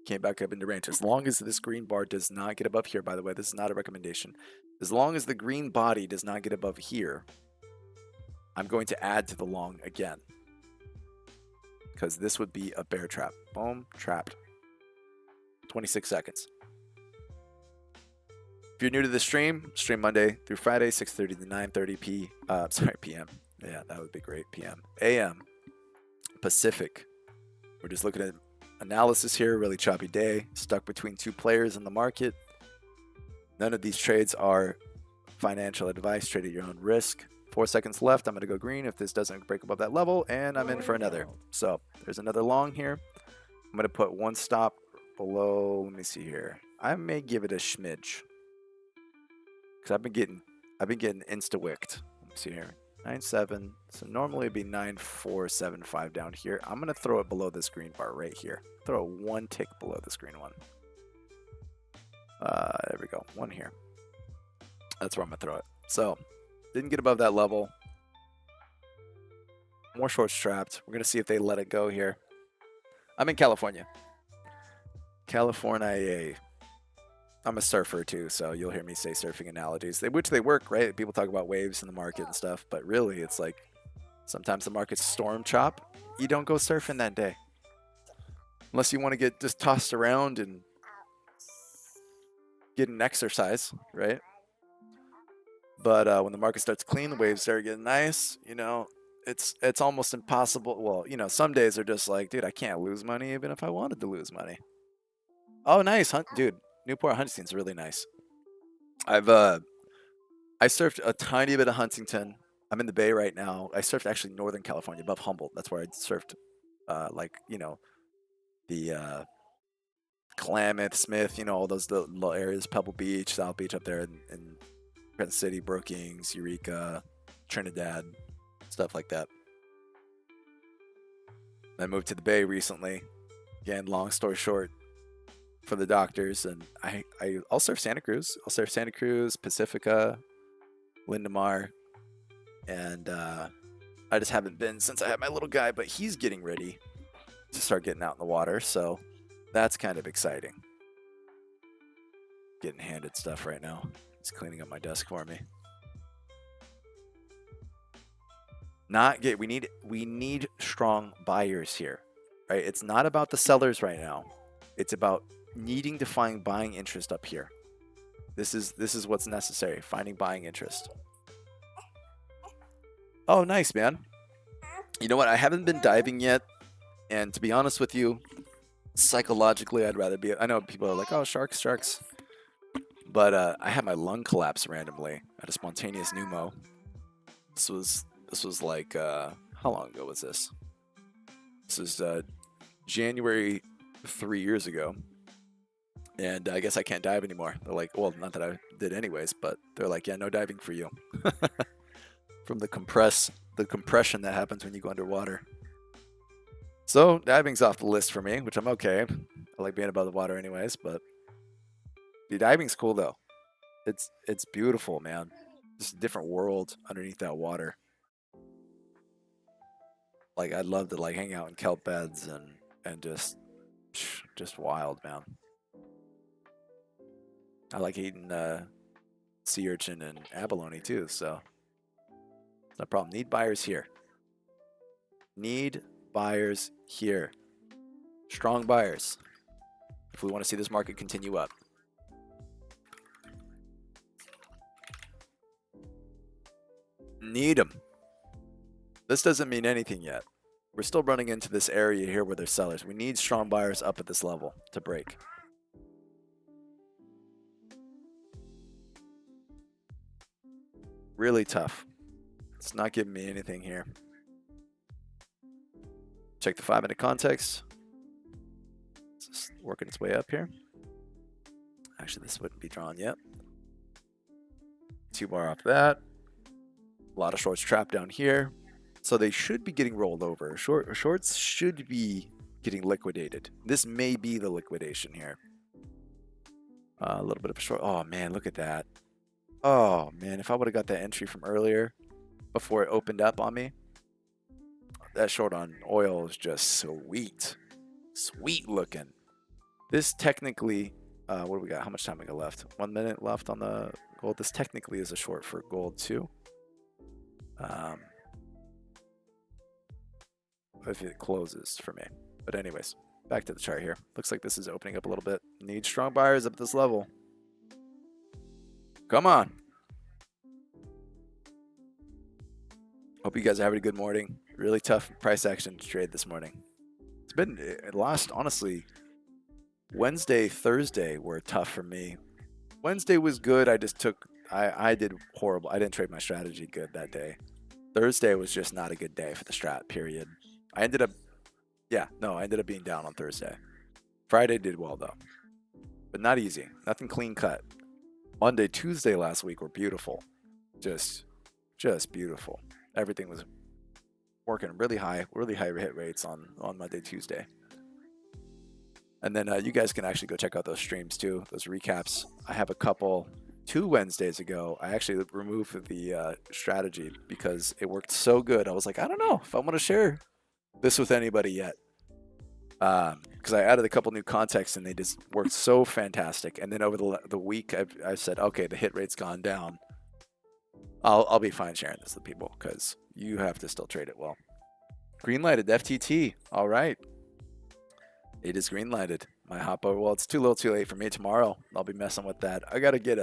came back up into range. As long as this green bar does not get above here, by the way, this is not a recommendation. As long as the green body does not get above here, I'm going to add to the long again, because this would be a bear trap. Boom, trapped. 26 seconds. If you're new to the stream Monday through Friday, 6:30 to 9:30 p.m. Yeah, that would be great. PM. AM. Pacific. We're just looking at analysis here. Really choppy day. Stuck between 2 players in the market. None of these trades are financial advice. Trade at your own risk. 4 seconds left. I'm going to go green if this doesn't break above that level, and I'm in for another. So there's another long here. I'm going to put 1 stop below. Let me see here. I may give it a smidge, because I've been getting insta-wicked. Let me see here. 9.7. So normally it'd be 9.475 down here. I'm going to throw it below this green bar right here. Throw it 1 tick below this green one. There we go. 1 here. That's where I'm going to throw it. So didn't get above that level. More shorts trapped. We're going to see if they let it go here. I'm in California. California. I'm a surfer too, so you'll hear me say surfing analogies, which they work, right? People talk about waves in the market and stuff, but really it's like sometimes the market's storm chop. You don't go surfing that day. Unless you want to get just tossed around and get an exercise, right? But when the market starts clean, the waves start getting nice, you know, it's almost impossible. Well, you know, some days are just like, dude, I can't lose money even if I wanted to lose money. Oh, nice, dude. Newport Huntington's really nice. I surfed a tiny bit of Huntington. I'm in the Bay right now. I surfed actually Northern California, above Humboldt. That's where I surfed, like, you know, the Klamath, Smith, you know, all those little areas, Pebble Beach, South Beach up there in Crescent City, Brookings, Eureka, Trinidad, stuff like that. I moved to the Bay recently. Again, long story short, for the doctors, and I'll surf Santa Cruz. I'll surf Santa Cruz, Pacifica, Lindemar, and I just haven't been since I had my little guy, but he's getting ready to start getting out in the water, so that's kind of exciting. Getting handed stuff right now. He's cleaning up my desk for me. We need strong buyers here, right? It's not about the sellers right now. It's about needing to find buying interest up here. This is what's necessary, finding buying interest. Oh, nice, man. You know what? I haven't been diving yet, and to be honest with you, psychologically, I'd rather be. I know people are like, "Oh, sharks, sharks," but I had my lung collapse randomly at a spontaneous pneumo. This was like how long ago was this? This is January 3 years ago, and I guess I can't dive anymore. They're like, well, not that I did anyways, but they're like, yeah, no diving for you from the compression that happens when you go underwater. So diving's off the list for me, which I'm okay. I like being above the water anyways, but the diving's cool though. It's beautiful, man. Just a different world underneath that water. Like I'd love to like hang out in kelp beds and just wild, man. I like eating sea urchin and abalone too, so no problem. Need buyers here. Need buyers here. Strong buyers. If we want to see this market continue up. Need them. This doesn't mean anything yet. We're still running into this area here where there's sellers. We need strong buyers up at this level to break. Really tough. It's not giving me anything here. Check the 5-minute context. It's just working its way up here. Actually, this wouldn't be drawn yet. 2 bar off that. A lot of shorts trapped down here. So they should be getting rolled over. Shorts should be getting liquidated. This may be the liquidation here. A little bit of a short. Oh, man, look at that. Oh, man, if I would have got that entry from earlier before it opened up on me, that short on oil is just sweet. Sweet looking. This technically, what do we got? How much time we got left? 1 minute left on the gold. This technically is a short for gold too. If it closes for me. But anyways, back to the chart here. Looks like this is opening up a little bit. Need strong buyers up at this level. Come on. Hope you guys are having a good morning. Really tough price action to trade this morning. It's been last, honestly, Wednesday, Thursday were tough for me. Wednesday was good. I did horrible. I didn't trade my strategy good that day. Thursday was just not a good day for the strat, period. I ended up being down on Thursday. Friday did well though, but not easy. Nothing clean cut. Monday, Tuesday last week were beautiful. Just beautiful. Everything was working really high hit rates on Monday, Tuesday. And then you guys can actually go check out those streams too, those recaps. I have a couple. 2 Wednesdays ago, I actually removed the strategy because it worked so good. I was like, I don't know if I want to share this with anybody yet. Because I added a couple new contexts and they just worked so fantastic. And then over the week, I said, okay, the hit rate's gone down. I'll be fine sharing this with people because you have to still trade it well. Greenlighted FTT. All right. It is greenlighted. My hop over. Well, it's too little too late for me tomorrow. I'll be messing with that. I got to get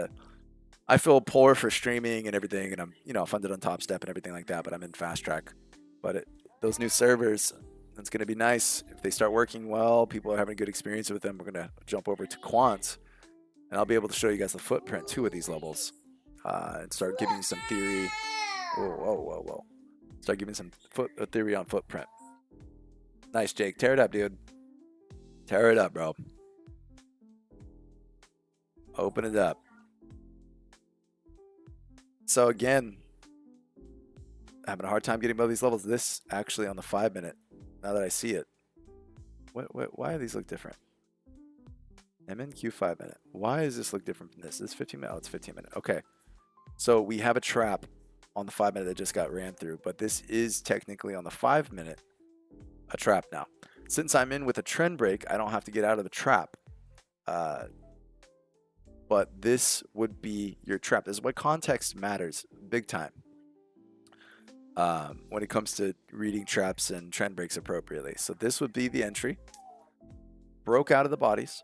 I feel poor for streaming and everything, and I'm funded on Topstep and everything like that, but I'm in Fast Track. But those new servers, it's going to be nice. If they start working well, people are having a good experience with them, we're going to jump over to Quant, and I'll be able to show you guys the footprint too of these levels and start giving you some theory. Whoa. Start giving some theory on footprint. Nice, Jake. Tear it up, dude. Tear it up, bro. Open it up. So again, having a hard time getting above these levels. This actually on the 5-minute, now that I see it. Why do these look different? MNQ 5-minute. Why does this look different from this? This is 15-minute. Oh, it's 15-minute. Okay. So we have a trap on the 5-minute that just got ran through, but this is technically on the 5-minute a trap now. Since I'm in with a trend break, I don't have to get out of the trap. But this would be your trap. This is why context matters big time. when it comes to reading traps and trend breaks appropriately. So this would be the entry. Broke out of the bodies,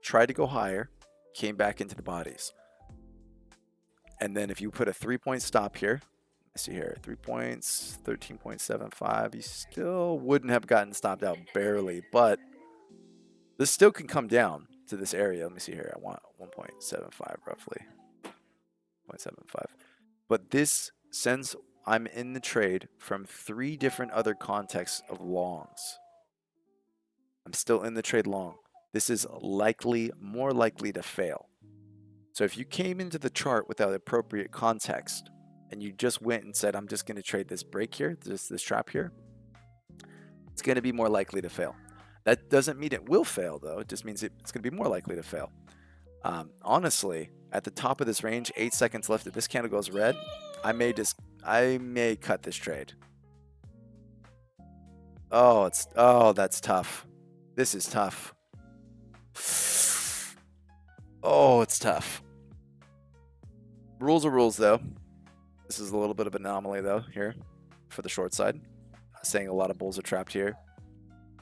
tried to go higher, came back into the bodies. And then if you put a 3-point stop here, let's see here, 3 points, 13.75, you still wouldn't have gotten stopped out barely, but this still can come down to this area. Let me see here. I want 1.75 roughly. 0.75. But this, since I'm in the trade from 3 different other contexts of longs, I'm still in the trade long. This is more likely to fail. So if you came into the chart without appropriate context and you just went and said, I'm just going to trade this break here, this trap here, it's going to be more likely to fail. That doesn't mean it will fail, though. It just means it's going to be more likely to fail. Honestly, at the top of this range, 8 seconds left. If this candle goes red, I may cut this trade. Oh, that's tough. This is tough. Oh, it's tough. Rules are rules, though. This is a little bit of an anomaly, though, here for the short side. Saying a lot of bulls are trapped here.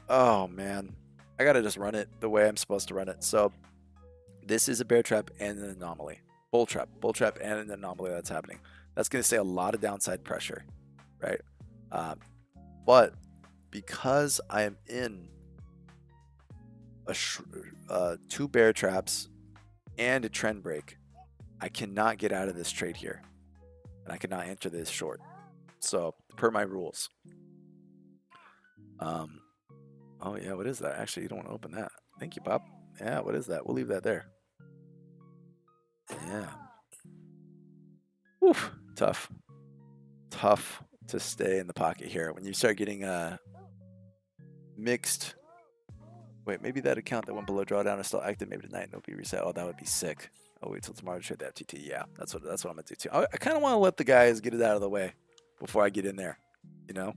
Oh, man. I got to just run it the way I'm supposed to run it. So this is a bear trap and an anomaly. Bull trap and an anomaly that's happening. That's going to say a lot of downside pressure, right? But because I am in 2 bear traps and a trend break, I cannot get out of this trade here. And I cannot enter this short. So, per my rules. Oh, yeah, what is that? Actually, you don't want to open that. Thank you, Bob. Yeah, what is that? We'll leave that there. Yeah. Oof, tough. Tough to stay in the pocket here. When you start getting mixed. Wait, maybe that account that went below drawdown is still active. Maybe tonight and it'll be reset. Oh, that would be sick. I'll wait till tomorrow to trade the FTT. Yeah, that's what I'm gonna do too. I kind of want to let the guys get it out of the way before I get in there. You know,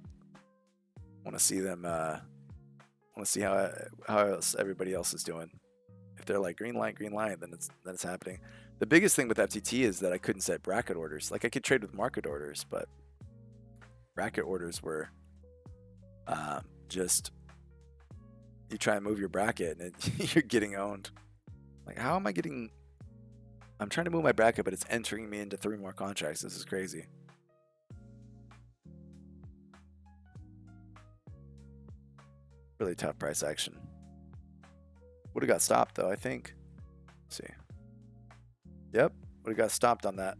want to see them. Want to see how else everybody else is doing. If they're like green light, then it's happening. The biggest thing with FTT is that I couldn't set bracket orders. Like I could trade with market orders, but bracket orders were just you try and move your bracket and you're getting owned. Like how am I getting? I'm trying to move my bracket, but it's entering me into 3 more contracts. This is crazy. Really tough price action. Would have got stopped though, I think. Let's see. Yep, would have got stopped on that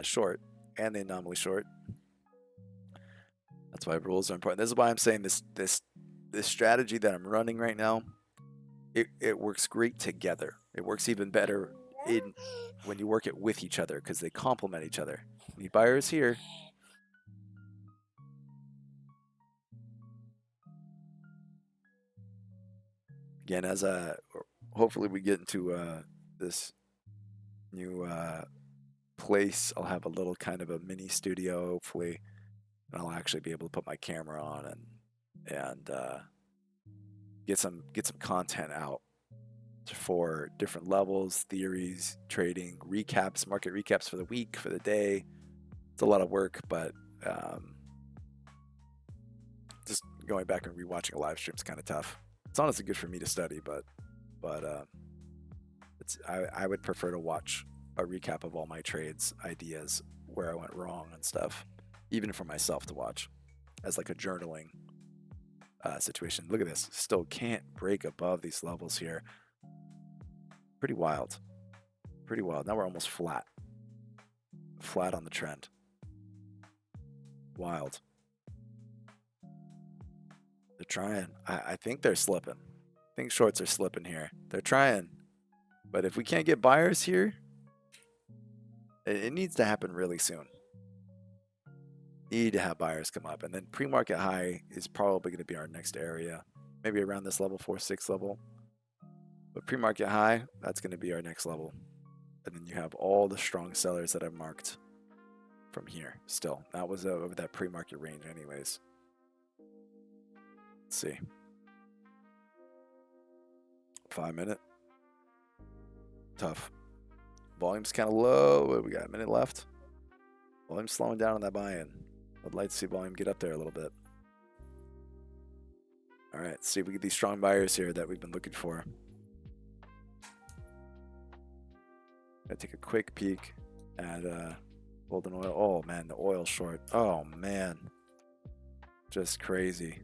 short and the anomaly short. That's why rules are important. This is why I'm saying this strategy that I'm running right now. It works great together. It works even better when you work it with each other because they complement each other. The buyers here. Again, as hopefully we get into this new place, I'll have a little kind of a mini studio, hopefully, and I'll actually be able to put my camera on and get some content out for different levels, theories, trading, recaps, market recaps for the week, for the day. It's a lot of work, but just going back and rewatching a live stream is kind of tough. It's honestly good for me to study, but I would prefer to watch a recap of all my trades, ideas, where I went wrong and stuff, even for myself to watch as like a journaling situation. Look at this. Still can't break above these levels here. Pretty wild. Pretty wild. Now we're almost flat. Flat on the trend. Wild. They're trying. I think they're slipping. I think shorts are slipping here. They're trying. But if we can't get buyers here, it needs to happen really soon. Need to have buyers come up. And then pre-market high is probably going to be our next area. Maybe around this level, 4-6 level. But pre-market high, that's going to be our next level. And then you have all the strong sellers that I've marked from here still. That was over that pre-market range anyways. Let's see. 5 minute. Tough. Volume's kind of low. What we got? A minute left. Volume slowing down on that buy-in. I'd like to see volume get up there a little bit. All right, let's see if we get these strong buyers here that we've been looking for. Gotta take a quick peek at golden oil. Oh man, the oil short. Oh man, just crazy.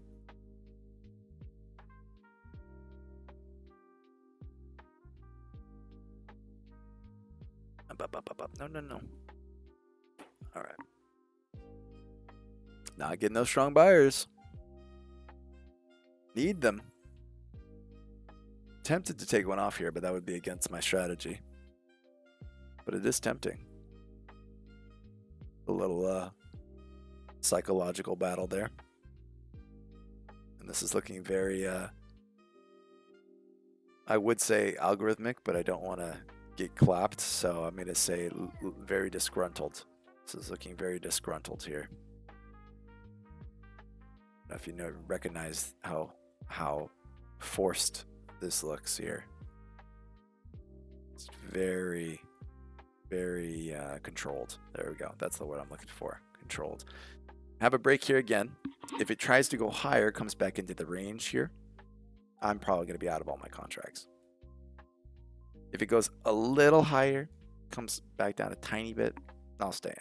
Up. No. All right. Not getting those strong buyers. Need them. Tempted to take one off here, but that would be against my strategy. But it is tempting. A little psychological battle there. And this is looking very, I would say algorithmic, but I don't want to get clapped, so I'm going to say very disgruntled. This is looking very disgruntled here. I don't know if you recognize how forced this looks here. It's very controlled. There we go. That's the word I'm looking for. Controlled. Have a break here again. If it tries to go higher, comes back into the range here, I'm probably going to be out of all my contracts. If it goes a little higher, comes back down a tiny bit, I'll stay in.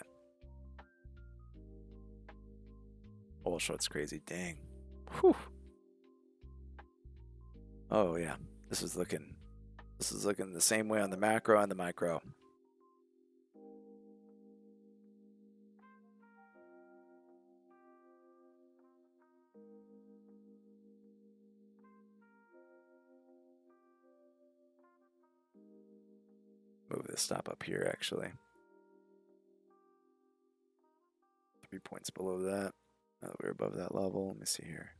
Oil short's crazy. Dang. Whew. Oh yeah. This is looking the same way on the macro and the micro. Move the stop up here, actually. 3 points below that. Now that we're above that level, let me see here.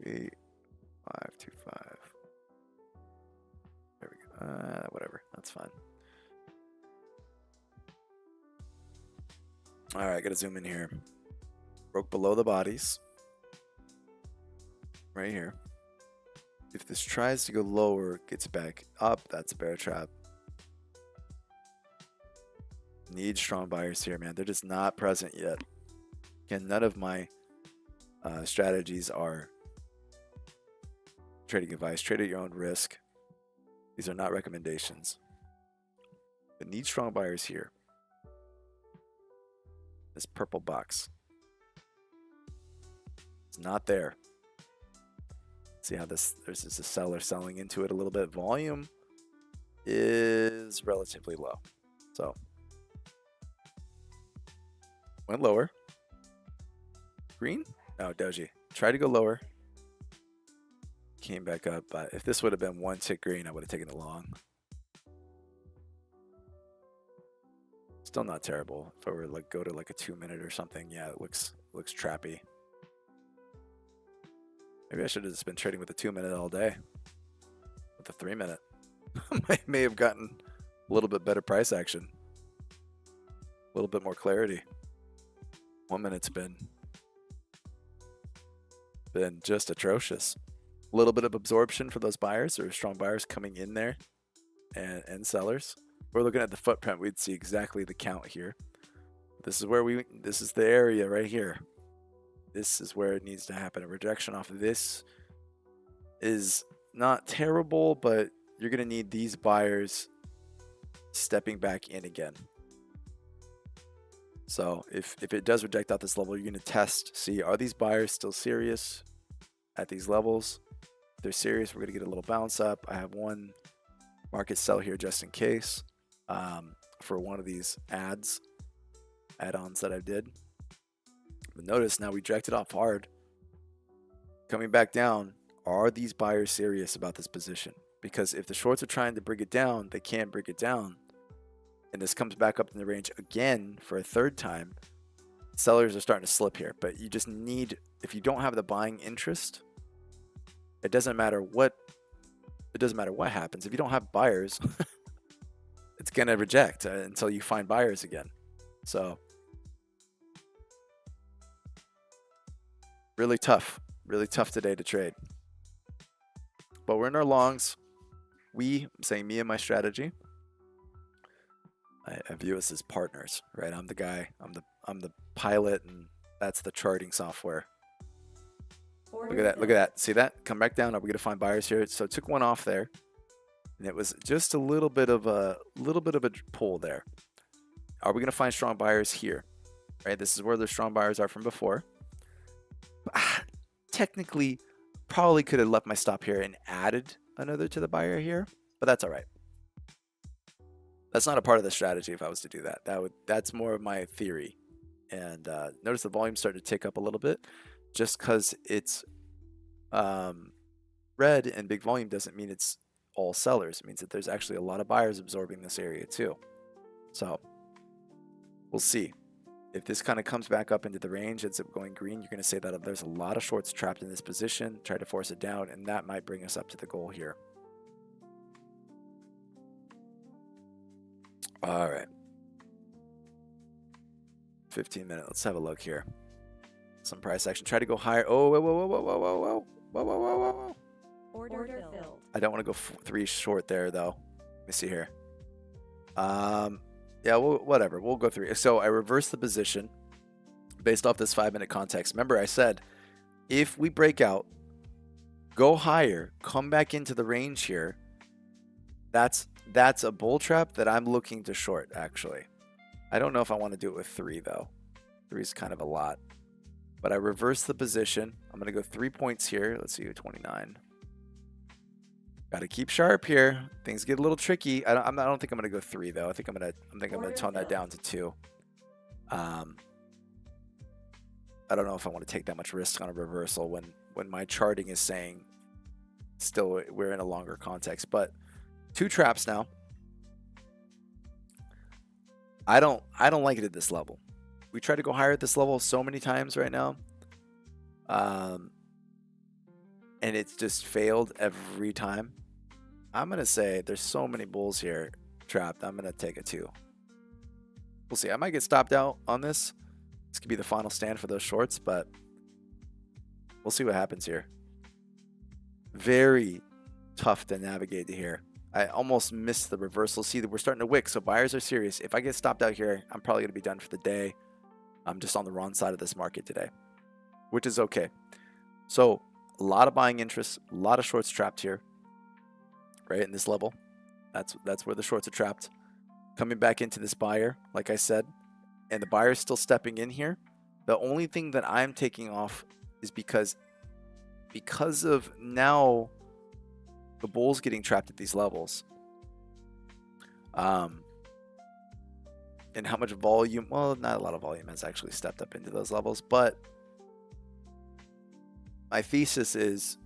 28.525. There we go. Whatever, that's fine. All right, gotta zoom in here. Broke below the bodies. Right here. If this tries to go lower, gets back up, that's a bear trap. Need strong buyers here, man. They're just not present yet. Again, none of my strategies are trading advice. Trade at your own risk. These are not recommendations. But need strong buyers here. This purple box. It's not there. See how there's just a seller selling into it a little bit. Volume is relatively low. So went lower. Green? No, doji. Tried to go lower. Came back up. But if this would have been one tick green, I would have taken it long. Still not terrible. If I were to like go to like a 2 minute or something, yeah, it looks trappy. Maybe I should have just been trading with the 2 minute all day. With the 3 minute. I may have gotten a little bit better price action. A little bit more clarity. 1 minute's been just atrocious. A little bit of absorption for those buyers or strong buyers coming in there and sellers. If we're looking at the footprint, we'd see exactly the count here. This is the area right here. This is where it needs to happen. A rejection off of this is not terrible, but you're going to need these buyers stepping back in again. So if it does reject out this level, you're going to test, see, are these buyers still serious at these levels? If they're serious, we're going to get a little bounce up. I have one market sell here just in case for one of these add-ons that I did. But notice now we rejected off hard. Coming back down, are these buyers serious about this position? Because if the shorts are trying to bring it down, they can't bring it down. And this comes back up in the range again for a third time. Sellers are starting to slip here. But you just need, if you don't have the buying interest, it doesn't matter what happens. If you don't have buyers, it's going to reject until you find buyers again. So really tough today to trade. But we're in our longs. I'm saying me and my strategy. I view us as partners, right? I'm the guy. I'm the pilot, and that's the charting software. Look at that. Look at that. See that? Come back down. Are we going to find buyers here? So it took one off there, and it was just a little bit of a pull there. Are we going to find strong buyers here? Right. This is where the strong buyers are from before. Technically, probably could have left my stop here and added another to the buyer here, but that's all right. That's not a part of the strategy if I was to do that. That's more of my theory. And notice the volume started to tick up a little bit. Just because it's red and big volume doesn't mean it's all sellers. It means that there's actually a lot of buyers absorbing this area too. So we'll see. If this kind of comes back up into the range, ends up going green, you're going to say that there's a lot of shorts trapped in this position, try to force it down, and that might bring us up to the goal here. All right. 15 minutes. Let's have a look here. Some price action. Try to go higher. Oh, whoa, whoa, whoa, whoa, whoa, whoa, whoa, whoa, whoa, whoa, whoa. Order filled. I don't want to go 3 short there, though. Let me see here. Yeah, whatever. We'll go 3. So I reverse the position based off this 5-minute context. Remember, I said if we break out, go higher, come back into the range here. That's a bull trap that I'm looking to short, actually. I don't know if I want to do it with 3, though. 3 is kind of a lot. But I reverse the position. I'm going to go 3 points here. Let's see, 29. Got to keep sharp here. Things get a little tricky. I don't think I'm going to go 3, though. I think I'm going to tone that down to 2. I don't know if I want to take that much risk on a reversal when my charting is saying still we're in a longer context. But 2 traps now. I don't like it at this level. We try to go higher at this level so many times right now. And it's just failed every time. I'm going to say there's so many bulls here trapped. I'm going to take a 2. We'll see. I might get stopped out on this. This could be the final stand for those shorts, but we'll see what happens here. Very tough to navigate here. I almost missed the reversal. See that we're starting to wick, so buyers are serious. If I get stopped out here, I'm probably going to be done for the day. I'm just on the wrong side of this market today, which is okay. So a lot of buying interest, a lot of shorts trapped here, right in this level. That's where the shorts are trapped. Coming back into this buyer, like I said, and the buyer's still stepping in here. The only thing that I'm taking off is because of now the bulls getting trapped at these levels. And how much volume, well, not a lot of volume has actually stepped up into those levels, but my thesis is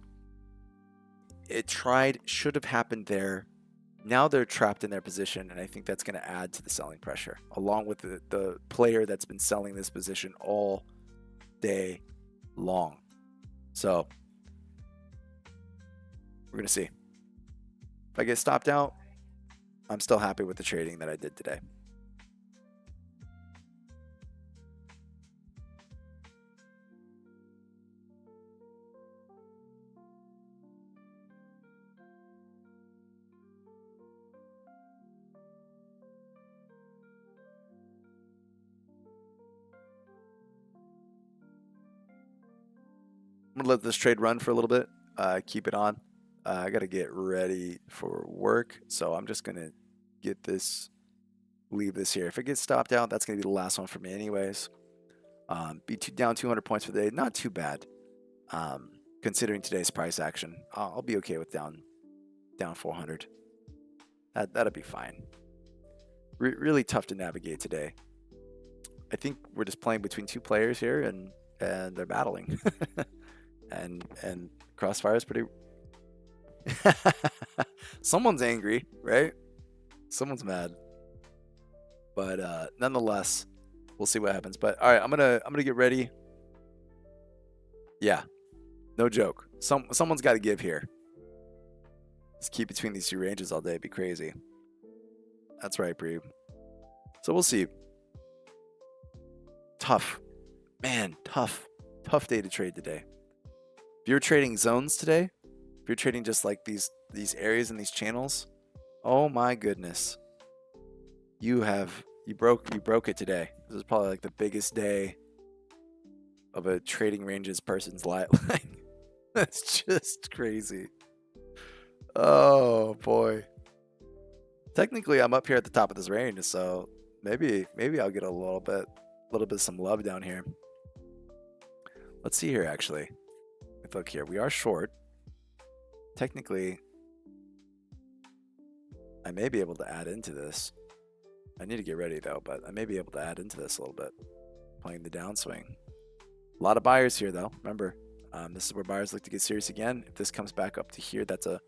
it should have happened there. Now they're trapped in their position, and I think that's going to add to the selling pressure, along with the player that's been selling this position all day long. So we're going to see. If I get stopped out, I'm still happy with the trading that I did today. I'm going to let this trade run for a little bit, keep it on. I got to get ready for work, so I'm just going to leave this here. If it gets stopped out, that's going to be the last one for me anyways. Down 200 points for the day, not too bad. Considering today's price action, I'll be okay with down 400. That'll be fine. Really tough to navigate today. I think we're just playing between 2 players here, and they're battling. and Crossfire is pretty. Someone's angry, right? Someone's mad. But nonetheless, we'll see what happens. But all right, I'm gonna get ready. Yeah, no joke. Someone's got to give here. Just keep between these 2 ranges all day. It'd be crazy. That's right, Bree. So we'll see. Tough, man. Tough day to trade today. If you're trading zones today, if you're trading just like these areas and these channels, oh my goodness. You broke it today. This is probably like the biggest day of a trading ranges person's life. That's just crazy. Oh boy. Technically, I'm up here at the top of this range, so maybe I'll get a little bit of some love down here. Let's see here. Actually, look here. We are short. Technically, I may be able to add into this. I need to get ready though, but I may be able to add into this a little bit, playing the downswing. A lot of buyers here though. Remember, this is where buyers look to get serious again. If this comes back up to here, that's a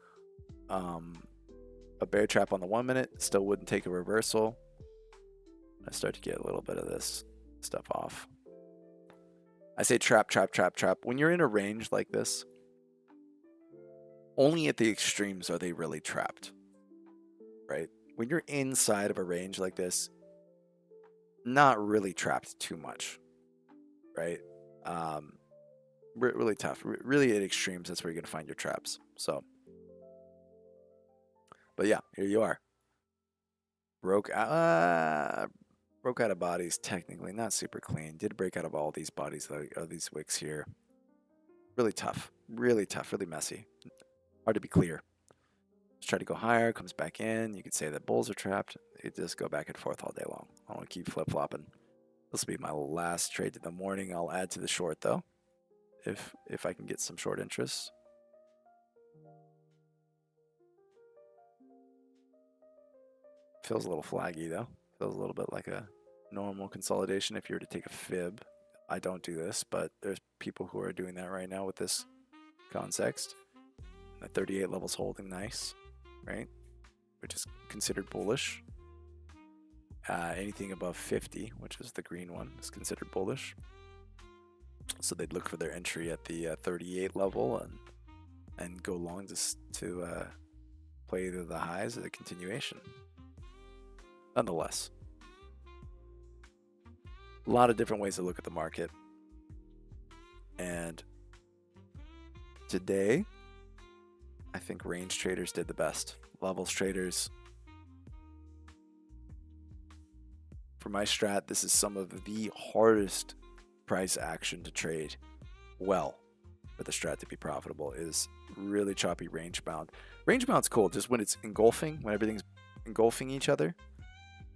bear trap on the 1 minute. Still wouldn't take a reversal. I start to get a little bit of this stuff off. I say trap, trap, trap, trap. When you're in a range like this, only at the extremes are they really trapped, right? When you're inside of a range like this, not really trapped too much, right? Really tough. Really at extremes, that's where you're gonna find your traps. So, but yeah, here you are. Broke out of bodies, technically not super clean. Did break out of all these bodies, these wicks here. Really tough, really messy. Hard to be clear. Let's try to go higher, comes back in. You could say that bulls are trapped. It just go back and forth all day long. I want to keep flip-flopping. This will be my last trade of the morning. I'll add to the short though, if I can get some short interest. Feels a little flaggy though. Feels a little bit like a normal consolidation if you were to take a fib. I don't do this, but there's people who are doing that right now with this context. The 38 level's holding nice, right? Which is considered bullish. Anything above 50, which is the green one, is considered bullish. So they'd look for their entry at the 38 level and go long to play either the highs or the continuation. Nonetheless, a lot of different ways to look at the market. And today, I think range traders did the best. Levels traders, for my strat, this is some of the hardest price action to trade well for the strat to be profitable. Is really choppy range bound. Range bound's cool, just when it's engulfing, when everything's engulfing each other,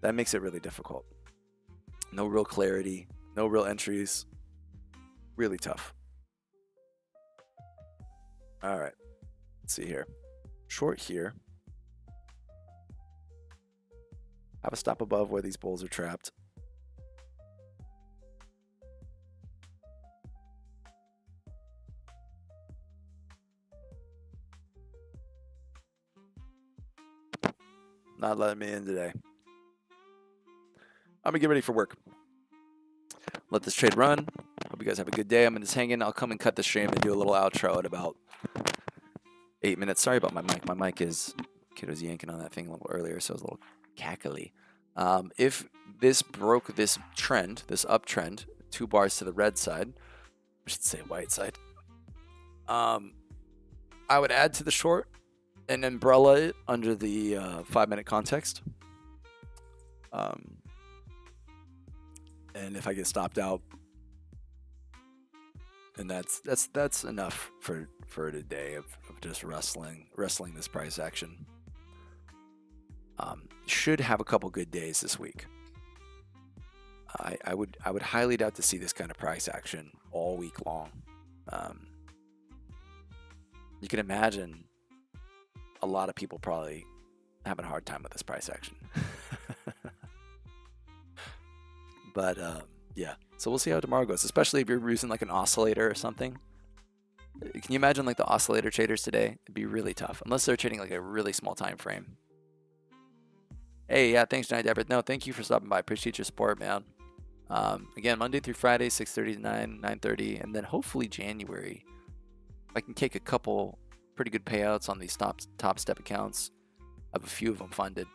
that makes it really difficult. No real clarity, no real entries. Really tough. All right, let's see here. Short here. Have a stop above where these bulls are trapped. Not letting me in today. I'm gonna get ready for work. Let this trade run. Hope you guys have a good day. I'm gonna just hang in. I'll come and cut the stream and do a little outro at about 8 minutes. Sorry about my mic. My mic is, kid was yanking on that thing a little earlier, so it was a little cackly. If this broke this trend, this uptrend, 2 bars to the red side, I should say white side, I would add to the short and umbrella it under the 5-minute context. And if I get stopped out, and that's enough for today of just wrestling this price action. Should have a couple good days this week. I would highly doubt to see this kind of price action all week long. You can imagine a lot of people probably having a hard time with this price action. But yeah, so we'll see how tomorrow goes, especially if you're using like an oscillator or something. Can you imagine like the oscillator traders today? It'd be really tough unless they're trading like a really small time frame. Hey, yeah, thanks, Giant Everett. No, thank you for stopping by. Appreciate your support, man. Again, Monday through Friday, 6:30 to 9:30, and then hopefully January, I can take a couple pretty good payouts on these Topstep accounts. I have a few of them funded.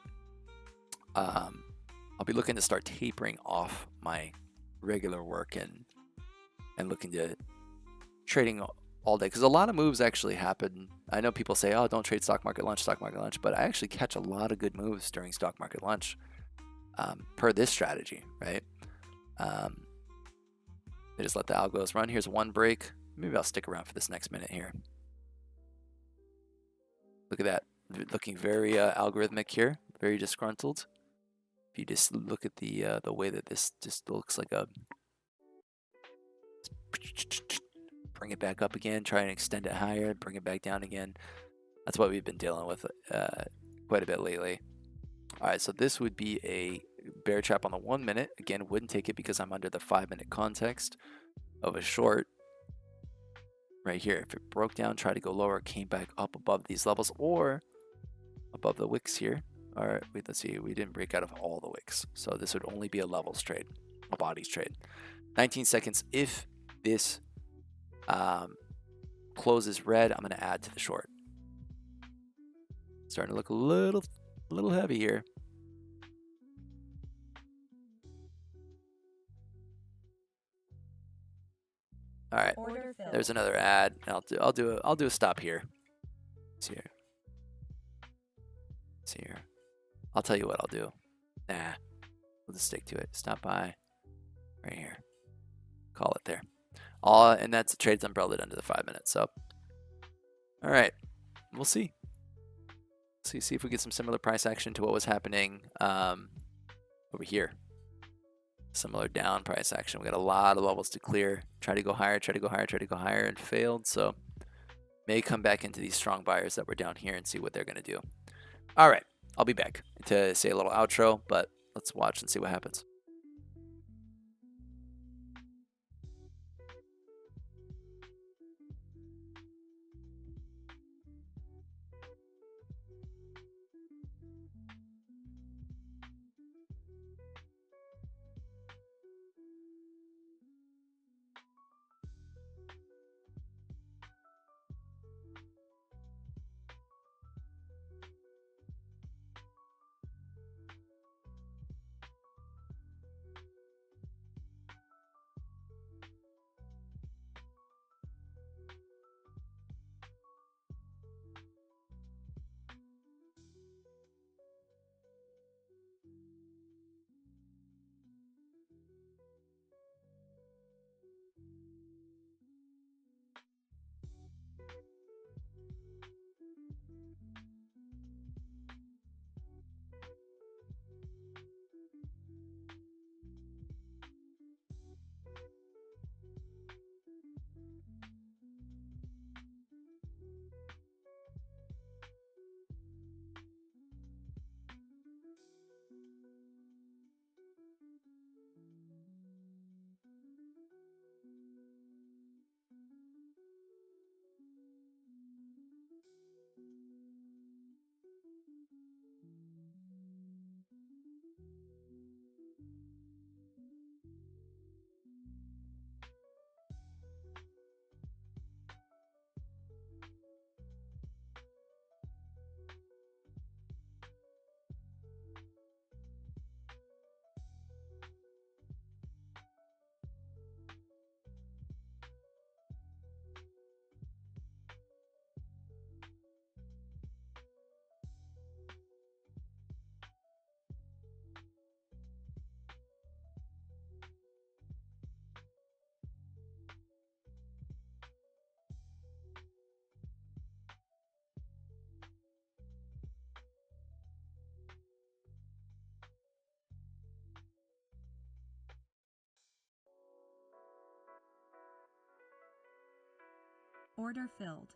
I'll be looking to start tapering off my regular work and looking to trading all day, because a lot of moves actually happen. I know people say, oh, don't trade stock market lunch, but I actually catch a lot of good moves during stock market lunch. per this strategy, right? They just let the algos run. Here's one break. Maybe I'll stick around for this next minute here. Look at that. Looking very algorithmic here, very disgruntled. If you just look at the way that this just looks like a... Bring it back up again, try and extend it higher, bring it back down again. That's what we've been dealing with quite a bit lately. All right, so this would be a bear trap on the 1 minute. Again, wouldn't take it because I'm under the 5-minute context of a short. Right here, if it broke down, tried to go lower, came back up above these levels or above the wicks here. All right, wait, let's see. We didn't break out of all the wicks. So this would only be a levels trade, a bodies trade. 19 seconds. If this closes red, I'm going to add to the short. Starting to look a little heavy here. All right, there's another ad. I'll do a stop here. Let's see here. I'll tell you what I'll do. Nah, we'll just stick to it. Stop by right here. Call it there. And that's a trades umbrellaed under the 5 minutes. So, all right, we'll see. See if we get some similar price action to what was happening over here. Similar down price action. We got a lot of levels to clear. Try to go higher, try to go higher, try to go higher, and failed. So may come back into these strong buyers that were down here and see what they're going to do. All right, I'll be back to say a little outro, but let's watch and see what happens. Order filled.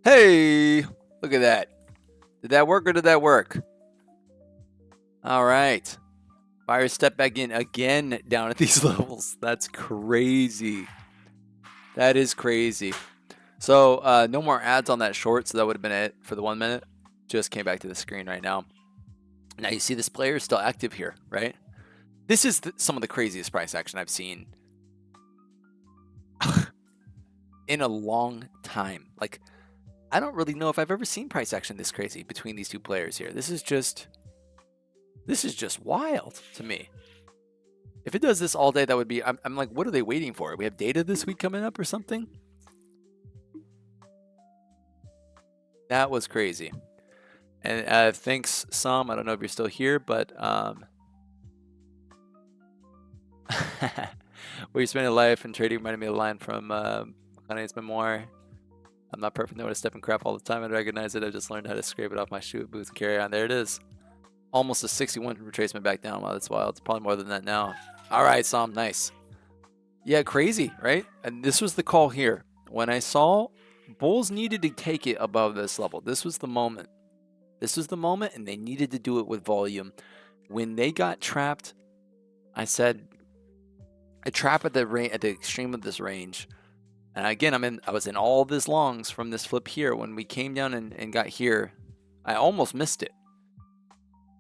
Hey, look at that. Did that work or did that work? All right. Buyers step back in again down at these levels. That's crazy. That is crazy. So no more ads on that short, so that would have been it for the 1 minute. Just came back to the screen right now. Now you see this player is still active here, right? This is some of the craziest price action I've seen in a long time. Like, I don't really know if I've ever seen price action this crazy between these two players here. This is just wild to me. If it does this all day, that would be, I'm like, what are they waiting for? We have data this week coming up or something? That was crazy. And thanks, Sam. I don't know if you're still here, but where you spend a life and trading reminded me of a line from Kanye's memoir. I'm not perfect, know how to step in crap all the time. I recognize it. I just learned how to scrape it off my shoe boots and carry on. There it is. Almost a 61 retracement back down. Wow, that's wild. It's probably more than that now. All right, Sam. Nice. Yeah, crazy, right? And this was the call here. When I saw bulls needed to take it above this level, this was the moment. This was the moment, and they needed to do it with volume. When they got trapped, I said, a trap at the extreme of this range. And again, I was in all this longs from this flip here. When we came down and got here, I almost missed it.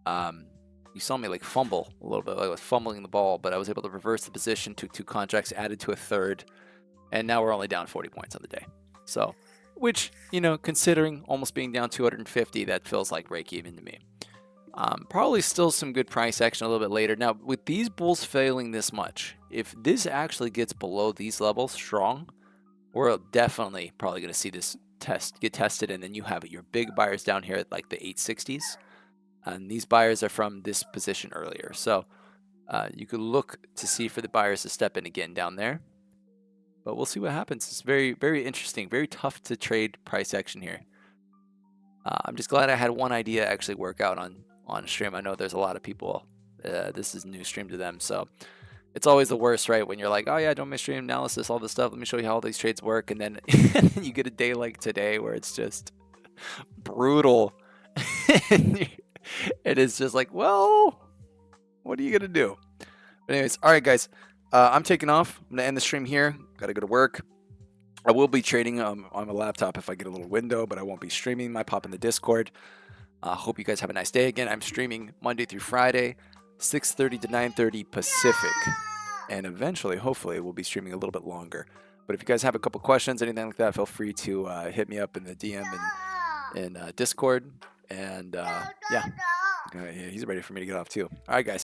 You saw me like fumble a little bit, like I was fumbling the ball, but I was able to reverse the position, took 2 contracts, added to a third, and now we're only down 40 points on the day. So, which, you know, considering almost being down 250, that feels like break even to me. Probably still some good price action a little bit later. Now, with these bulls failing this much, if this actually gets below these levels strong, we're definitely probably going to see this get tested, and then you have your big buyers down here at like the 860s. And these buyers are from this position earlier. So you could look to see for the buyers to step in again down there. But we'll see what happens. It's very, very interesting. Very tough to trade price action here. I'm just glad I had one idea actually work out on stream. I know there's a lot of people, this is new stream to them. So it's always the worst, right? When you're like, oh yeah, don't make stream analysis, all this stuff. Let me show you how all these trades work. And then you get a day like today where it's just brutal. It is just like, well, what are you gonna do? But anyways, all right, guys, I'm taking off. I'm gonna end the stream here. Gotta go to work. I will be trading on my laptop if I get a little window, but I won't be streaming. Might pop in the Discord. Hope you guys have a nice day. Again, I'm streaming Monday through Friday, 6:30 to 9:30 Pacific, and eventually, hopefully, we'll be streaming a little bit longer. But if you guys have a couple questions, anything like that, feel free to hit me up in the DM in Discord. And yeah, he's ready for me to get off too. All right, guys.